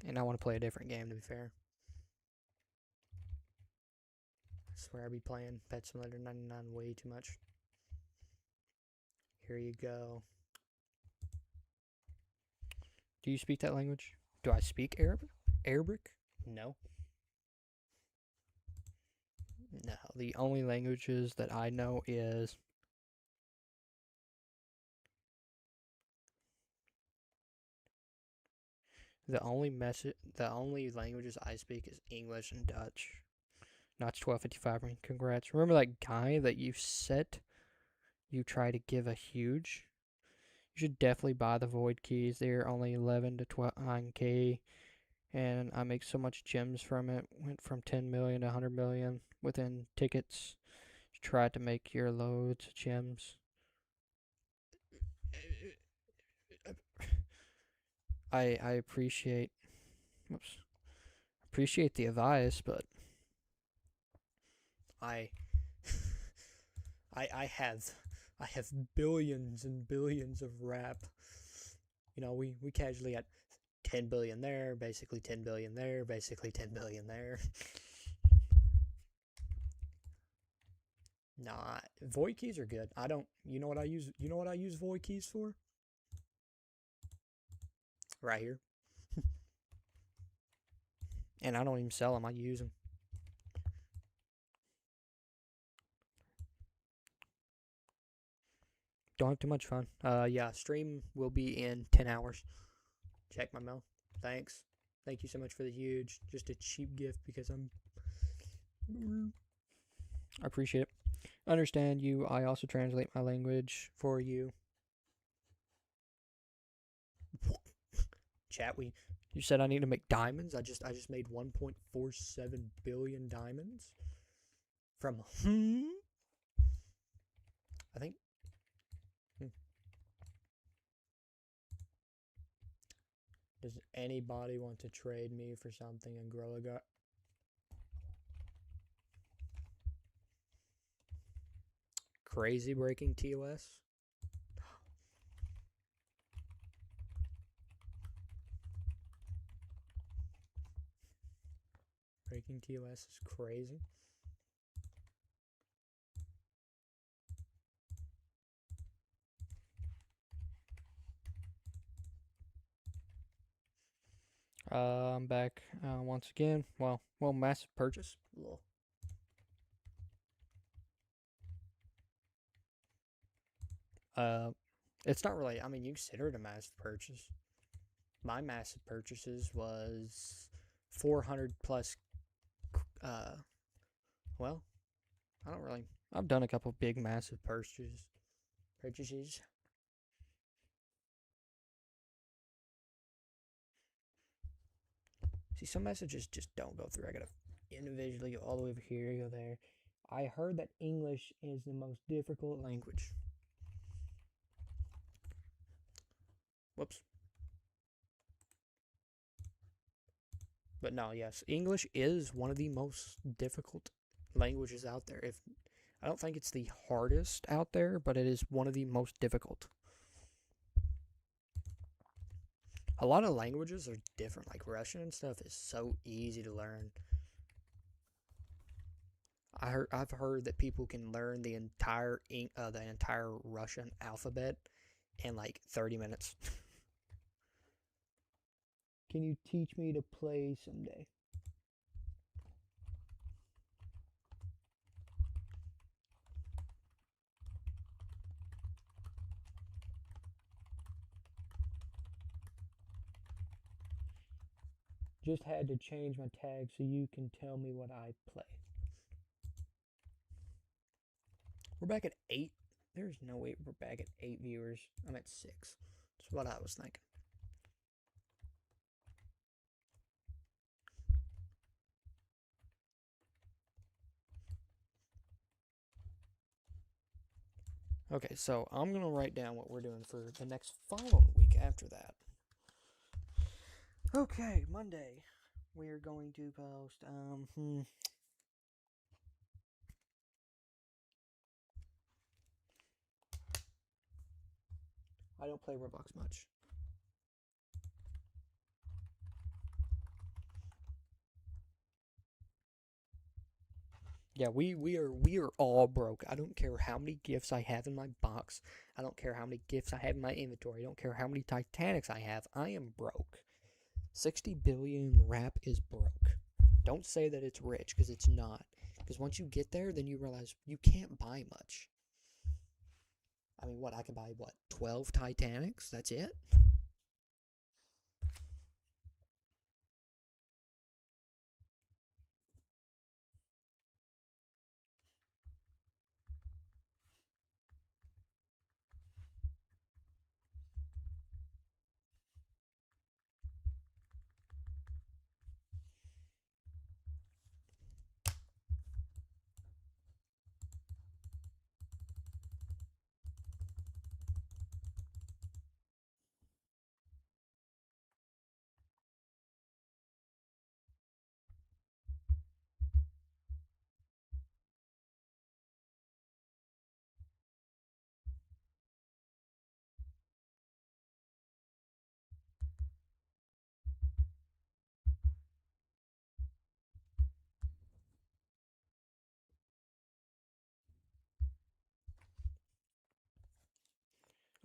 And I want to play a different game, to be fair. I swear I be playing Pet Simulator 99 way too much. Here you go. Do you speak that language? Do I speak Arabic? No. No. The only languages that I know is the only languages I speak is English and Dutch. Notch 1255. Congrats. Remember that guy that you set? You try to give a huge. You should definitely buy the void keys. They're only 11 to 12k, and I make so much gems from it. Went from 10 million to 100 million within tickets. Tried to make your loads of gems. I appreciate the advice, but I I have billions and billions of rap. You know, we casually got 10 billion there, basically 10 billion there, basically 10 billion there. Nah, void keys are good. I don't, you know what I use void keys for? Right here. And I don't even sell them, I use them. Don't have too much fun. Yeah, stream will be in 10 hours. Check my mail. Thanks. Thank you so much for the huge, just a cheap gift because I appreciate it. Understand you. I also translate my language for you. Chat, you said I need to make diamonds. I just made 1.47 billion diamonds from I think. Does anybody want to trade me for something in Gorilla got? Crazy breaking TOS. Breaking TOS is crazy. I'm back once again. Well, massive purchase. Lol. It's not really. I mean, you consider it a massive purchase. My massive purchases was 400 plus. Well, I don't really. I've done a couple big, massive purchases. See, some messages just don't go through. I gotta individually go all the way over here, go there. I heard that English is the most difficult language. Whoops. But no, yes, English is one of the most difficult languages out there. I don't think it's the hardest out there, but it is one of the most difficult. A lot of languages are different, like Russian and stuff is so easy to learn. I've heard that people can learn the entire Russian alphabet in like 30 minutes. Can you teach me to play someday? Just had to change my tag so you can tell me what I play. We're back at 8. There's no way we're back at 8 viewers. I'm at 6. That's what I was thinking. Okay, so I'm going to write down what we're doing for the next following week after that. Okay, Monday. We are going to post, I don't play Roblox much. Yeah, we are all broke. I don't care how many gifts I have in my box. I don't care how many gifts I have in my inventory. I don't care how many Titanics I have. I am broke. 60 billion rap is broke. Don't say that it's rich, because it's not. Because once you get there, then you realize you can't buy much. I mean, I can buy, 12 Titanics? That's it?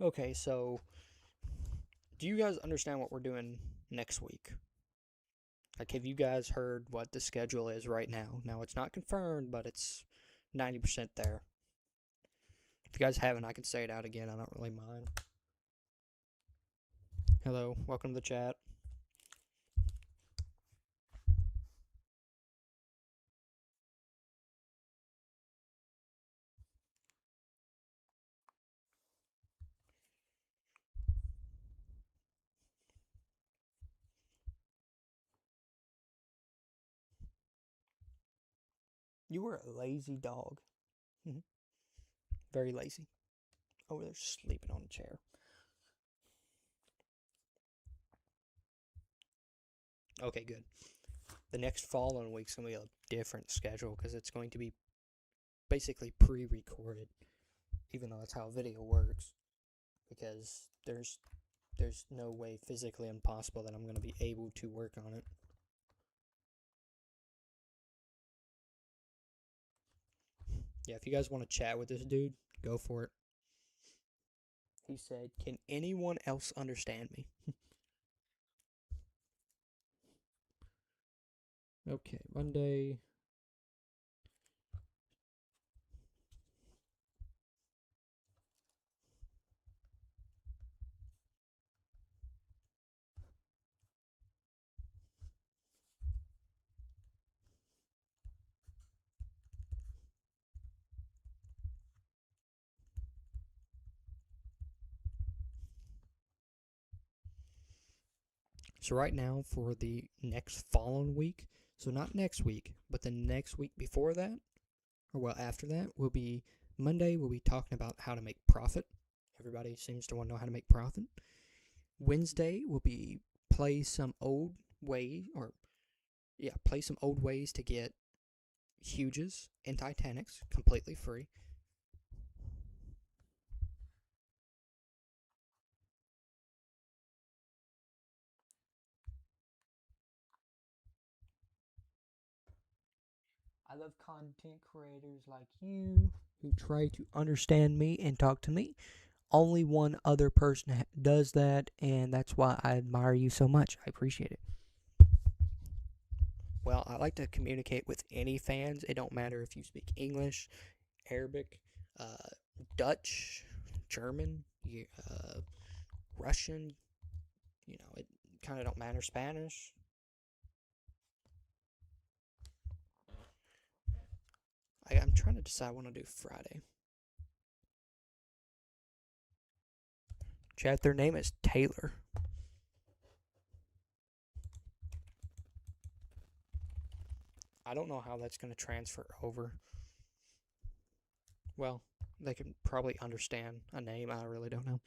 Okay, so do you guys understand what we're doing next week? Like, have you guys heard what the schedule is right now? Now, it's not confirmed, but it's 90% there. If you guys haven't, I can say it out again. I don't really mind. Hello, welcome to the chat. You were a lazy dog. Very lazy. Over there sleeping on a chair. Okay, good. The next following week's going to be a different schedule because it's going to be basically pre-recorded, even though that's how video works, because there's no way physically impossible that I'm going to be able to work on it. Yeah, if you guys want to chat with this dude, go for it. He said, "Can anyone else understand me?" Okay, Monday. So right now for the next following week, so not next week, but the next week before that, or well after that, will be Monday. We'll be talking about how to make profit. Everybody seems to want to know how to make profit. Wednesday will be play some old ways to get Huges and Titanics completely free. I love content creators like you who try to understand me and talk to me. Only one other person does that, and that's why I admire you so much. I appreciate it. Well, I like to communicate with any fans. It don't matter if you speak English, Arabic, Dutch, German, Russian. It kind of don't matter. Spanish. I'm trying to decide what to do Friday. Chat, their name is Taylor. I don't know how that's going to transfer over. Well, they can probably understand a name. I really don't know.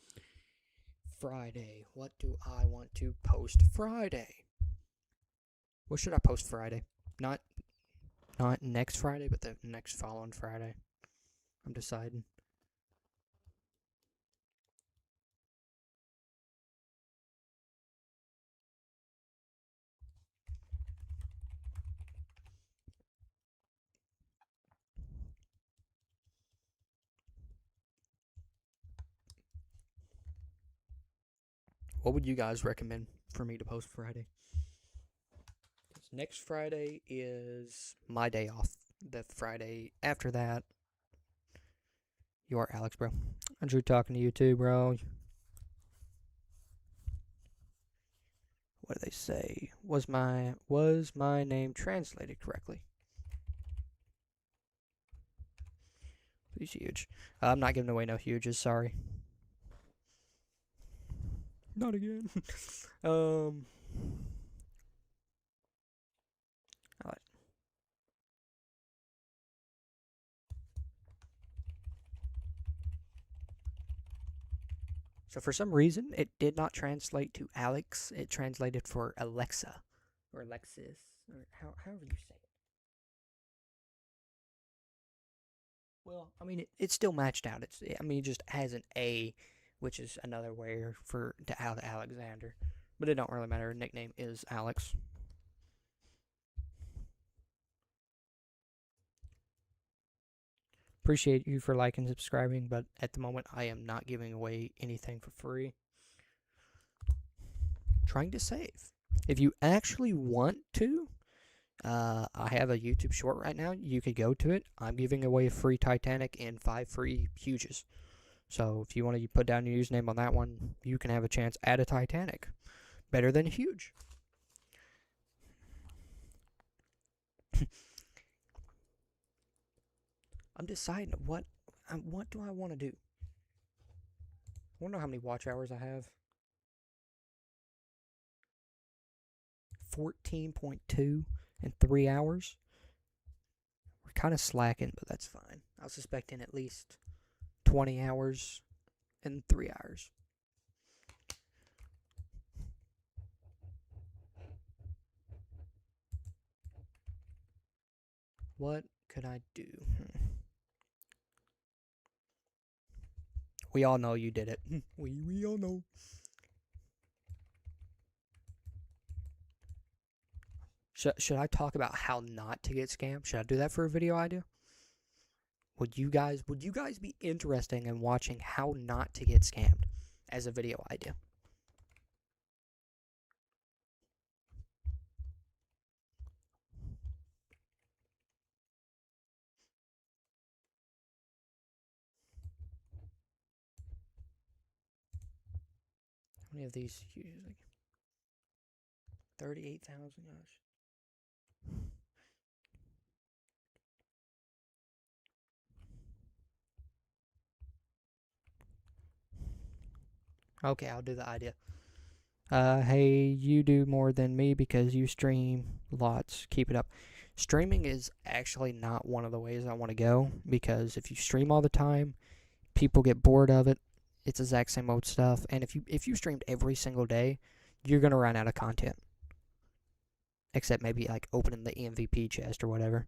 Friday. What do I want to post Friday? What should I post Friday? Not next Friday, but the next following Friday. I'm deciding. What would you guys recommend for me to post Friday? Next Friday is my day off. The Friday after that, you are Alex, bro. I Drew talking to you too, bro. What do they say? Was my name translated correctly? Please, huge. I'm not giving away no huges. Sorry. Not again. All right. So for some reason, it did not translate to Alex. It translated for Alexa or Alexis or however you say it. Well, I mean, it still matched out. It just has an A, which is another way for to Alexander, but it don't really matter. Her nickname is Alex. Appreciate you for liking and subscribing, but at the moment I am not giving away anything for free. Trying to save. If you actually want to, I have a YouTube short right now. You could go to it. I'm giving away a free Titanic and 5 free Huges. So if you want to put down your username on that one, you can have a chance at a Titanic. Better than a Huge. I'm deciding what do I want to do. I wonder how many watch hours I have. 14.2 in 3 hours. We're kind of slacking, but that's fine. I was expecting at least 20 hours in 3 hours. What could I do? We all know you did it. We all know. Should I talk about how not to get scammed? Should I do that for a video idea? Would you guys be interested in watching how not to get scammed as a video idea? How many of these? Like 38,000. Okay, I'll do the idea. Hey, you do more than me because you stream lots. Keep it up. Streaming is actually not one of the ways I want to go, because if you stream all the time, people get bored of it. It's the exact same old stuff, and if you streamed every single day, you're gonna run out of content. Except maybe like opening the MVP chest or whatever.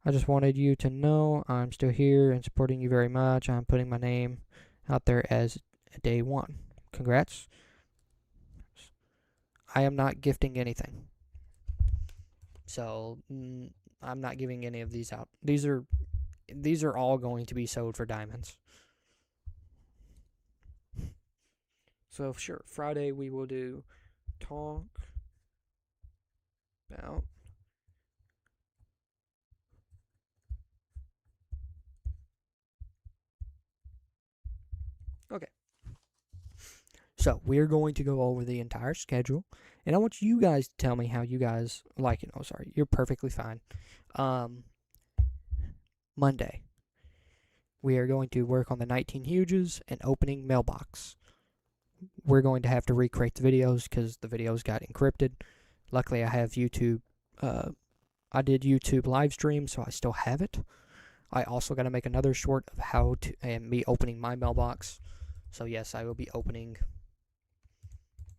I just wanted you to know I'm still here and supporting you very much. I'm putting my name out there as day one. Congrats. I am not gifting anything. So, I'm not giving any of these out. These are all going to be sold for diamonds. So, sure, Friday we will do talk about okay. So, we're going to go over the entire schedule, and I want you guys to tell me how you guys like it. Oh, sorry, you're perfectly fine. Monday, we are going to work on the 19 Huges and opening mailbox. We're going to have to recreate the videos because the videos got encrypted. Luckily, I have YouTube. I did YouTube live stream, so I still have it. I also got to make another short of how to and me opening my mailbox. So yes, I will be opening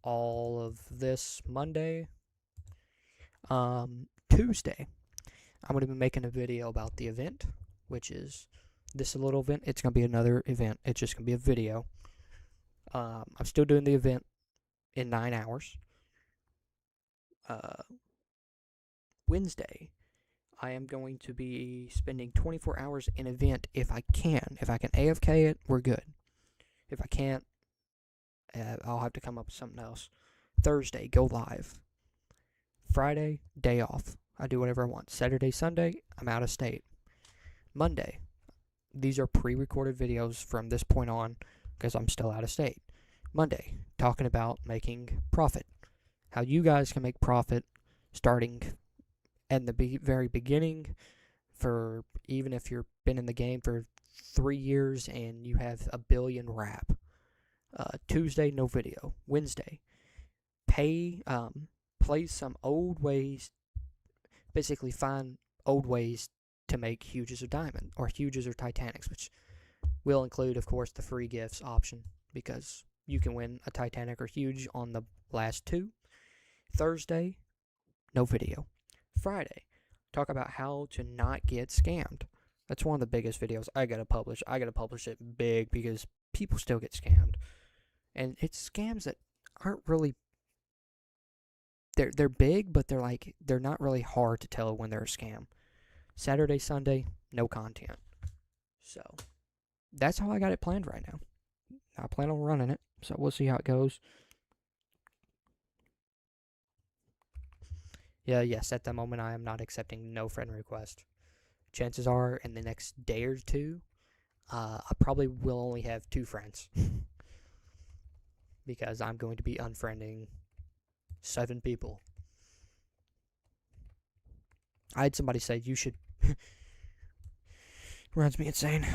all of this Monday. Tuesday, I'm going to be making a video about the event, which is this little event. It's going to be another event. It's just going to be a video. I'm still doing the event in 9 hours. Wednesday, I am going to be spending 24 hours in event if I can. If I can AFK it, we're good. If I can't, I'll have to come up with something else. Thursday, go live. Friday, day off. I do whatever I want. Saturday, Sunday, I'm out of state. Monday, these are pre-recorded videos from this point on because I'm still out of state. Monday, talking about making profit. How you guys can make profit starting at the very beginning, for even if you've been in the game for 3 years and you have a billion rap. Tuesday, no video. Wednesday, play some old ways, basically find old ways to make Huges or Diamond, or Huges or Titanics, which will include, of course, the free gifts option, because you can win a Titanic or Huge on the last 2. Thursday, no video. Friday, talk about how to not get scammed. That's one of the biggest videos I gotta publish. I gotta publish it big because people still get scammed. And it's scams that aren't really, they're big, but they're not really hard to tell when they're a scam. Saturday, Sunday, no content. So that's how I got it planned right now. I plan on running it, so we'll see how it goes. Yes, at the moment I am not accepting no friend request. Chances are in the next day or two, I probably will only have 2 friends. Because I'm going to be unfriending 7 people. I had somebody say you should. Runs me insane.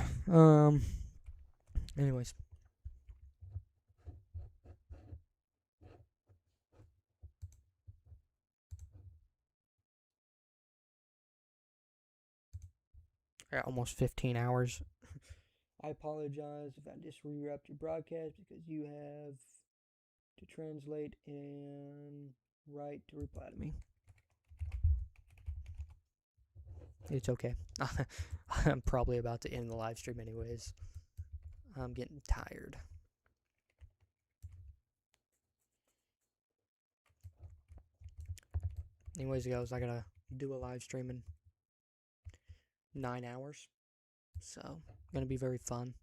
Anyways. I got almost 15 hours. I apologize if I disrupt your broadcast because you have to translate and write to reply to me. It's okay. I'm probably about to end the live stream anyways. I'm getting tired. Anyways, guys, I gotta do a live stream in 9 hours. So, gonna be very fun.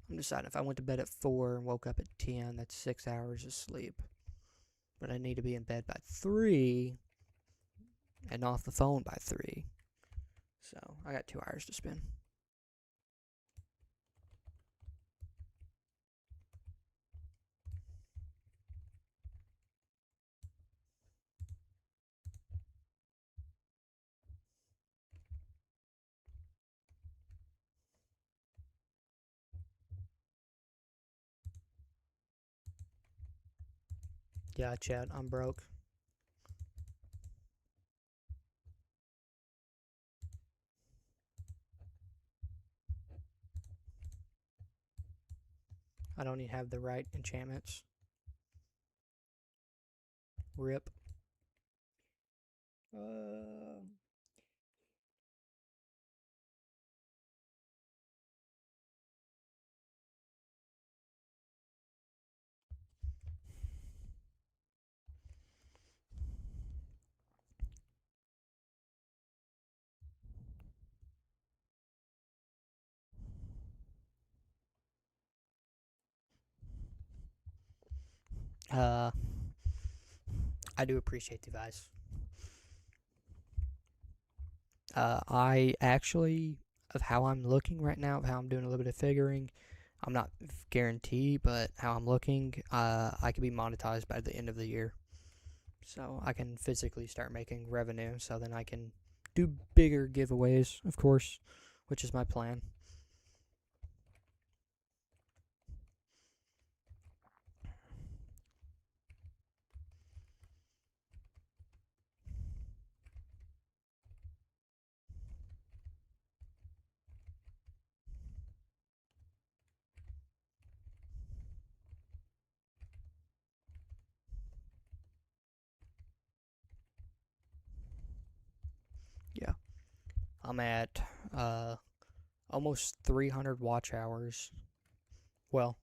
I'm deciding if I went to bed at 4 and woke up at 10, that's 6 hours of sleep. But I need to be in bed by 3 and off the phone by 3. So, I got 2 hours to spend. Yeah, chat, I'm broke. I don't even have the right enchantments. Rip. I do appreciate the advice. I actually, of how I'm looking right now, of how I'm doing a little bit of figuring, I'm not guaranteed, but how I'm looking, I could be monetized by the end of the year. So I can physically start making revenue, so then I can do bigger giveaways, of course, which is my plan. Yeah. I'm at almost 300 watch hours. Well,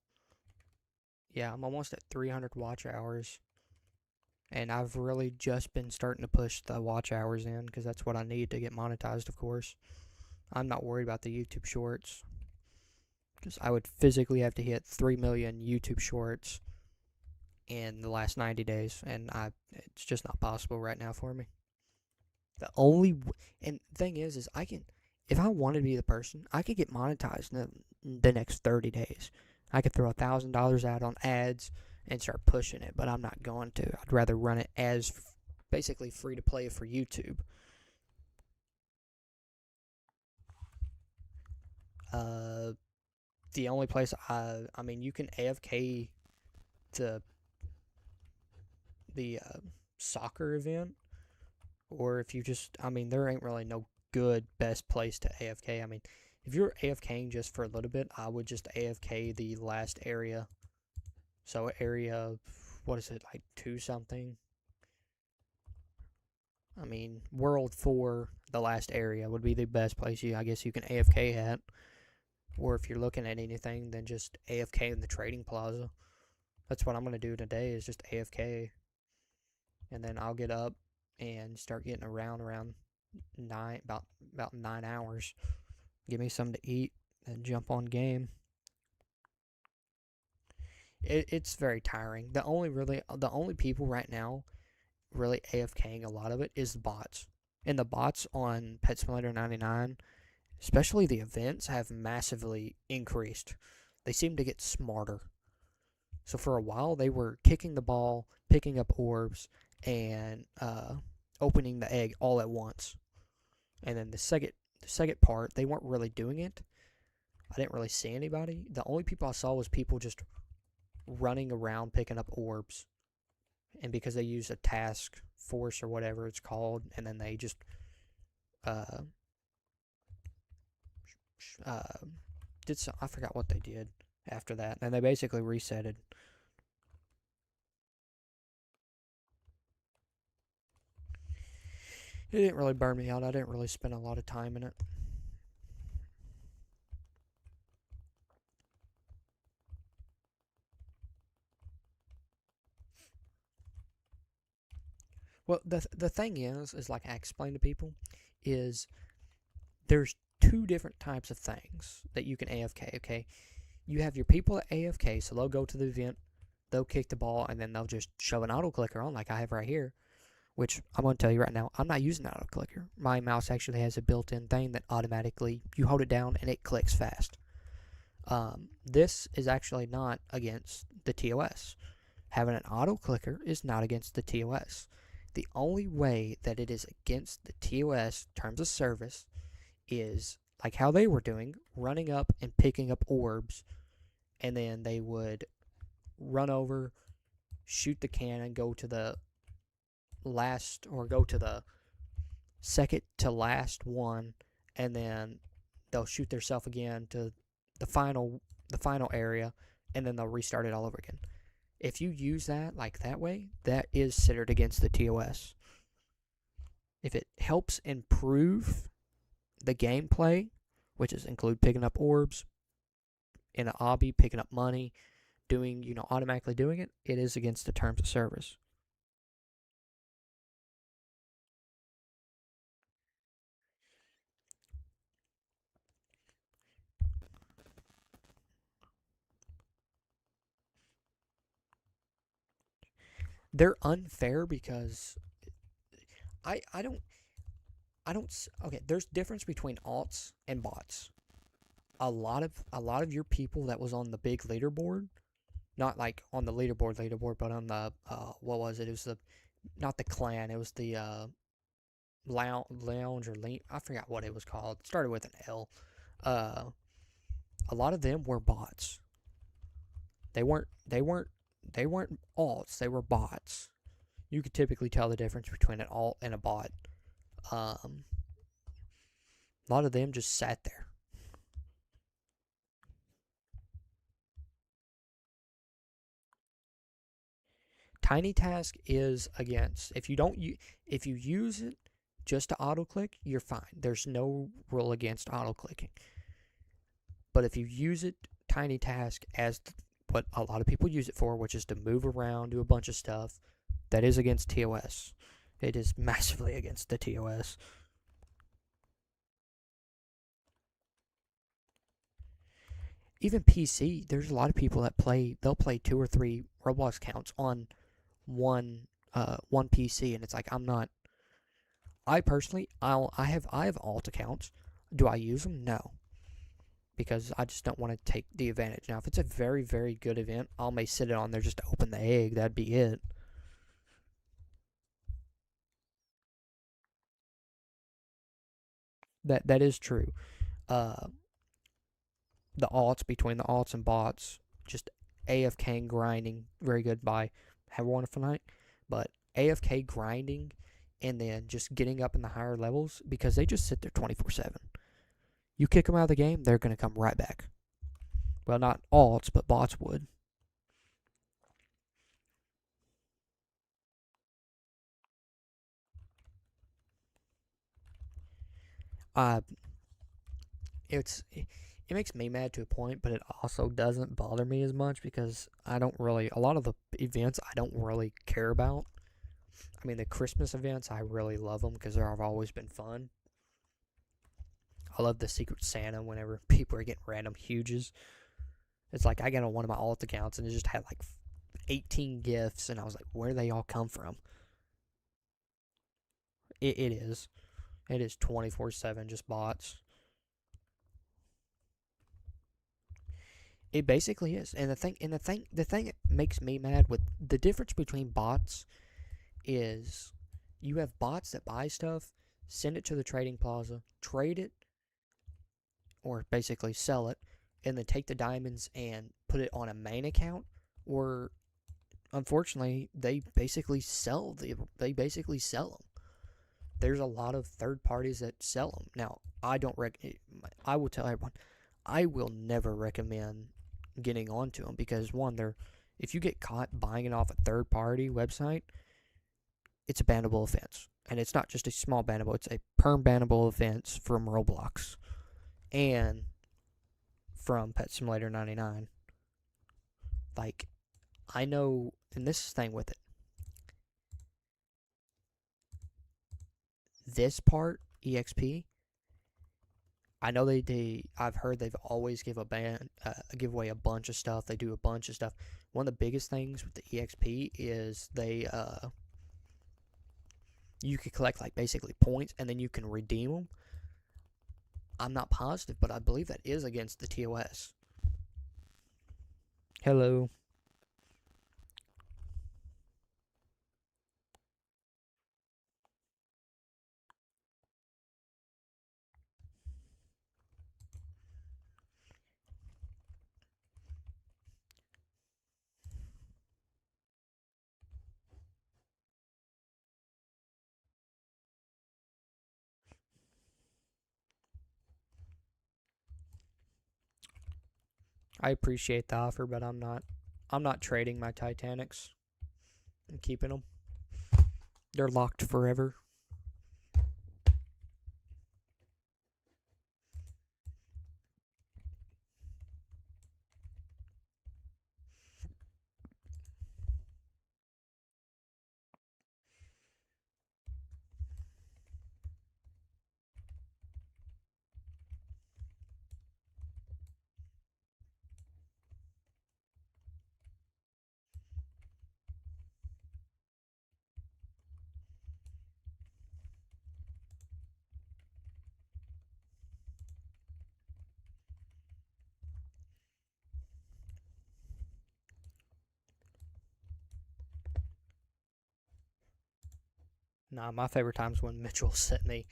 yeah, I'm almost at 300 watch hours. And I've really just been starting to push the watch hours in because that's what I need to get monetized, of course. I'm not worried about the YouTube shorts because I would physically have to hit 3 million YouTube shorts in the last 90 days, and it's just not possible right now for me. The only and thing is I can, if I wanted to be the person, I could get monetized in the next 30 days. I could throw $1,000 out on ads and start pushing it, but I'm not going to. I'd rather run it as basically free to play for YouTube. The only place I mean, you can AFK the soccer event, or if you just, I mean, there ain't really no good best place to AFK. I mean, if you're AFKing just for a little bit, I would just AFK the last area. So area, what is it, like 2 something? I mean, World 4, the last area, would be the best place I guess you can AFK at. Or if you're looking at anything, then just AFK in the trading plaza. That's what I'm going to do today, is just AFK. And then I'll get up and start getting around 9 about 9 hours. Give me something to eat and jump on game. It's very tiring. The only people right now really AFKing a lot of it is the bots. And the bots on Pet Simulator 99, especially the events, have massively increased. They seem to get smarter. So for a while, they were kicking the ball, picking up orbs, and opening the egg all at once. And then the second part, they weren't really doing it. I didn't really see anybody. The only people I saw was people just running around picking up orbs. And because they use a task force or whatever it's called, and then they just uh, did some, I forgot what they did after that, and they basically resetted. It didn't really burn me out. I didn't really spend a lot of time in it. Well, the thing is like I explain to people, is there's two different types of things that you can AFK. Okay, you have your people at AFK, so they'll go to the event, they'll kick the ball, and then they'll just shove an auto clicker on, like I have right here. Which I'm going to tell you right now, I'm not using an auto clicker. My mouse actually has a built-in thing that automatically, you hold it down and it clicks fast. This is actually not against the TOS. Having an auto clicker is not against the TOS. The only way that it is against the TOS terms of service is like how they were doing, running up and picking up orbs, and then they would run over, shoot the cannon, go to the last, or go to the second to last one, and then they'll shoot themselves again to the final area, and then they'll restart it all over again. If you use that like that way, that is considered against the TOS. If it helps improve the gameplay, which is include picking up orbs in an obby, picking up money, doing, automatically doing it, it is against the terms of service. They're unfair because I don't okay, there's difference between alts and bots. A lot of your people that was on the big leaderboard, not like on the leaderboard, but on the what was it? It was the not the clan, it was the lounge or lean, I forgot what it was called. It started with an L. A lot of them were bots. They weren't alts, they were bots. You could typically tell the difference between an alt and a bot. A lot of them just sat there. Tiny Task is against, if you use it just to auto click, you're fine. There's no rule against auto clicking. But if you use it, Tiny Task, as what a lot of people use it for, which is to move around, do a bunch of stuff, that is against TOS. It is massively against the TOS. Even PC, there's a lot of people that they'll play 2 or 3 Roblox accounts on one PC, and it's like, I'm not. I personally, I have alt accounts. Do I use them? No, because I just don't want to take the advantage. Now, if it's a very, very good event, I may sit it on there just to open the egg. That'd be it. That is true. Uh, the alts, between the alts and bots, just AFK grinding, very good by Have a Wonderful Night, but AFK grinding and then just getting up in the higher levels, because they just sit there 24/7. You kick them out of the game, they're going to come right back. Well, not alts, but bots would. Uh, it makes me mad to a point, but it also doesn't bother me as much because I don't really, a lot of the events I don't really care about. I mean, the Christmas events, I really love them because they've always been fun. I love the Secret Santa whenever people are getting random huges. It's like I got on one of my alt accounts and it just had like 18 gifts, and I was like, where do they all come from? It is. It is 24/7 just bots. It basically is. And the thing that makes me mad with the difference between bots is you have bots that buy stuff, send it to the trading plaza, trade it, or basically sell it, and then take the diamonds and put it on a main account, or unfortunately they basically sell them. There's a lot of third parties that sell them. Now, I will tell everyone, I will never recommend getting onto them because one, if you get caught buying it off a third party website, it's a bannable offense. And it's not just a small bannable, it's a perm bannable offense from Roblox and from Pet Simulator 99. Like, I know, and this is the thing with it. This part, EXP, I know I've heard they've always give away a bunch of stuff. They do a bunch of stuff. One of the biggest things with the EXP is you could collect like basically points and then you can redeem them. I'm not positive, but I believe that is against the TOS. Hello. I appreciate the offer, but I'm not trading my Titanics. I'm keeping them. They're locked forever. Nah, my favorite times when Mitchell sent me,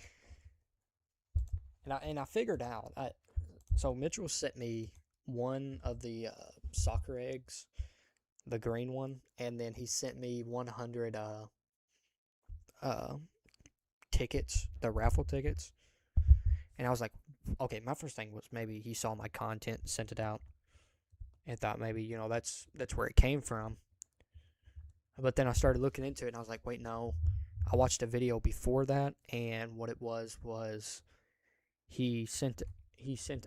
and I figured out. So Mitchell sent me one of the soccer eggs, the green one, and then he sent me 100 uh, tickets, the raffle tickets, and I was like, okay. My first thing was maybe he saw my content and sent it out, and thought maybe that's where it came from. But then I started looking into it, and I was like, wait, no. I watched a video before that, and what it was he sent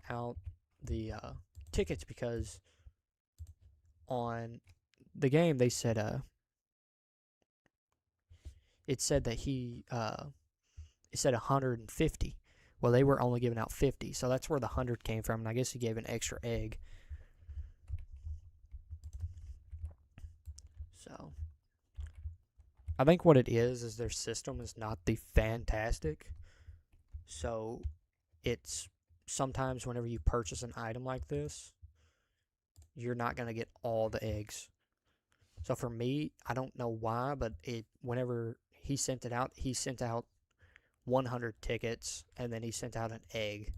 out the tickets because on the game they said it said that it said 150. Well, they were only giving out 50, so that's where the 100 came from, and I guess he gave an extra egg. So I think what it is their system is not the fantastic. So it's sometimes whenever you purchase an item like this, you're not going to get all the eggs. So for me, I don't know why, but whenever he sent out 100 tickets, and then he sent out an egg,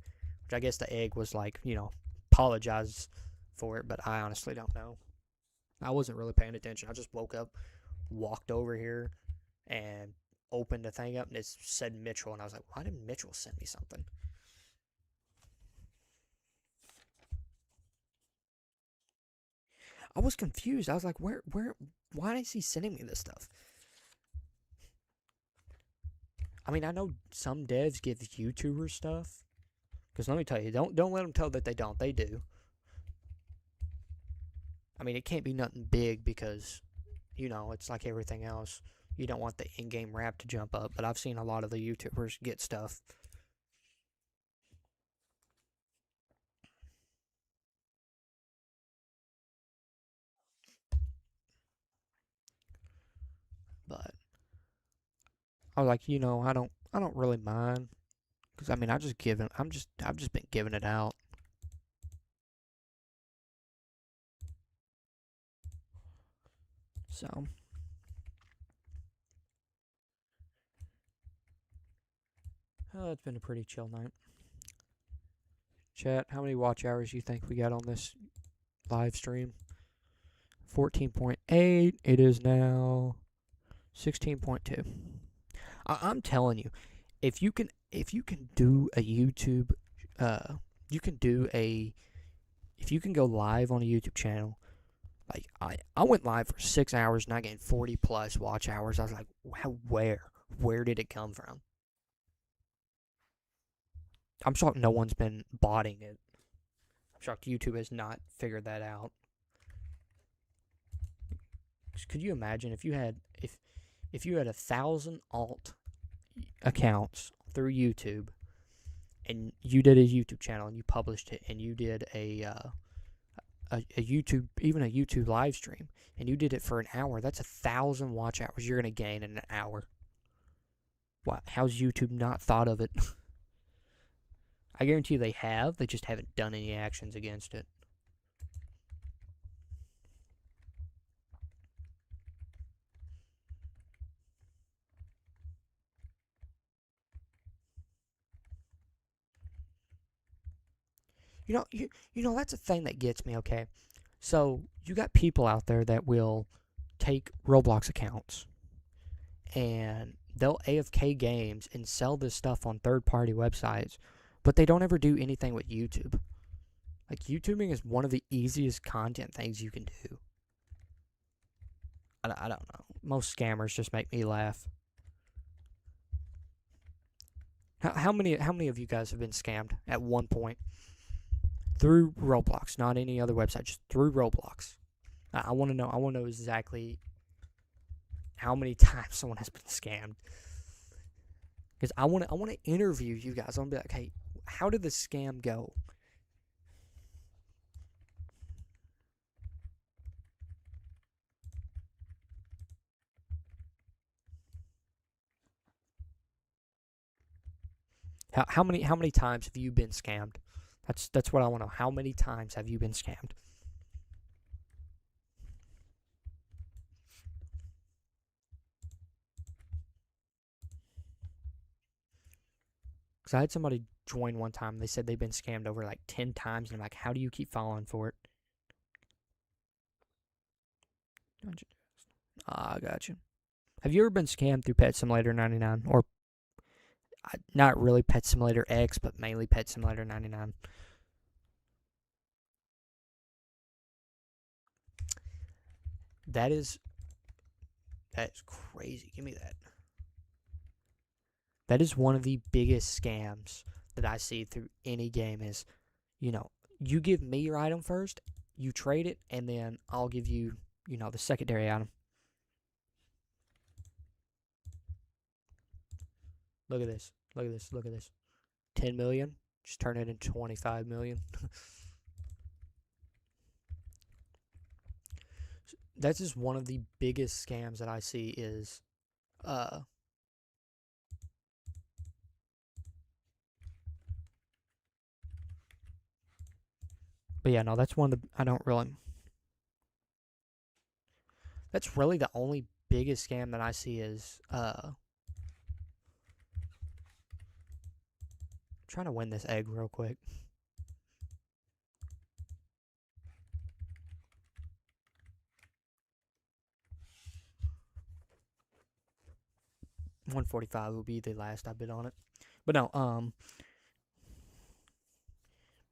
which I guess the egg was like, apologize for it, but I honestly don't know. I wasn't really paying attention. I just woke up, walked over here, and opened the thing up, and it said Mitchell, and I was like, why did Mitchell send me something? I was confused. I was like, why is he sending me this stuff? I mean, I know some devs give YouTubers stuff, because let me tell you, don't let them tell that they don't. They do. I mean, it can't be nothing big because, it's like everything else. you don't want the in-game wrap to jump up, but I've seen a lot of the YouTubers get stuff. But I was like, I don't really mind, because I mean, I've just been giving it out. So it's been a pretty chill night. Chat, how many watch hours do you think we got on this live stream? 14.8. It is now 16.2. I'm telling you, if you can do a YouTube, if you can go live on a YouTube channel, like I went live for 6 hours and I gained 40 plus watch hours. I was like, where did it come from? I'm shocked no one's been botting it. I'm shocked YouTube has not figured that out. Could you imagine if you had 1,000 alt accounts through YouTube, and you did a YouTube channel and you published it, and you did a YouTube live stream, and you did it for an hour? That's 1,000 watch hours you're gonna gain in an hour. Wow, how's YouTube not thought of it? I guarantee you they have. They just haven't done any actions against it. That's a thing that gets me, okay? So, you got people out there that will take Roblox accounts and they'll AFK games and sell this stuff on third-party websites, but they don't ever do anything with YouTube. Like, YouTubing is one of the easiest content things you can do. I don't know. Most scammers just make me laugh. How many of you guys have been scammed at one point? Through Roblox, not any other website, just through Roblox. I want to know. I want to know exactly how many times someone has been scammed. Because I want to interview you guys. I want to be like, hey, how did the scam go? How many times have you been scammed? That's what I want to know. How many times have you been scammed? Because I had somebody join one time. And they said they've been scammed over like 10 times. And I'm like, how do you keep falling for it? I got you. Have you ever been scammed through Pet Simulator 99? Or not really Pet Simulator X, but mainly Pet Simulator 99? That is crazy. Give me that. That is one of the biggest scams that I see through any game is, you give me your item first, you trade it, and then I'll give you, the secondary item. Look at this. Look at this. Look at this. 10 million. Just turn it into 25 million. That's just one of the biggest scams that I see is, but yeah, no, that's one of the, that's really the only biggest scam that I see is, trying to win this egg real quick. $145 will be the last I bid on it. But no,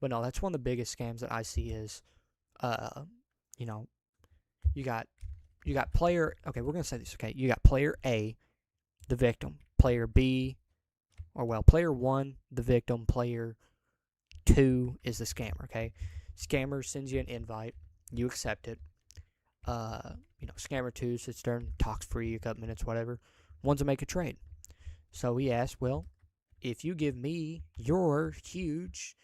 that's one of the biggest scams that I see is, you got player, okay, we're going to say this, okay, you got player A, the victim, player B, player 1, the victim, player 2 is the scammer, okay? Scammer sends you an invite, you accept it. Scammer 2 sits there and talks for you a couple minutes, whatever. Wants to make a trade. So he asks, well, if you give me your huge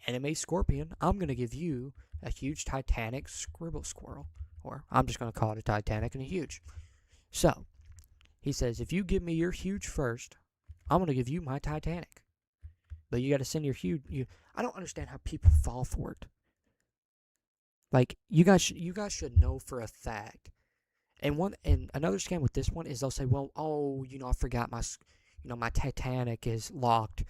anime scorpion, I'm going to give you a huge Titanic scribble squirrel. Or I'm just going to call it a Titanic and a huge. So, he says, if you give me your huge first, I'm going to give you my Titanic. But you got to send your huge. I don't understand how people fall for it. Like, you guys should know for a fact. And another scam with this one is they'll say, well, I forgot my Titanic is locked.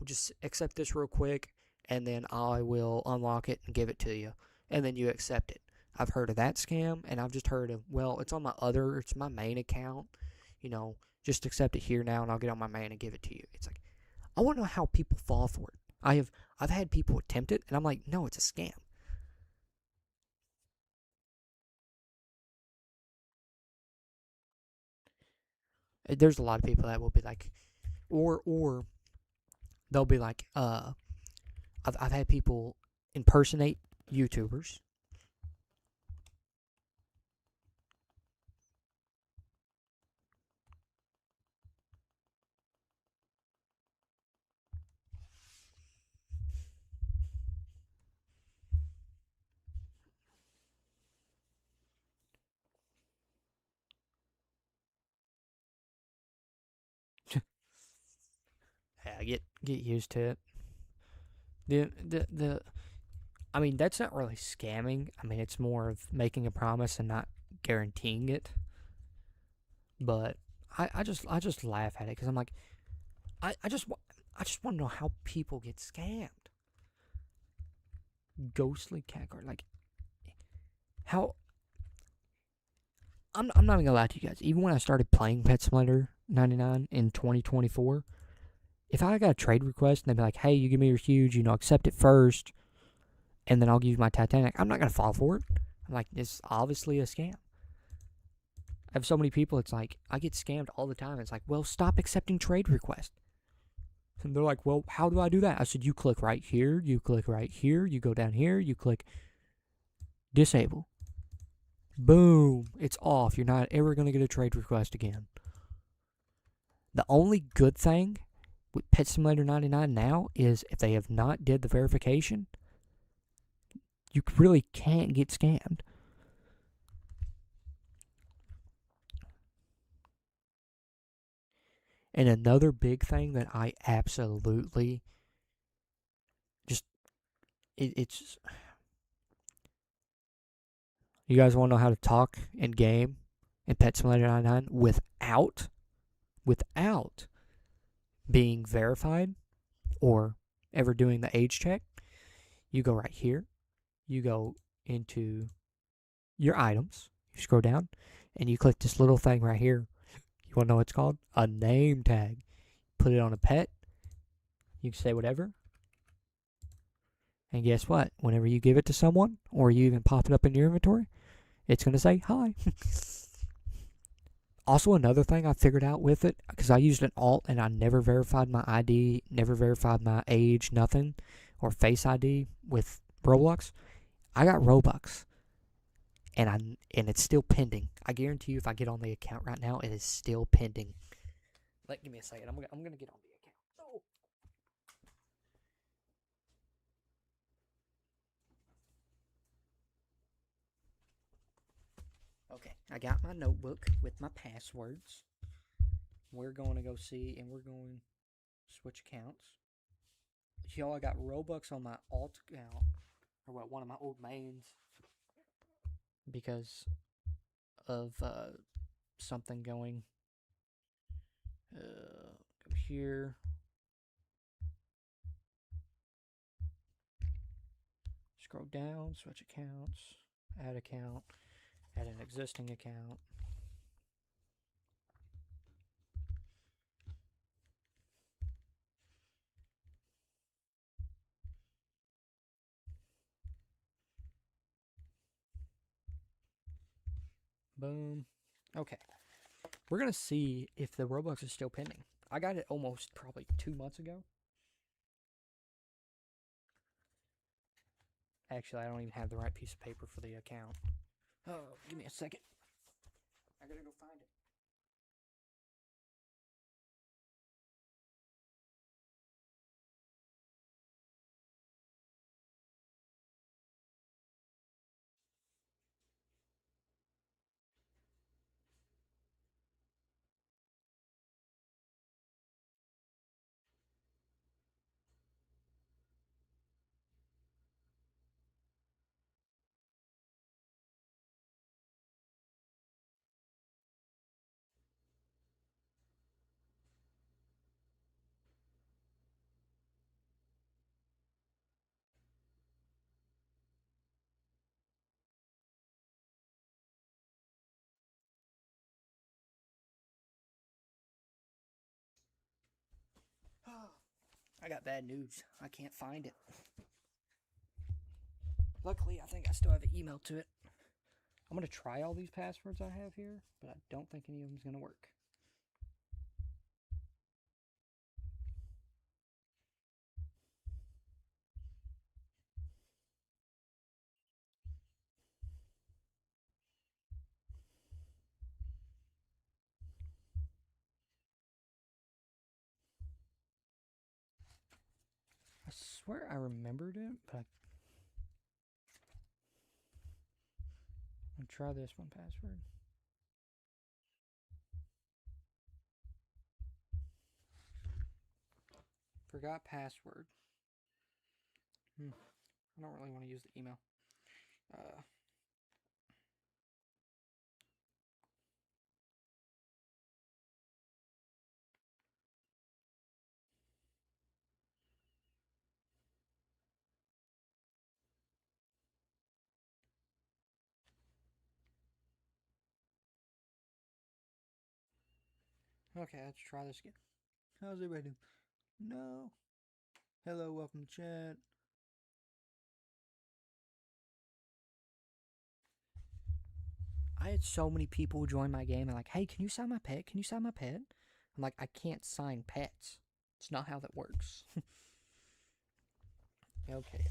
Just accept this real quick, and then I will unlock it and give it to you. And then you accept it. I've heard of that scam, and I've just heard of, well, it's my main account. Just accept it here now, and I'll get on my main and give it to you. It's like, I want to know how people fall for it. I've had people attempt it, and I'm like, no, it's a scam. There's a lot of people that will be like, or they'll be like, I've had people impersonate YouTubers. Yeah, get used to it. I mean, that's not really scamming. I mean, it's more of making a promise and not guaranteeing it. But I just laugh at it because I'm like, I just want to know how people get scammed. Ghostly cat card, like how. I'm not even gonna lie to you guys. Even when I started playing Pet Simulator 99 in 2024, if I got a trade request and they'd be like, "Hey, you give me your huge, accept it first, and then I'll give you my Titanic," I'm not gonna fall for it. I'm like, it's obviously a scam. I have so many people. It's like I get scammed all the time. It's like, well, stop accepting trade requests. And they're like, well, how do I do that? I said, you click right here, you click right here, you go down here, you click disable. Boom, it's off. You're not ever going to get a trade request again. The only good thing with Pet Simulator 99 now is if they have not did the verification, you really can't get scammed. And another big thing that I absolutely it's you guys want to know how to talk in game in Pet Simulator 99 without being verified or ever doing the age check? You go right here. You go into your items. You scroll down and you click this little thing right here. You want to know what it's called? A name tag. Put it on a pet. You can say whatever. And guess what? Whenever you give it to someone or you even pop it up in your inventory, it's going to say hi. Also, another thing I figured out with it, because I used an alt and I never verified my ID, never verified my age, nothing, or Face ID with Roblox. I got Robux, and it's still pending. I guarantee you, if I get on the account right now, it is still pending. Give me a second. I'm gonna get on the account. Oh. Okay, I got my notebook with my passwords. We're going to go see, and we're going to switch accounts. Y'all, I got Robux on my alt account, or what, one of my old mains, because of something going. Come here. Scroll down, switch accounts, add account, add an existing account. Boom. Okay. We're going to see if the Robux is still pending. I got it almost probably 2 months ago. Actually, I don't even have the right piece of paper for the account. Oh, give me a second. I gotta go find it. I got bad news. I can't find it. Luckily, I think I still have an email to it. I'm going to try all these passwords I have here, but I don't think any of them's going to work. I swear I remembered it, but I'm going to try this one password. Forgot password. I don't really want to use the email. Okay, let's try this again. How's everybody doing? No. Hello, welcome to chat. I had so many people join my game and like, hey, can you sign my pet? Can you sign my pet? I'm like, I can't sign pets. It's not how that works. Okay,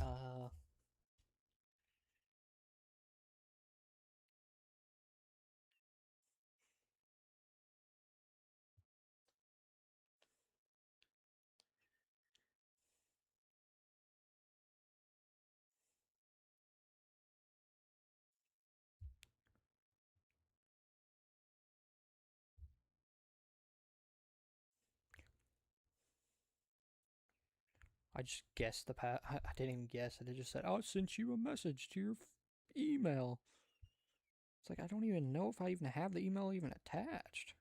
I just guessed the I didn't even guess it. It just said, "Oh, I sent you a message to your email." It's like I don't even know if I even have the email even attached.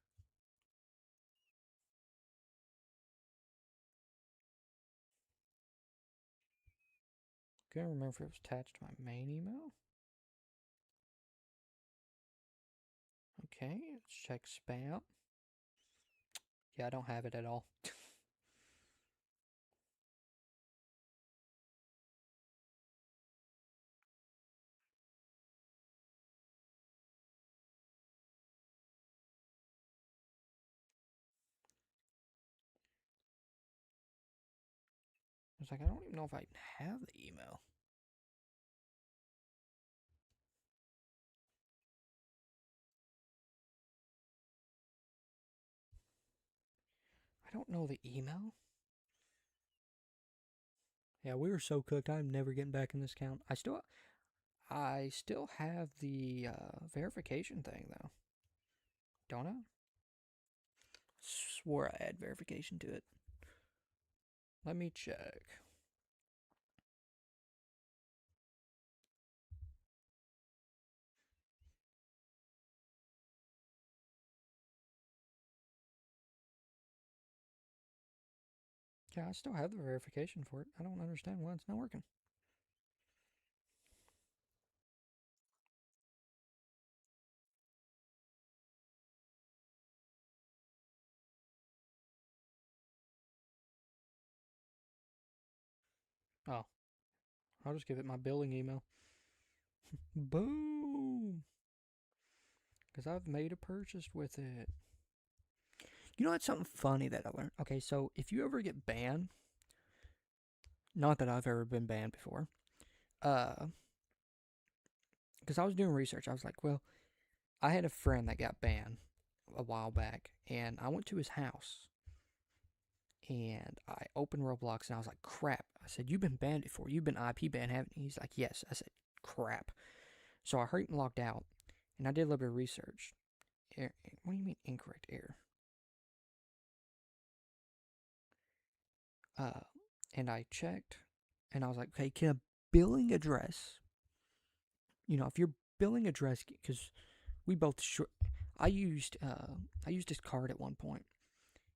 Can't remember if it was attached to my main email. Okay, let's check spam. Yeah, I don't have it at all. It's like I don't even know if I even have the email. I don't know the email. Yeah, we were so cooked. I'm never getting back in this account. I still have the verification thing though. Don't I? Swore I had verification to it. Let me check. Yeah, I still have the verification for it. I don't understand why it's not working. Oh, I'll just give it my billing email. Boom! Because I've made a purchase with it. You know what's something funny that I learned? Okay, so if you ever get banned, not that I've ever been banned before, because I was doing research. I was like, well, I had a friend that got banned a while back, and I went to his house, and I opened Roblox, and I was like, crap. I said, you've been banned before. You've been IP banned, haven't you? He's like, yes. I said, crap. So I hurried and logged out, and I did a little bit of research. What do you mean incorrect error? Uh, and I checked, and I was like, okay, can a billing address, if your billing address, because we both I used his card at one point,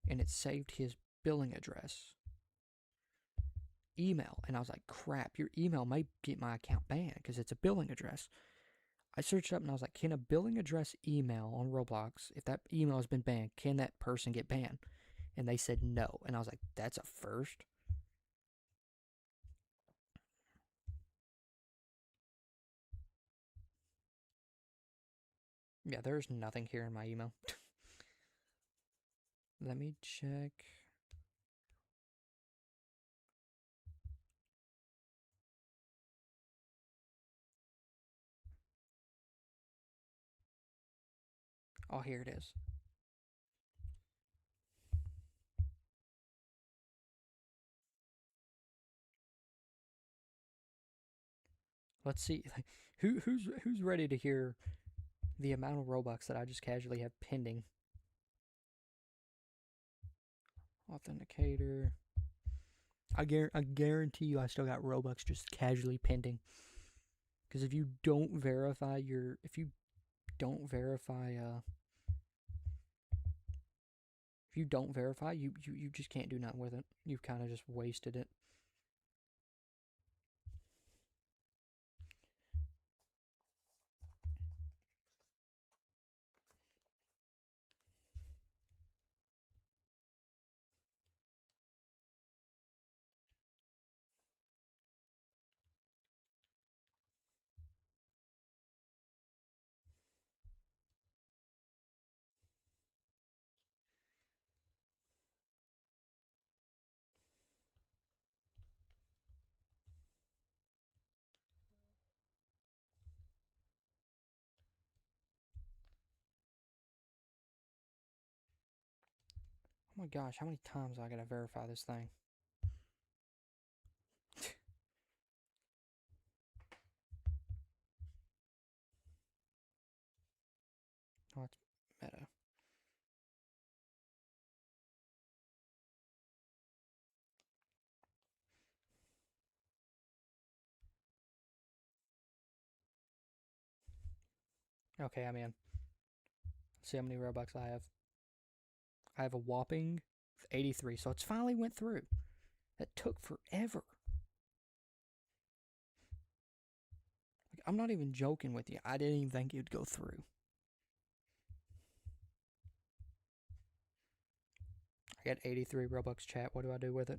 and it saved his billing address email, and I was like, crap, your email might get my account banned because it's a billing address. I searched up and I was like, can a billing address email on Roblox, if that email has been banned, can that person get banned? And they said no, and I was like, that's a first. Yeah, there's nothing here in my email. Let me check. Oh, here it is. Let's see. Who's ready to hear the amount of Robux that I just casually have pending? Authenticator. I guarantee you I still got Robux just casually pending. Because if you don't verify if you don't verify, you just can't do nothing with it. You've kind of just wasted it. Oh my gosh, how many times I gotta verify this thing? Oh, it's meta. Okay, I'm in. Let's see how many Robux I have. I have a whopping 83, so it's finally went through. That took forever. Like, I'm not even joking with you. I didn't even think it would go through. I got 83 Robux chat. What do I do with it?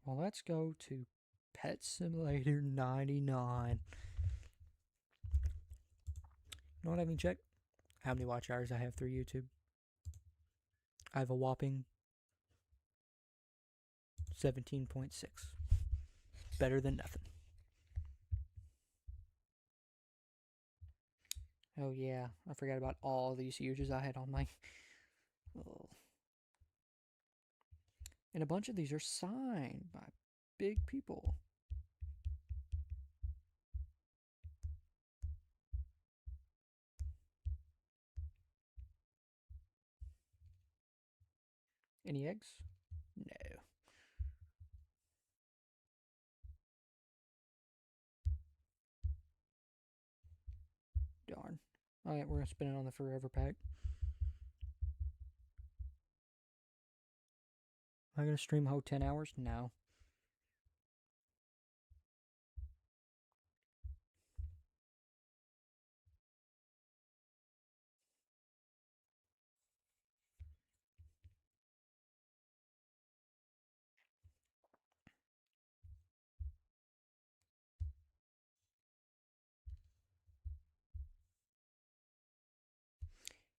Well, let's go to Pet Simulator 99. You know what I mean? Check how many watch hours I have through YouTube. I have a whopping 17.6. Better than nothing. Oh, yeah. I forgot about all these uses I had on my. Oh. And a bunch of these are signed by big people. Any eggs? No. Darn. Alright, we're gonna spin it on the forever pack. Am I gonna stream whole 10 hours? No.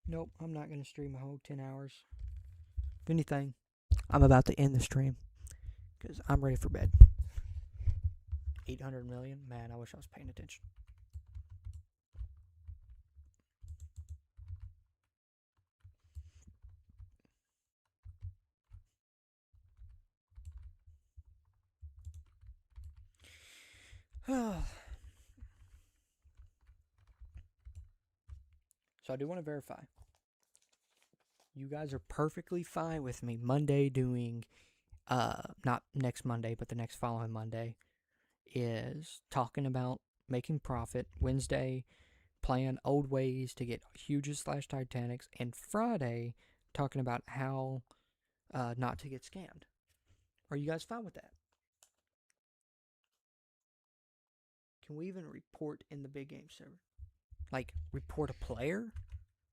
Nope, I'm not gonna stream a whole 10 hours. If anything, I'm about to end the stream because I'm ready for bed. 800 million? Man, I wish I was paying attention. So I do want to verify. You guys are perfectly fine with me Monday doing, not next Monday, but the next following Monday, is talking about making profit. Wednesday, playing old ways to get Huges slash Titanics. And Friday, talking about how not to get scammed. Are you guys fine with that? Can we even report in the big game server? Like, report a player?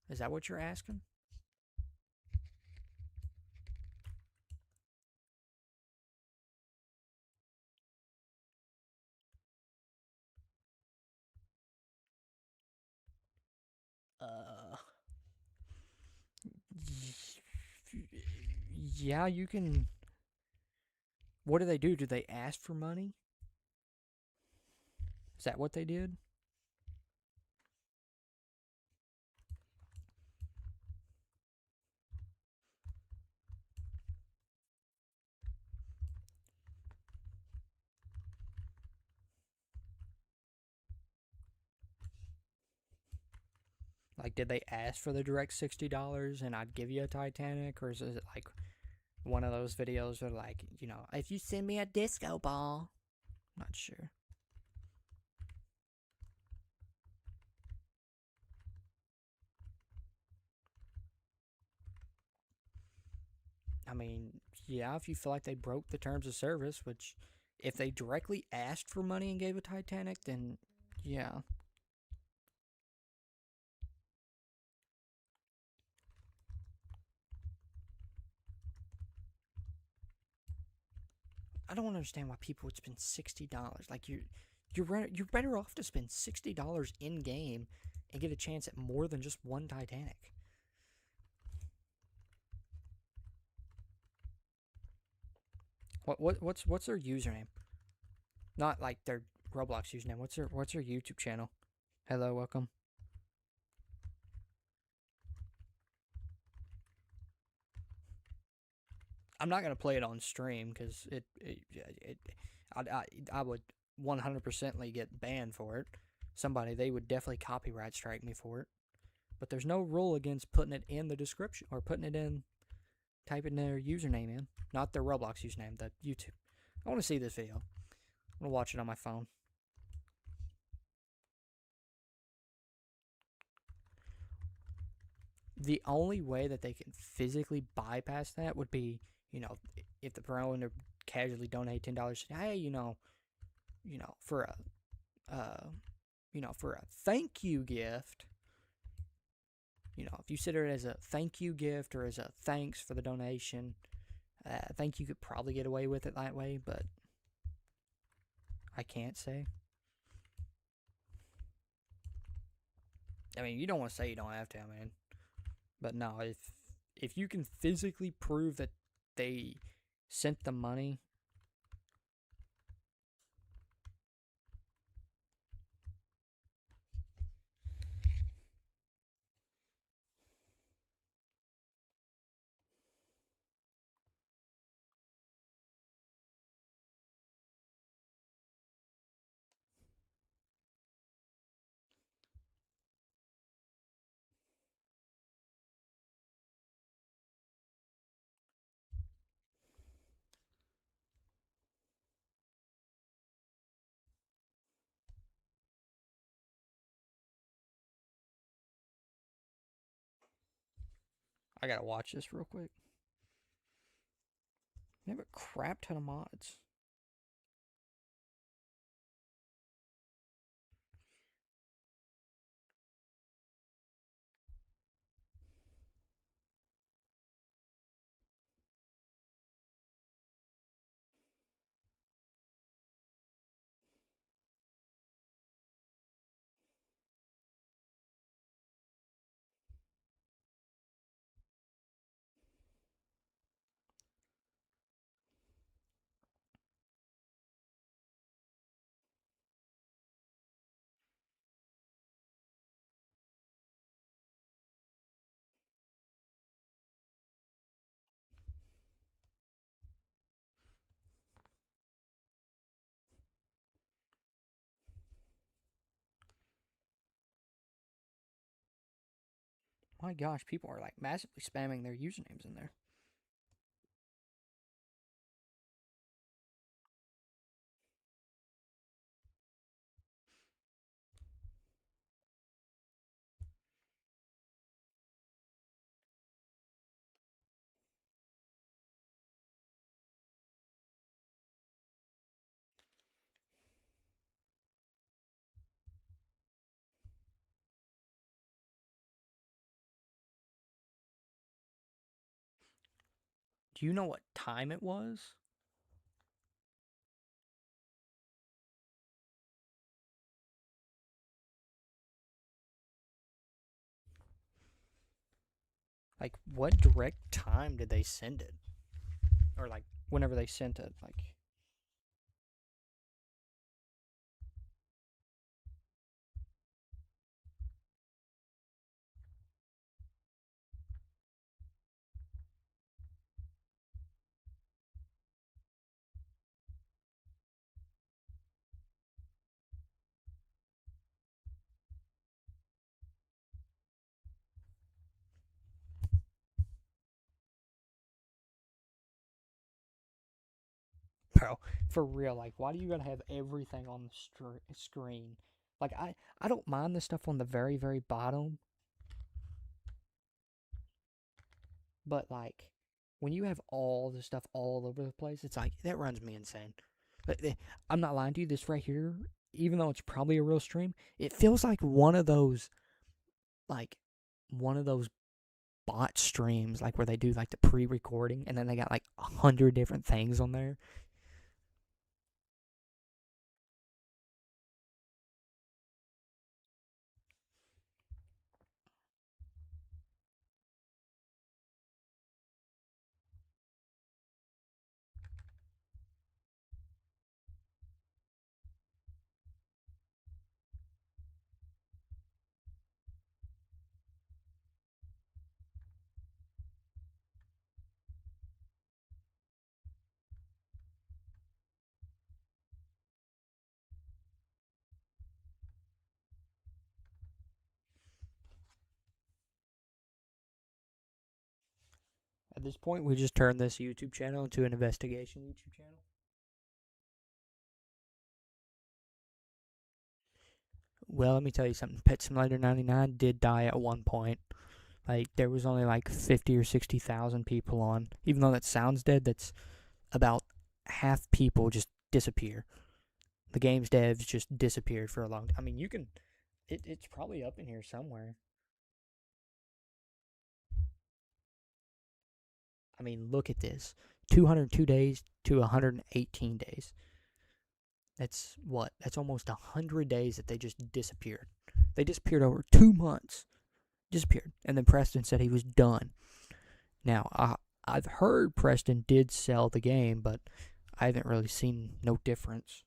Is that what you're asking? Uh, yeah, you can. What do they do? Do they ask for money? Is that what they did? Like, did they ask for the direct $60 and I'd give you a Titanic? Or is it like one of those videos where, like, if you send me a disco ball? Not sure. I mean, yeah, if you feel like they broke the terms of service, which if they directly asked for money and gave a Titanic, then yeah. I don't understand why people would spend $60. Like you're better off to spend $60 in game and get a chance at more than just one Titanic. What's their username? Not like their Roblox username. What's their YouTube channel? Hello, welcome. I'm not gonna play it on stream because I would 100%ly get banned for it. They would definitely copyright strike me for it. But there's no rule against putting it in the description or putting it in, typing their username in, not their Roblox username, the YouTube. I want to see this video. I'm gonna watch it on my phone. The only way that they can physically bypass that would be, if the promoter casually donate $10. Hey, for for a thank you gift. If you consider it as a thank you gift or as a thanks for the donation, I think you could probably get away with it that way, but I can't say. I mean, you don't want to say you don't have to, man. But no, if you can physically prove that they sent the money. I gotta watch this real quick. They have a crap ton of mods. My gosh, people are like massively spamming their usernames in there. Do you know what time it was? Like, what direct time did they send it? Or, like, whenever they sent it? Like, bro, for real, like, why do you gotta have everything on the screen? Like, I don't mind the stuff on the very, very bottom, but, like, when you have all the stuff all over the place, it's like, that runs me insane. But I'm not lying to you, this right here, even though it's probably a real stream, it feels like like, one of those bot streams, like, where they do, like, the pre-recording, and then they got, like, 100 different things on there. At this point, we just turned this YouTube channel into an investigation YouTube channel. Well, let me tell you something. Pet Simulator 99 did die at one point. Like, there was only like 50 or 60,000 people on. Even though that sounds dead, that's about half people just disappear. The game's devs just disappeared for a long time. I mean, you can. It's probably up in here somewhere. I mean, look at this 202 days to 118 days. That's what? That's almost 100 days that they just disappeared. They disappeared over 2 months. Disappeared. And then Preston said he was done. Now, I've heard Preston did sell the game, but I haven't really seen no difference.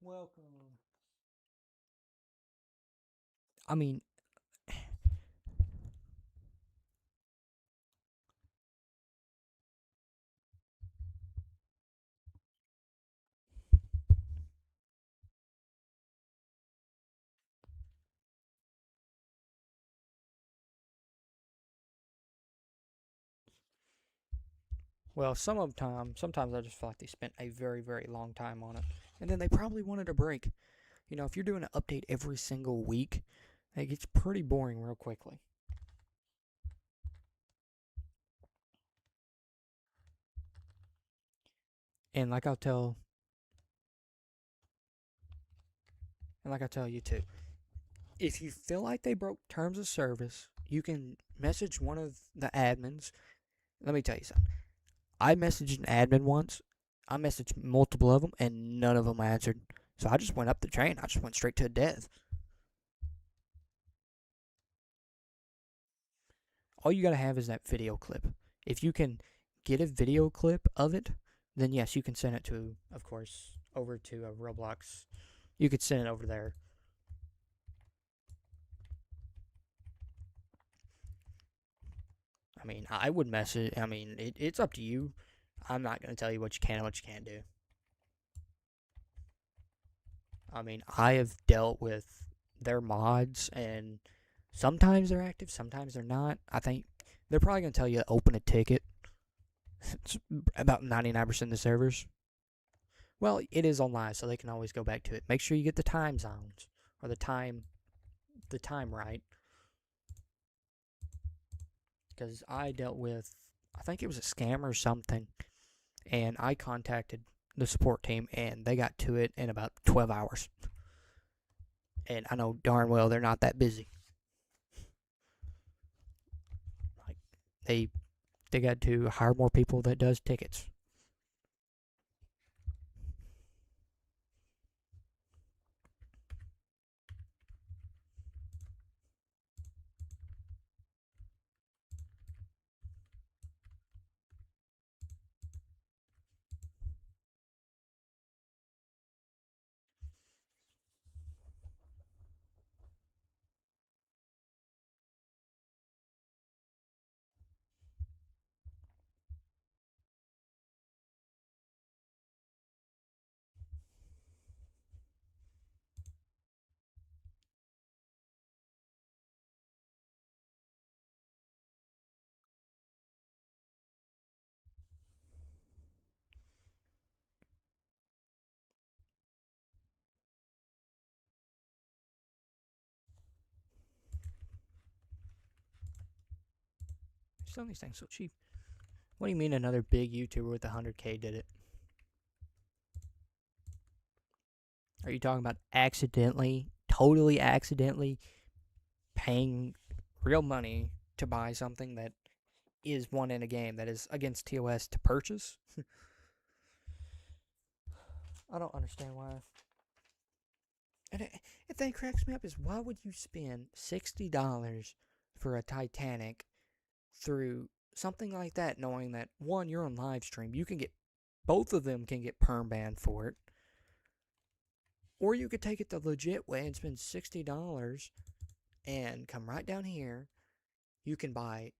Welcome. I mean, well, sometimes I just feel like they spent a very, very long time on it. And then they probably wanted a break. You know, if you're doing an update every single week, it gets pretty boring real quickly. And like I'll tell you too, if you feel like they broke terms of service, you can message one of the admins. Let me tell you something. I messaged an admin once. I messaged multiple of them, and none of them answered. So I just went up the chain. I just went straight to a dev. All you gotta have is that video clip. If you can get a video clip of it, then yes, you can send it to, of course, over to Roblox. You could send it over there. I mean, I would message. I mean, it's up to you. I'm not going to tell you what you can and what you can't do. I mean, I have dealt with their mods, and sometimes they're active, sometimes they're not. I think they're probably going to tell you to open a ticket. It's about 99% of the servers. Well, it is on live, so they can always go back to it. Make sure you get the time zones or the time right. Because I dealt with, I think it was a scam or something, and I contacted the support team, and they got to it in about 12 hours. And I know darn well they're not that busy. Like they got to hire more people that does tickets. Selling these things so cheap. What do you mean another big YouTuber with 100K did it? Are you talking about accidentally, totally accidentally paying real money to buy something that is one in a game that is against TOS to purchase? I don't understand why. And the thing cracks me up is, why would you spend $60 for a Titanic through something like that, knowing that, one, you're on live stream, you can get, both of them can get perm banned for it, or you could take it the legit way and spend $60 and come right down here. You can buy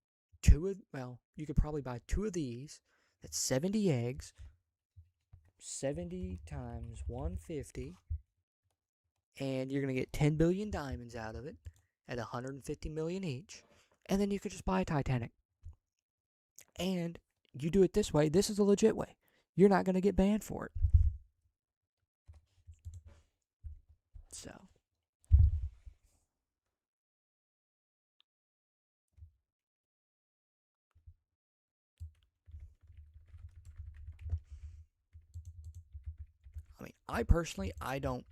you could probably buy 2 of these. That's 70 eggs. 70 times 150. And you're going to get 10 billion diamonds out of it at 150 million each. And then you could just buy a Titanic. And you do it this way. This is a legit way. You're not going to get banned for it. So. I mean, I personally, I don't.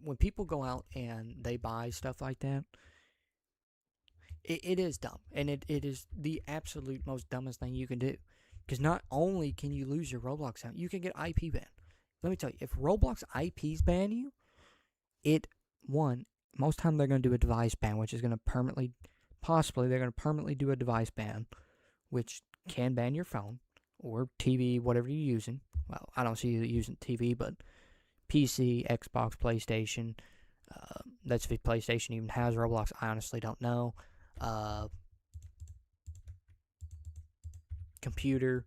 When people go out and they buy stuff like that, it is dumb. And it is the absolute most dumbest thing you can do. Because not only can you lose your Roblox account, you can get IP banned. Let me tell you, if Roblox IPs ban you, most time they're going to do a device ban, which is going to permanently, possibly, they're going to permanently do a device ban, which can ban your phone or TV, whatever you're using. Well, I don't see you using TV, but PC, Xbox, PlayStation. That's if PlayStation even has Roblox. I honestly don't know. Computer,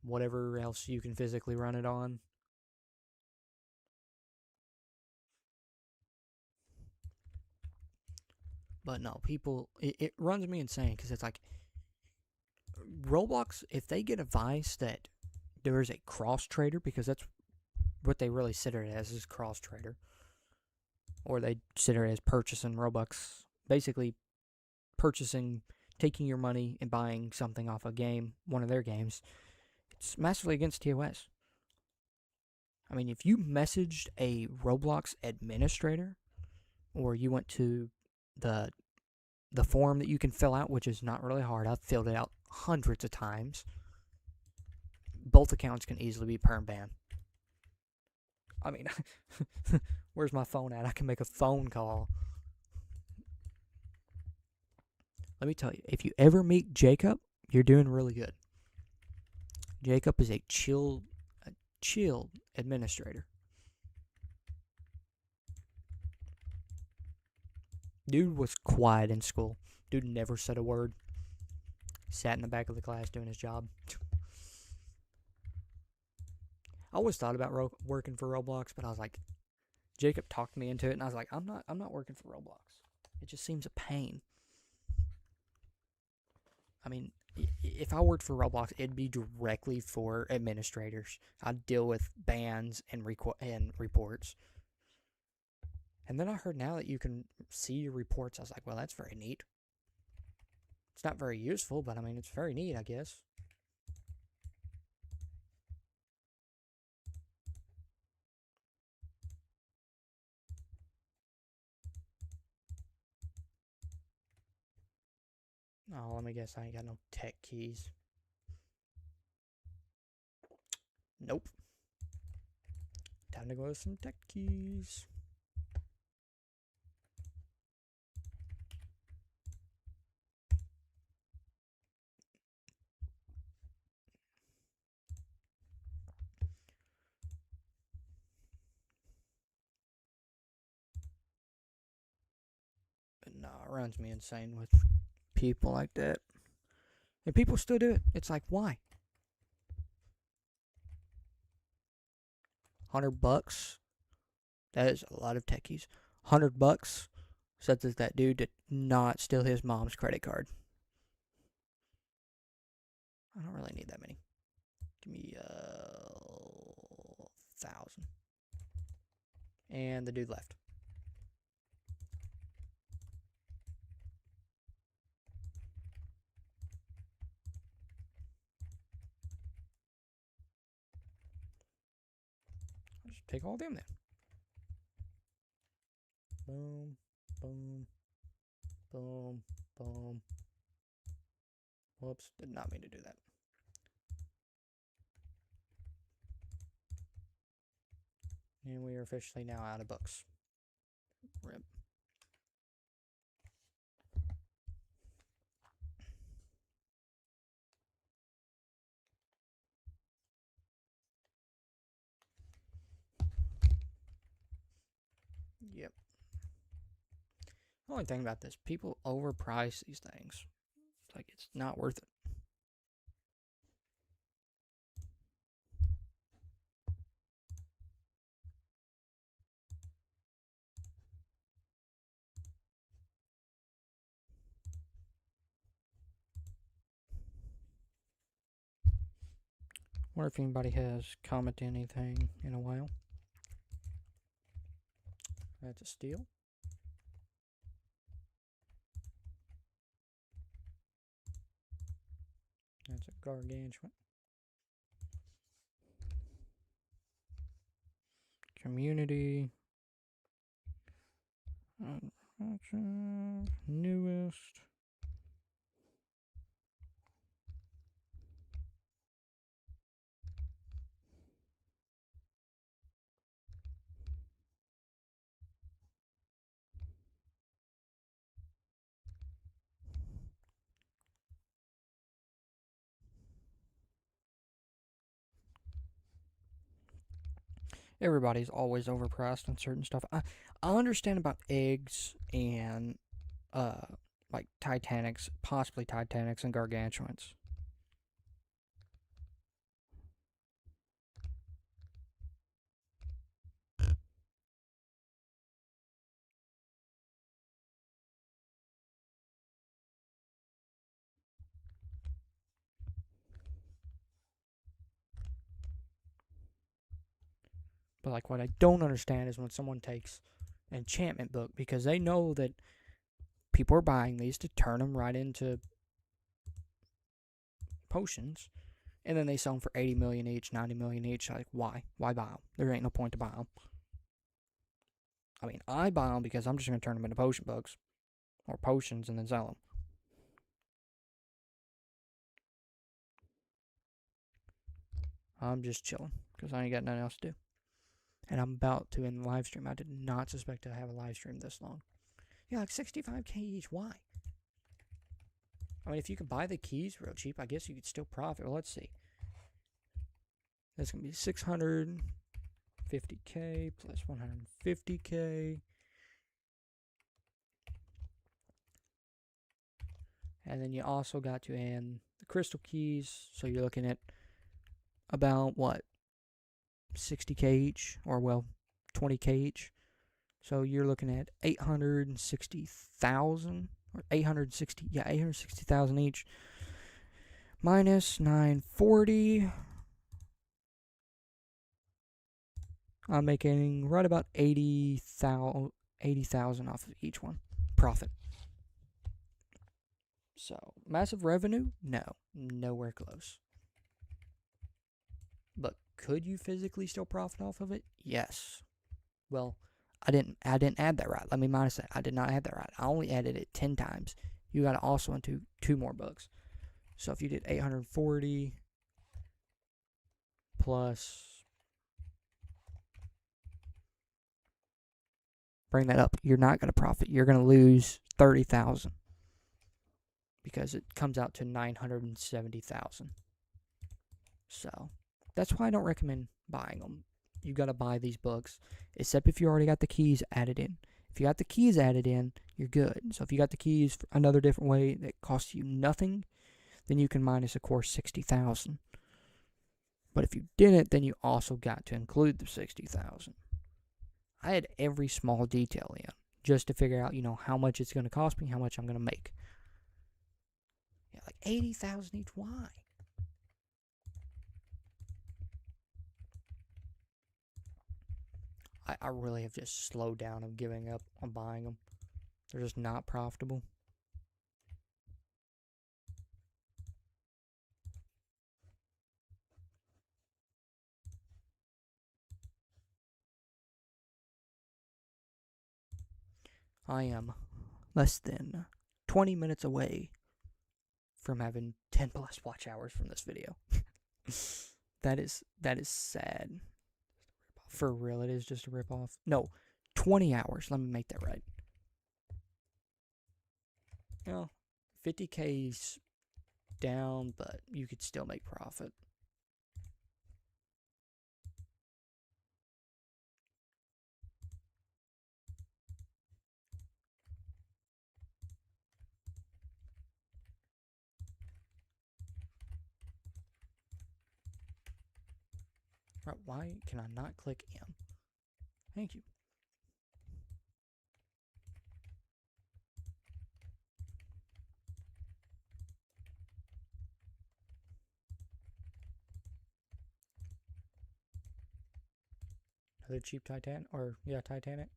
whatever else you can physically run it on. But no, people, it runs me insane because it's like, Roblox, if they get advice that there is a cross trader, because that's what they really consider it as, is cross trader, or they consider it as purchasing Robux, basically purchasing, taking your money and buying something off a game, one of their games. It's massively against TOS. I mean, if you messaged a Roblox administrator, or you went to the form that you can fill out, which is not really hard, I've filled it out hundreds of times, both accounts can easily be perm banned. I mean, where's my phone at? I can make a phone call. Let me tell you, if you ever meet Jacob, you're doing really good. Jacob is a chilled administrator. Dude was quiet in school. Dude never said a word. Sat in the back of the class doing his job. I always thought about working for Roblox, but I was like, Jacob talked me into it, and I was like, I'm not working for Roblox. It just seems a pain. I mean, if I worked for Roblox, it'd be directly for administrators. I'd deal with bans and reports. And then I heard now that you can see your reports. I was like, well, that's very neat. It's not very useful, but I mean, it's very neat, I guess. Oh, let me guess. I ain't got no tech keys. Nope. Time to go with some tech keys. But nah, it runs me insane with people like that. And people still do it. It's like, why? $100. That is a lot of techies. $100 such that that dude did not steal his mom's credit card. I don't really need that many. Give me 1,000. And the dude left. I'll just take all of them then. Boom, boom, boom, boom. Whoops, did not mean to do that. And we are officially now out of books. Rip. Yep. The only thing about this, people overprice these things. It's like, it's not worth it. Wonder if anybody has commented anything in a while. That's a steal. That's a gargantuan. Community. Newest. Everybody's always overpriced on certain stuff. I understand about eggs and like Titanics, possibly Titanics and gargantuans. But like what I don't understand is when someone takes an enchantment book because they know that people are buying these to turn them right into potions, and then they sell them for 80 million each, 90 million each. Like, why? Why buy them? There ain't no point to buy them. I mean, I buy them because I'm just gonna turn them into potion books or potions and then sell them. I'm just chilling because I ain't got nothing else to do. And I'm about to end the live stream. I did not suspect to have a live stream this long. Yeah, like 65k each. Why? I mean, if you could buy the keys real cheap, I guess you could still profit. Well, let's see. That's going to be 650k plus 150k. And then you also got to add the crystal keys. So you're looking at about what, 60K each, or well, 20K each. So you're looking at 860,000 or 860,000 each. Minus 940. I'm making right about 80,000 off of each one. Profit. So, massive revenue? No, nowhere close. But could you physically still profit off of it? Yes. Well, I didn't add that right. Let me minus that. I did not add that right. I only added it 10 times. You got to also into 2 more books. So if you did 840 plus, bring that up, you're not going to profit. You're going to lose 30,000 because it comes out to 970,000. So that's why I don't recommend buying them. You got to buy these books, except if you already got the keys added in. If you got the keys added in, you're good. So if you got the keys another different way that costs you nothing, then you can minus, of course, 60,000. But if you didn't, then you also got to include the 60,000. I had every small detail in just to figure out, how much it's going to cost me, how much I'm going to make. Yeah, like 80,000 each. Why? I really have just slowed down of giving up on buying them. They're just not profitable. I am less than 20 minutes away from having 10 plus watch hours from this video. That is sad. For real, it is just a ripoff. No, 20 hours. Let me make that right. 50K's down, but you could still make profit. Right, why can I not click M? Thank you. Another cheap Titanic, Titanic.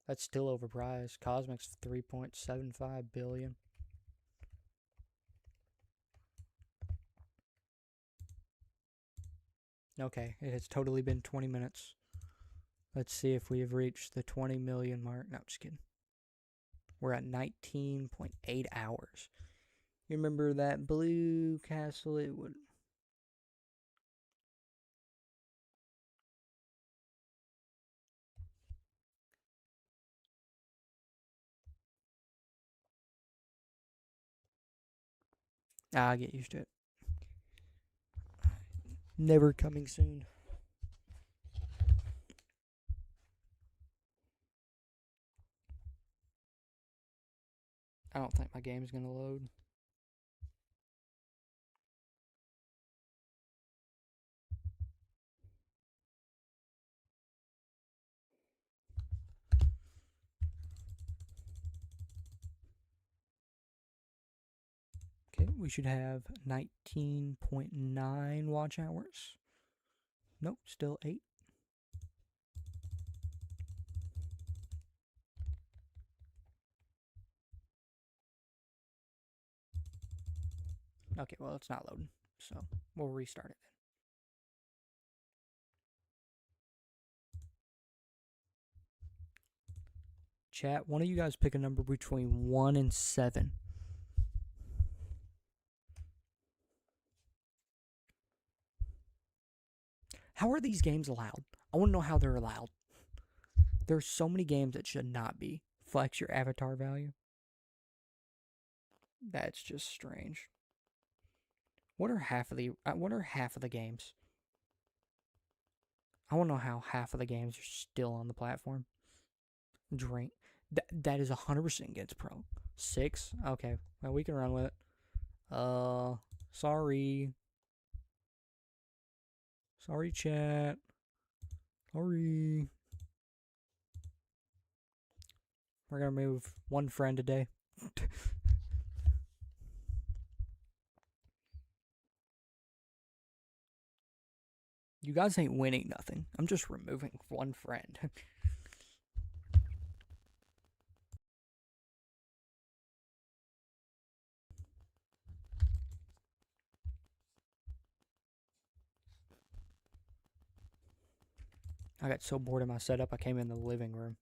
That's still overpriced. Cosmic's 3.75 billion. Okay, it has totally been 20 minutes. Let's see if we have reached the 20 million mark. No, just kidding. We're at 19.8 hours. You remember that blue castle? It would. I'll get used to it. Never coming soon. I don't think my game is going to load. Okay, we should have 19.9 watch hours. Nope, still 8. Okay, well, it's not loading, so we'll restart it then. Chat, one of you guys pick a number between 1 and 7. How are these games allowed? I want to know how they're allowed. There's so many games that should not be. Flex your avatar value. That's just strange. What are half of the games? I want to know how half of the games are still on the platform. Drink. That is 100% against pro. 6? Okay. Well, we can run with it. Sorry. Sorry, chat. Sorry. We're gonna move one friend today. You guys ain't winning nothing. I'm just removing one friend. I got so bored of my setup, I came in the living room.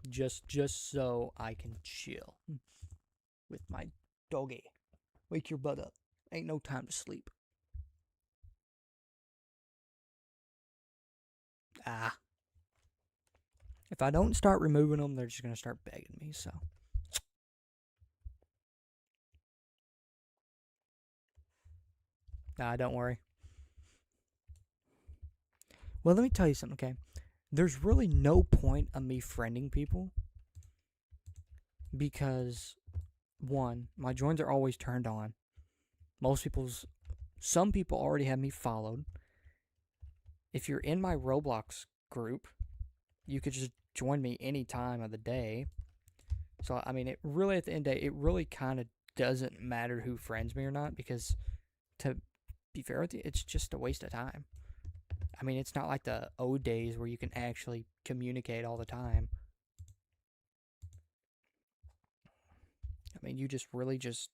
Just so I can chill with my doggy. Wake your butt up. Ain't no time to sleep. Ah. If I don't start removing them, they're just going to start begging me, so. Nah, don't worry. Well, let me tell you something, okay? There's really no point of me friending people because, one, my joins are always turned on. Some people already have me followed. If you're in my Roblox group, you could just join me any time of the day. So, I mean, it really, at the end of the day, it really kind of doesn't matter who friends me or not because, to be fair with you, it's just a waste of time. I mean, it's not like the old days where you can actually communicate all the time. I mean, you just really just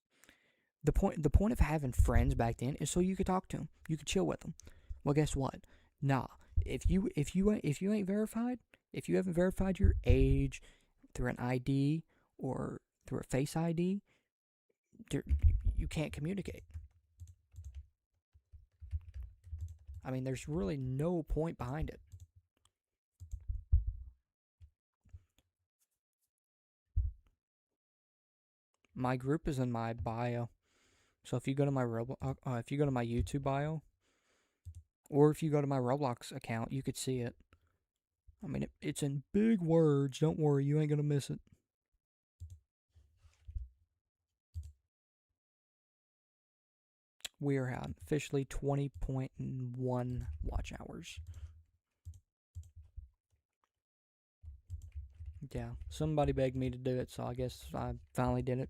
the point of having friends back then is so you could talk to them, you could chill with them. Well, guess what? Nah, if you ain't verified, if you haven't verified your age through an ID or through a Face ID, you can't communicate. I mean, there's really no point behind it. My group is in my bio. So if you go to my if you go to my YouTube bio, or if you go to my Roblox account, you could see it. I mean, it's in big words. Don't worry, you ain't gonna miss it. We are at officially 20.1 watch hours. Yeah, somebody begged me to do it, so I guess I finally did it.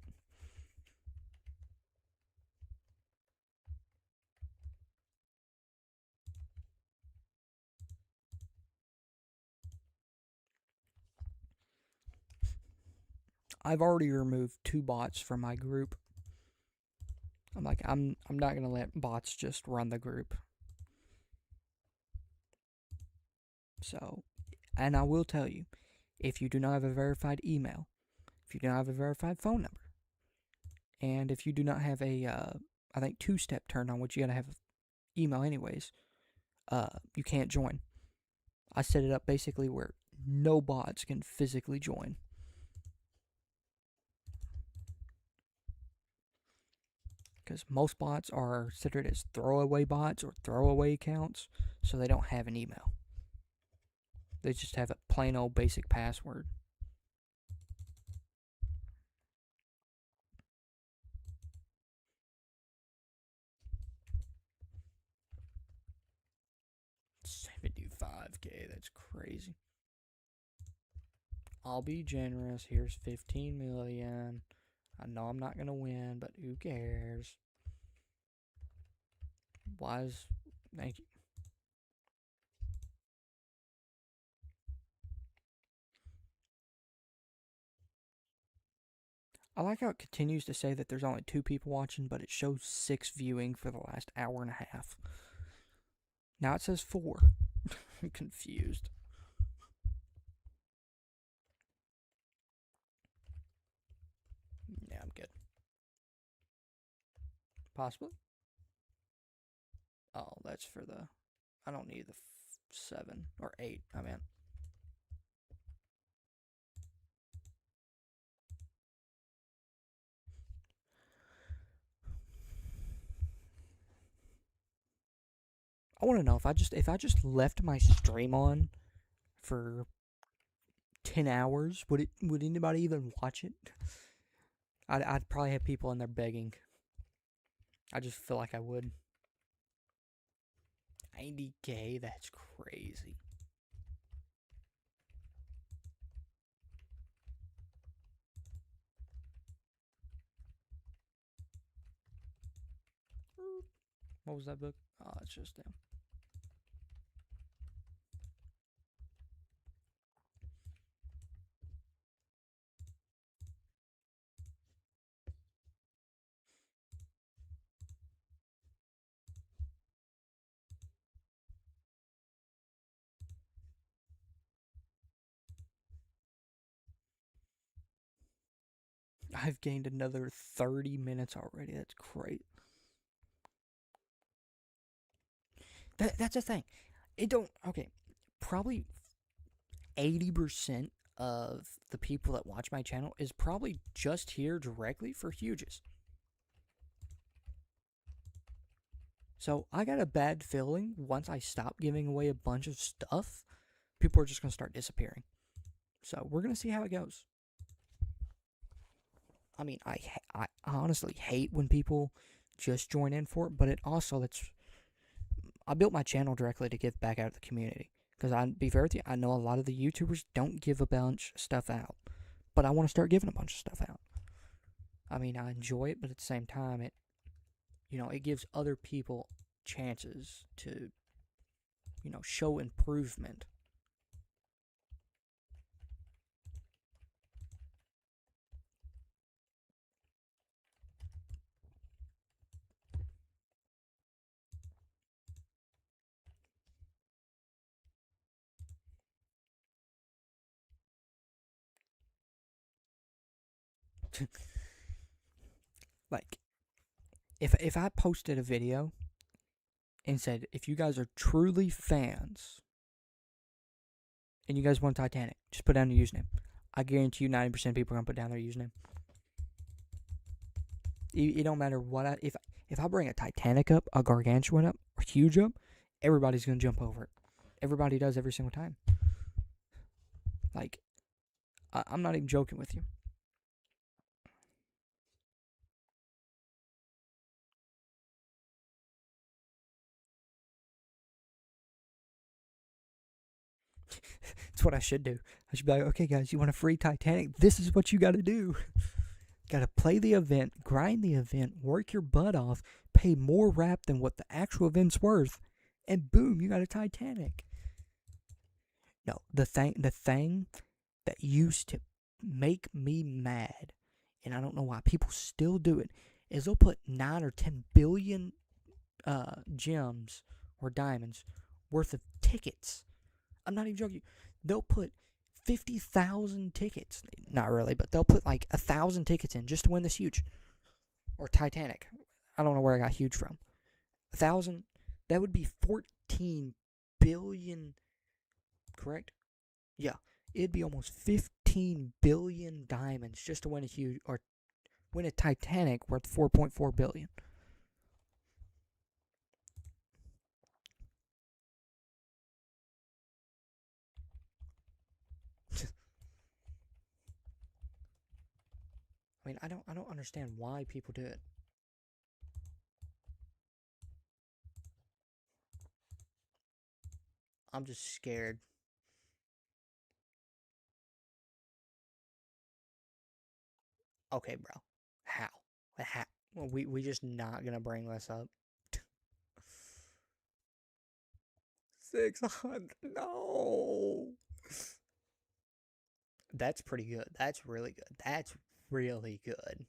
I've already removed 2 bots from my group. I'm not gonna let bots just run the group. So, and I will tell you, if you do not have a verified email, if you do not have a verified phone number, and if you do not have a, I think 2-step turned on, which you gotta have email anyways, you can't join. I set it up basically where no bots can physically join. Because most bots are considered as throwaway bots or throwaway accounts, so they don't have an email. They just have a plain old basic password. $75K, that's crazy. I'll be generous. Here's 15 million. I know I'm not gonna win, but who cares? Thank you. I like how it continues to say that there's only 2 people watching, but it shows 6 viewing for the last hour and a half. Now it says 4. I'm confused. Yeah, I'm good. Possibly. Oh, that's for the. I don't need the 7 or 8. I meant. I want to know if I just left my stream on for 10 hours, would anybody even watch it? I'd probably have people in there begging. I just feel like I would. 90K? That's crazy. What was that book? Oh, it's just them. I've gained another 30 minutes already. That's great. That's the thing. It don't. Okay. Probably 80% of the people that watch my channel is probably just here directly for Huges. So I got a bad feeling once I stop giving away a bunch of stuff, people are just going to start disappearing. So we're going to see how it goes. I mean, I honestly hate when people just join in for it, but it also, I built my channel directly to give back out to the community. Because I'll be fair with you, I know a lot of the YouTubers don't give a bunch of stuff out. But I want to start giving a bunch of stuff out. I mean, I enjoy it, but at the same time, it gives other people chances to, show improvement. Like, if I posted a video and said, if you guys are truly fans and you guys want Titanic, just put down your username. I guarantee you 90% of people are going to put down their username. It don't matter what if I bring a Titanic up, a Gargantuan up, or Huge up, everybody's going to jump over it. Everybody does every single time. Like, I'm not even joking with you. That's what I should do. I should be like, okay, guys, you want a free Titanic? This is what you got to do. Got to play the event, grind the event, work your butt off, pay more rap than what the actual event's worth, and boom, you got a Titanic. No, the thing that used to make me mad, and I don't know why people still do it, is they'll put 9 or 10 billion gems or diamonds worth of tickets. I'm not even joking. They'll put 50,000 tickets. Not really, but they'll put like 1,000 tickets in just to win this Huge. Or Titanic. I don't know where I got Huge from. 1,000. That would be 14 billion. Correct? Yeah. It'd be almost 15 billion diamonds just to win a Huge, or win a Titanic worth 4.4 billion. I mean, I don't understand why people do it. I'm just scared. Okay, bro. How? How? Well, we just not gonna bring this up. 600. No. That's pretty good. That's really good. That's really good.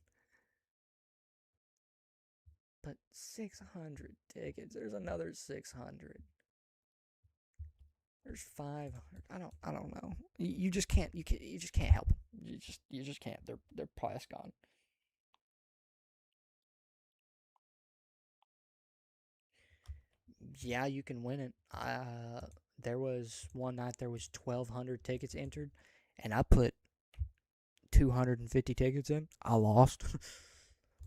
But 600 tickets. There's another 600. There's 500. I don't know. You just can't you just can't help them. You just can't. They're past gone. Yeah, you can win it. There was one night there was 1,200 tickets entered, and I put 250 tickets in. I lost.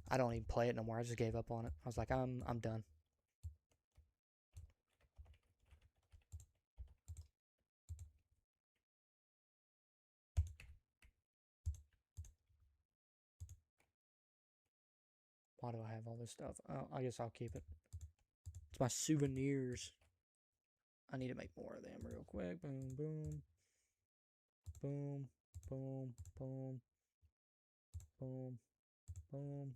I don't even play it no more. I just gave up on it. I was like, I'm done. Why do I have all this stuff? Oh, I guess I'll keep it. It's my souvenirs. I need to make more of them real quick. Boom, boom. Boom, boom, boom. Boom, boom.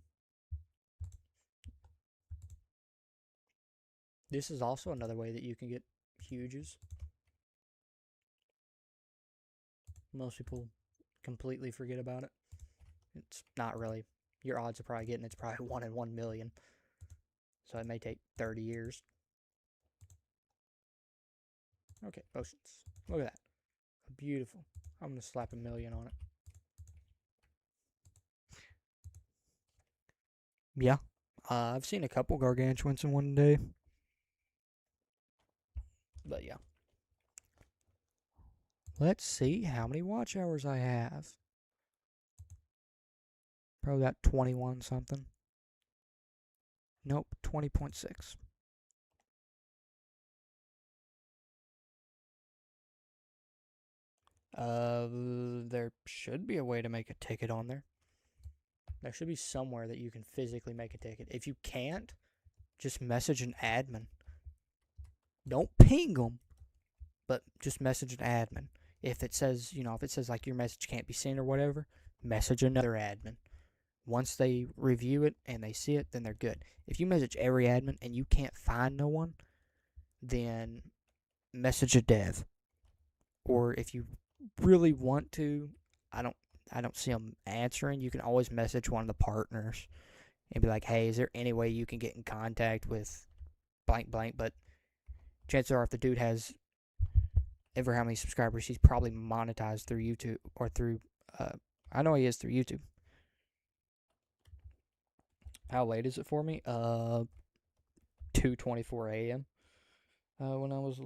This is also another way that you can get huges. Most people completely forget about it. It's not really. Your odds of probably getting it's probably 1 in 1 million. So it may take 30 years. Okay, potions. Look at that. Beautiful. I'm going to slap 1 million on it. Yeah. I've seen a couple gargantuans in one day. But yeah. Let's see how many watch hours I have. Probably got 21 something. Nope, 20.6. There should be a way to make a ticket on there. There should be somewhere that you can physically make a ticket. If you can't, just message an admin. Don't ping them, but just message an admin. If it says, if it says like your message can't be seen or whatever, message another admin. Once they review it and they see it, then they're good. If you message every admin and you can't find no one, then message a dev. Or if you really want to, I don't see them answering, you can always message one of the partners and be like, hey, is there any way you can get in contact with blank blank? But chances are if the dude has ever how many subscribers, he's probably monetized through YouTube or through, I know he is through YouTube. How late is it for me? 2:24 a.m. When I was...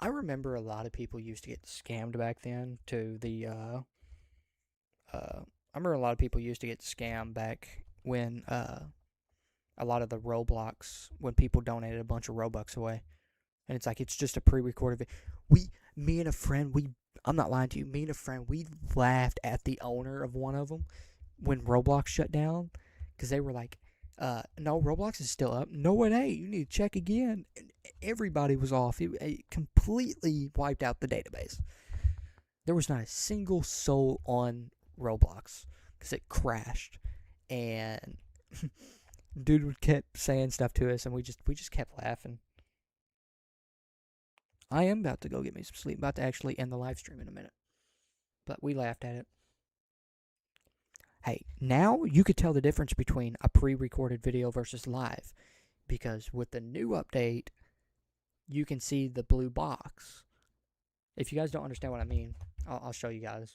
I remember a lot of people used to get scammed back then to the, I remember a lot of people used to get scammed back when, a lot of the Roblox, when people donated a bunch of Robux away. And it's like, it's just a pre-recorded video. Me and a friend, I'm not lying to you, me and a friend, we laughed at the owner of one of them when Roblox shut down. Because they were like, no, Roblox is still up. No, it ain't. You need to check again. And everybody was off. It completely wiped out the database. There was not a single soul on Roblox because it crashed. And dude kept saying stuff to us, and we just kept laughing. I am about to go get me some sleep. I'm about to actually end the live stream in a minute. But we laughed at it. Hey, now you could tell the difference between a pre-recorded video versus live. Because with the new update, you can see the blue box. If you guys don't understand what I mean, I'll show you guys.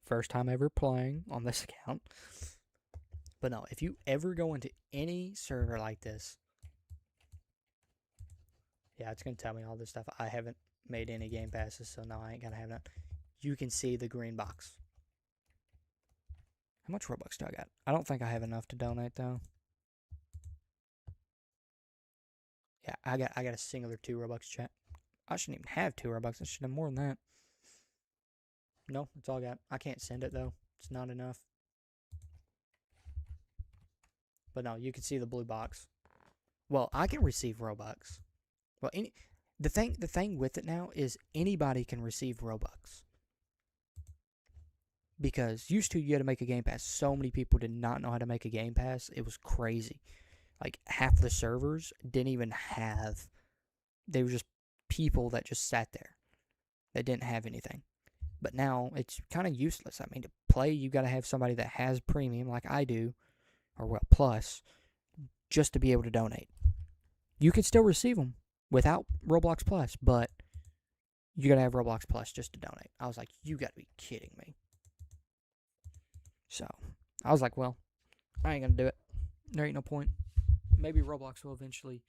First time ever playing on this account. But no, if you ever go into any server like this, yeah, it's going to tell me all this stuff. I haven't made any game passes, so no, I ain't going to have that. You can see the green box. How much Robux do I got? I don't think I have enough to donate, though. Yeah, I got a singular 2 Robux, chat. I shouldn't even have 2 Robux. I should have more than that. No, that's all I got. I can't send it, though. It's not enough. But no, you can see the blue box. Well, I can receive Robux. Well, the thing with it now is anybody can receive Robux. Because used to you had to make a game pass. So many people did not know how to make a game pass. It was crazy. Like half the servers didn't even have. They were just people that just sat there. That didn't have anything. But now it's kind of useless. I mean, to play, you got to have somebody that has premium like I do, or well, plus, just to be able to donate. You can still receive them without Roblox Plus, but you got to have Roblox Plus just to donate. I was like, you got to be kidding me. So, I was like, well, I ain't going to do it. There ain't no point. Maybe Roblox will eventually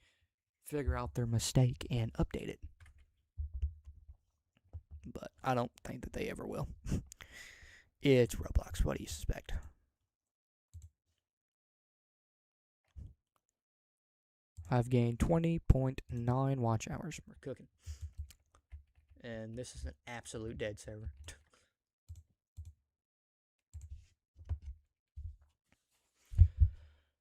figure out their mistake and update it. But I don't think that they ever will. It's Roblox. What do you suspect? I've gained 20.9 watch hours. We're cooking. And this is an absolute dead server.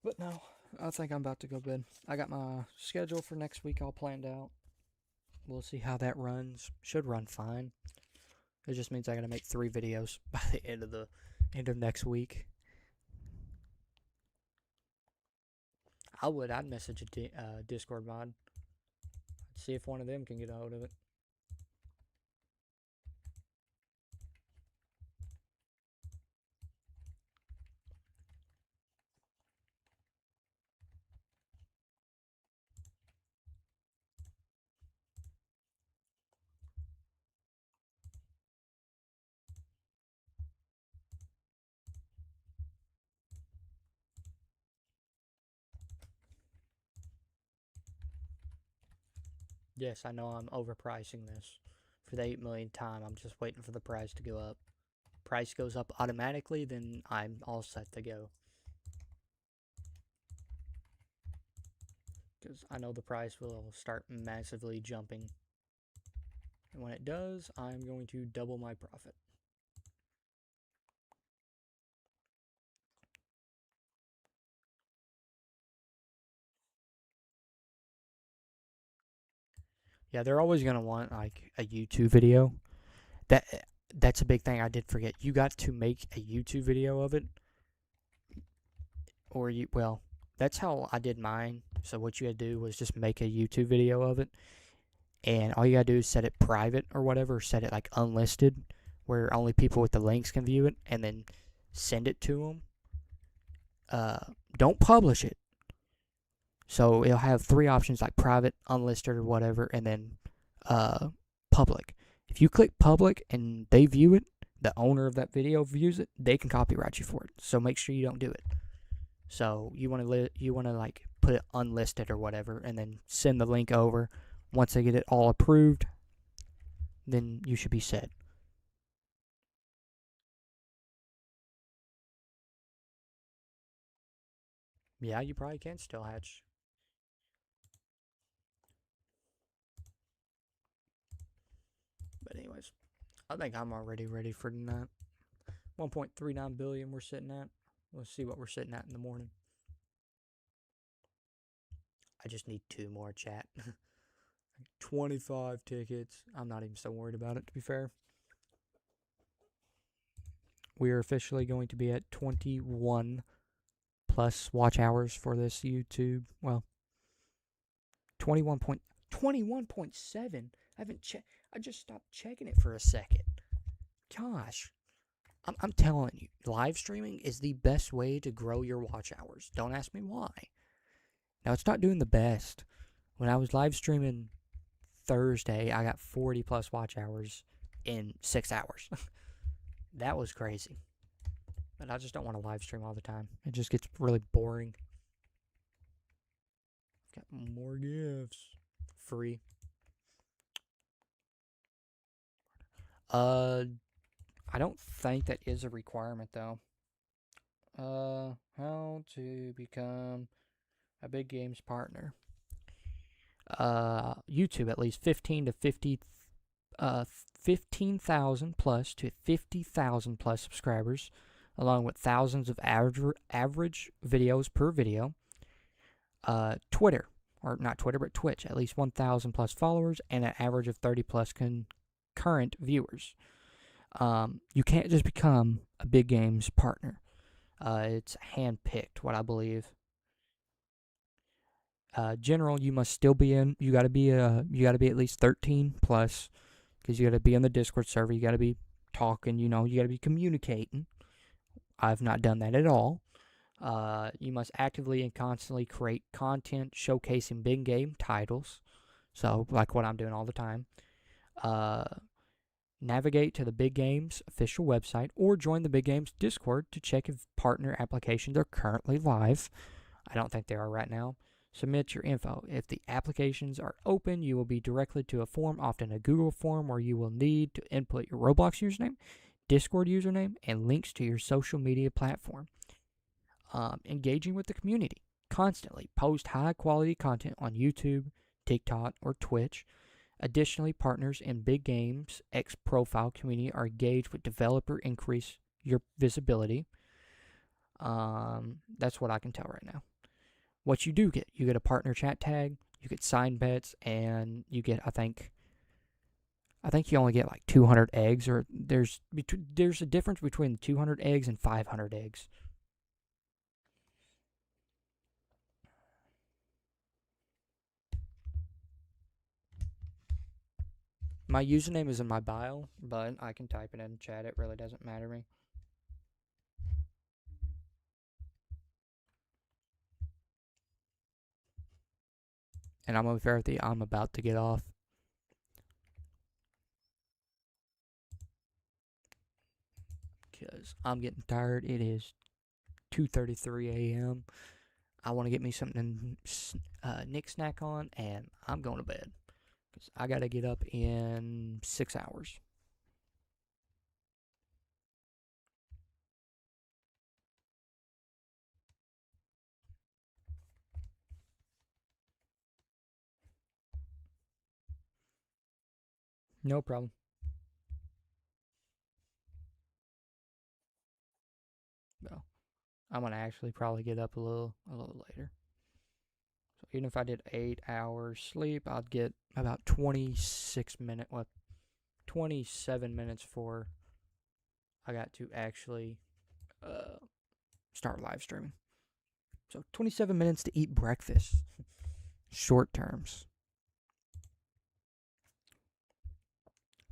But no, I think I'm about to go to bed. I got my schedule for next week all planned out. We'll see how that runs. Should run fine. It just means I gotta make 3 videos by the end of next week. I'd message a Discord mod. See if one of them can get a hold of it. Yes, I know I'm overpricing this. For the 8 millionth time, I'm just waiting for the price to go up. Price goes up automatically, then I'm all set to go. Because I know the price will start massively jumping. And when it does, I'm going to double my profit. Yeah, they're always going to want like a YouTube video. That's a big thing I did forget. You got to make a YouTube video of it. Well, that's how I did mine. So what you had to do was just make a YouTube video of it. And all you gotta do is set it private or whatever, set it like unlisted, where only people with the links can view it, and then send it to them. Don't publish it. So it'll have 3 options like private, unlisted, or whatever, and then public. If you click public and they view it, the owner of that video views it, they can copyright you for it. So make sure you don't do it. So you want to like put it unlisted or whatever, and then send the link over. Once they get it all approved, then you should be set. Yeah, you probably can still hatch. But anyways, I think I'm already ready for tonight. 1.39 billion we're sitting at. Let's see what we're sitting at in the morning. I just need 2 more, chat. 25 tickets. I'm not even so worried about it, to be fair. We are officially going to be at 21 plus watch hours for this YouTube. Well, 21.7. I just stopped checking it for a second. Gosh. I'm telling you, live streaming is the best way to grow your watch hours. Don't ask me why. Now, it's not doing the best. When I was live streaming Thursday, I got 40 plus watch hours in 6 hours. That was crazy. But I just don't want to live stream all the time. It just gets really boring. Got more gifts. Free. I don't think that is a requirement, though. How to become a big games partner. YouTube at least 15,000 plus to 50,000 plus subscribers, along with thousands of average videos per video. Twitter, or not Twitter, but Twitch, at least 1,000 plus followers and an average of 30 plus concurrent viewers. You can't just become a big games partner. It's handpicked, what I believe. General, you must still be in. You gotta be at least 13 plus, because you gotta be on the Discord server. You gotta be talking. You gotta be communicating. I've not done that at all. You must actively and constantly create content showcasing big game titles. So, like what I'm doing all the time. Navigate to the Big Games official website or join the Big Games Discord to check if partner applications are currently live. I don't think they are right now. Submit your info. If the applications are open, you will be directed to a form, often a Google form, where you will need to input your Roblox username, Discord username, and links to your social media platform. Engaging with the community. constantly post high-quality content on YouTube, TikTok, or Twitch. Additionally, partners in Big Games X profile community are engaged with developer, increase your visibility. That's what I can tell right now. What you do get, you get a partner chat tag, you get signed bets, and you get, I think you only get like 200 eggs, or there's a difference between 200 eggs and 500 eggs. My username is in my bio, but I can type it in chat. It really doesn't matter to me. And I'm I'm about to get off. Because I'm getting tired. It is 2:33 a.m. I want to get me something to nick snack on, and I'm going to bed. Because I got to get up in 6 hours. No problem. No. I'm going to actually probably get up a little later. So even if I did 8 hours sleep, I'd get about 27 minutes for I got to actually start live streaming. So 27 minutes to eat breakfast. Short terms.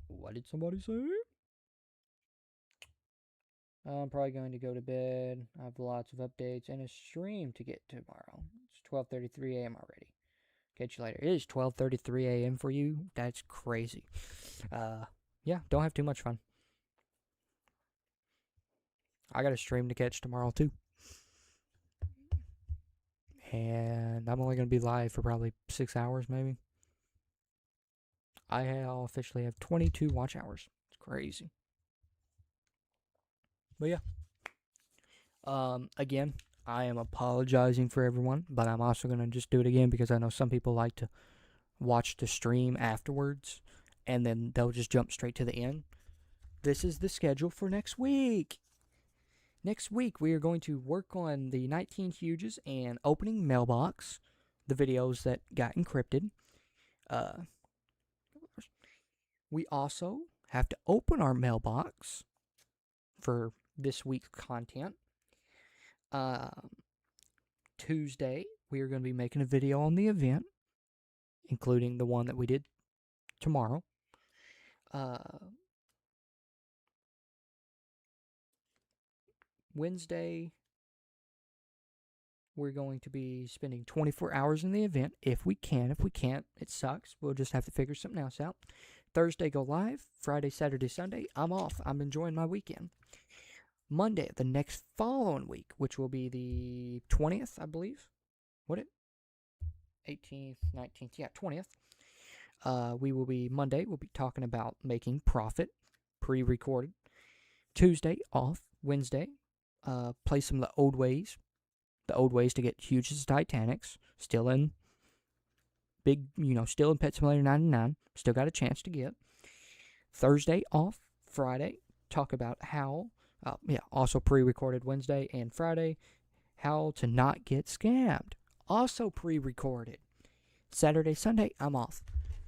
What did somebody say? I'm probably going to go to bed. I have lots of updates and a stream to get tomorrow. It's 12:33 a.m. already. Catch you later. It is 12:33 a.m. for you. That's crazy. Yeah, don't have too much fun. I got a stream to catch tomorrow too. And I'm only going to be live for probably 6 hours maybe. I officially have 22 watch hours. It's crazy. But yeah. Again, I am apologizing for everyone, but I'm also going to just do it again because I know some people like to watch the stream afterwards and then they'll just jump straight to the end. This is the schedule for next week. Next week, we are going to work on the 19 Huges and opening mailbox, the videos that got encrypted. We also have to open our mailbox for this week's content. Tuesday, we are going to be making a video on the event, including the one that we did tomorrow. Wednesday, we're going to be spending 24 hours in the event if we can. If we can't, it sucks. We'll just have to figure something else out. Thursday, go live. Friday, Saturday, Sunday, I'm off. I'm enjoying my weekend. Monday, the next following week, which will be the 20th, I believe. What it? 18th, 19th, yeah, 20th. We'll be talking about making profit, pre-recorded. Tuesday, off. Wednesday, play some of the old ways. The old ways to get huge as Titanics. Still in still in Pet Simulator 99. Still got a chance to get. Thursday, off. Friday, talk about how, also pre-recorded Wednesday and Friday, how to not get scammed. Also pre-recorded. Saturday, Sunday, I'm off.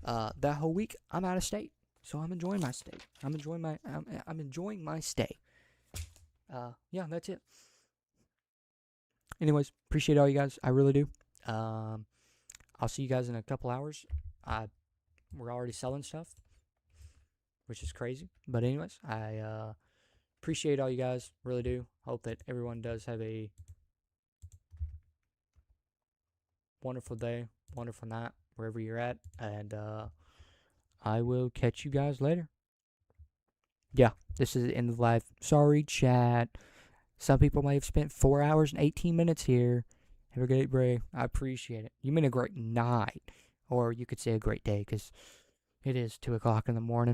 That whole week, I'm out of state. So I'm enjoying my stay. I'm enjoying my stay. Yeah, that's it. Anyways, appreciate all you guys. I really do. I'll see you guys in a couple hours. We're already selling stuff, which is crazy. But anyways, I appreciate all you guys. Really do. Hope that everyone does have a wonderful day, wonderful night, wherever you're at. And I will catch you guys later. Yeah, this is the end of the live. Sorry, chat. Some people may have spent 4 hours and 18 minutes here. Have a great day. I appreciate it. You mean a great night. Or you could say a great day, because it is 2 o'clock in the morning.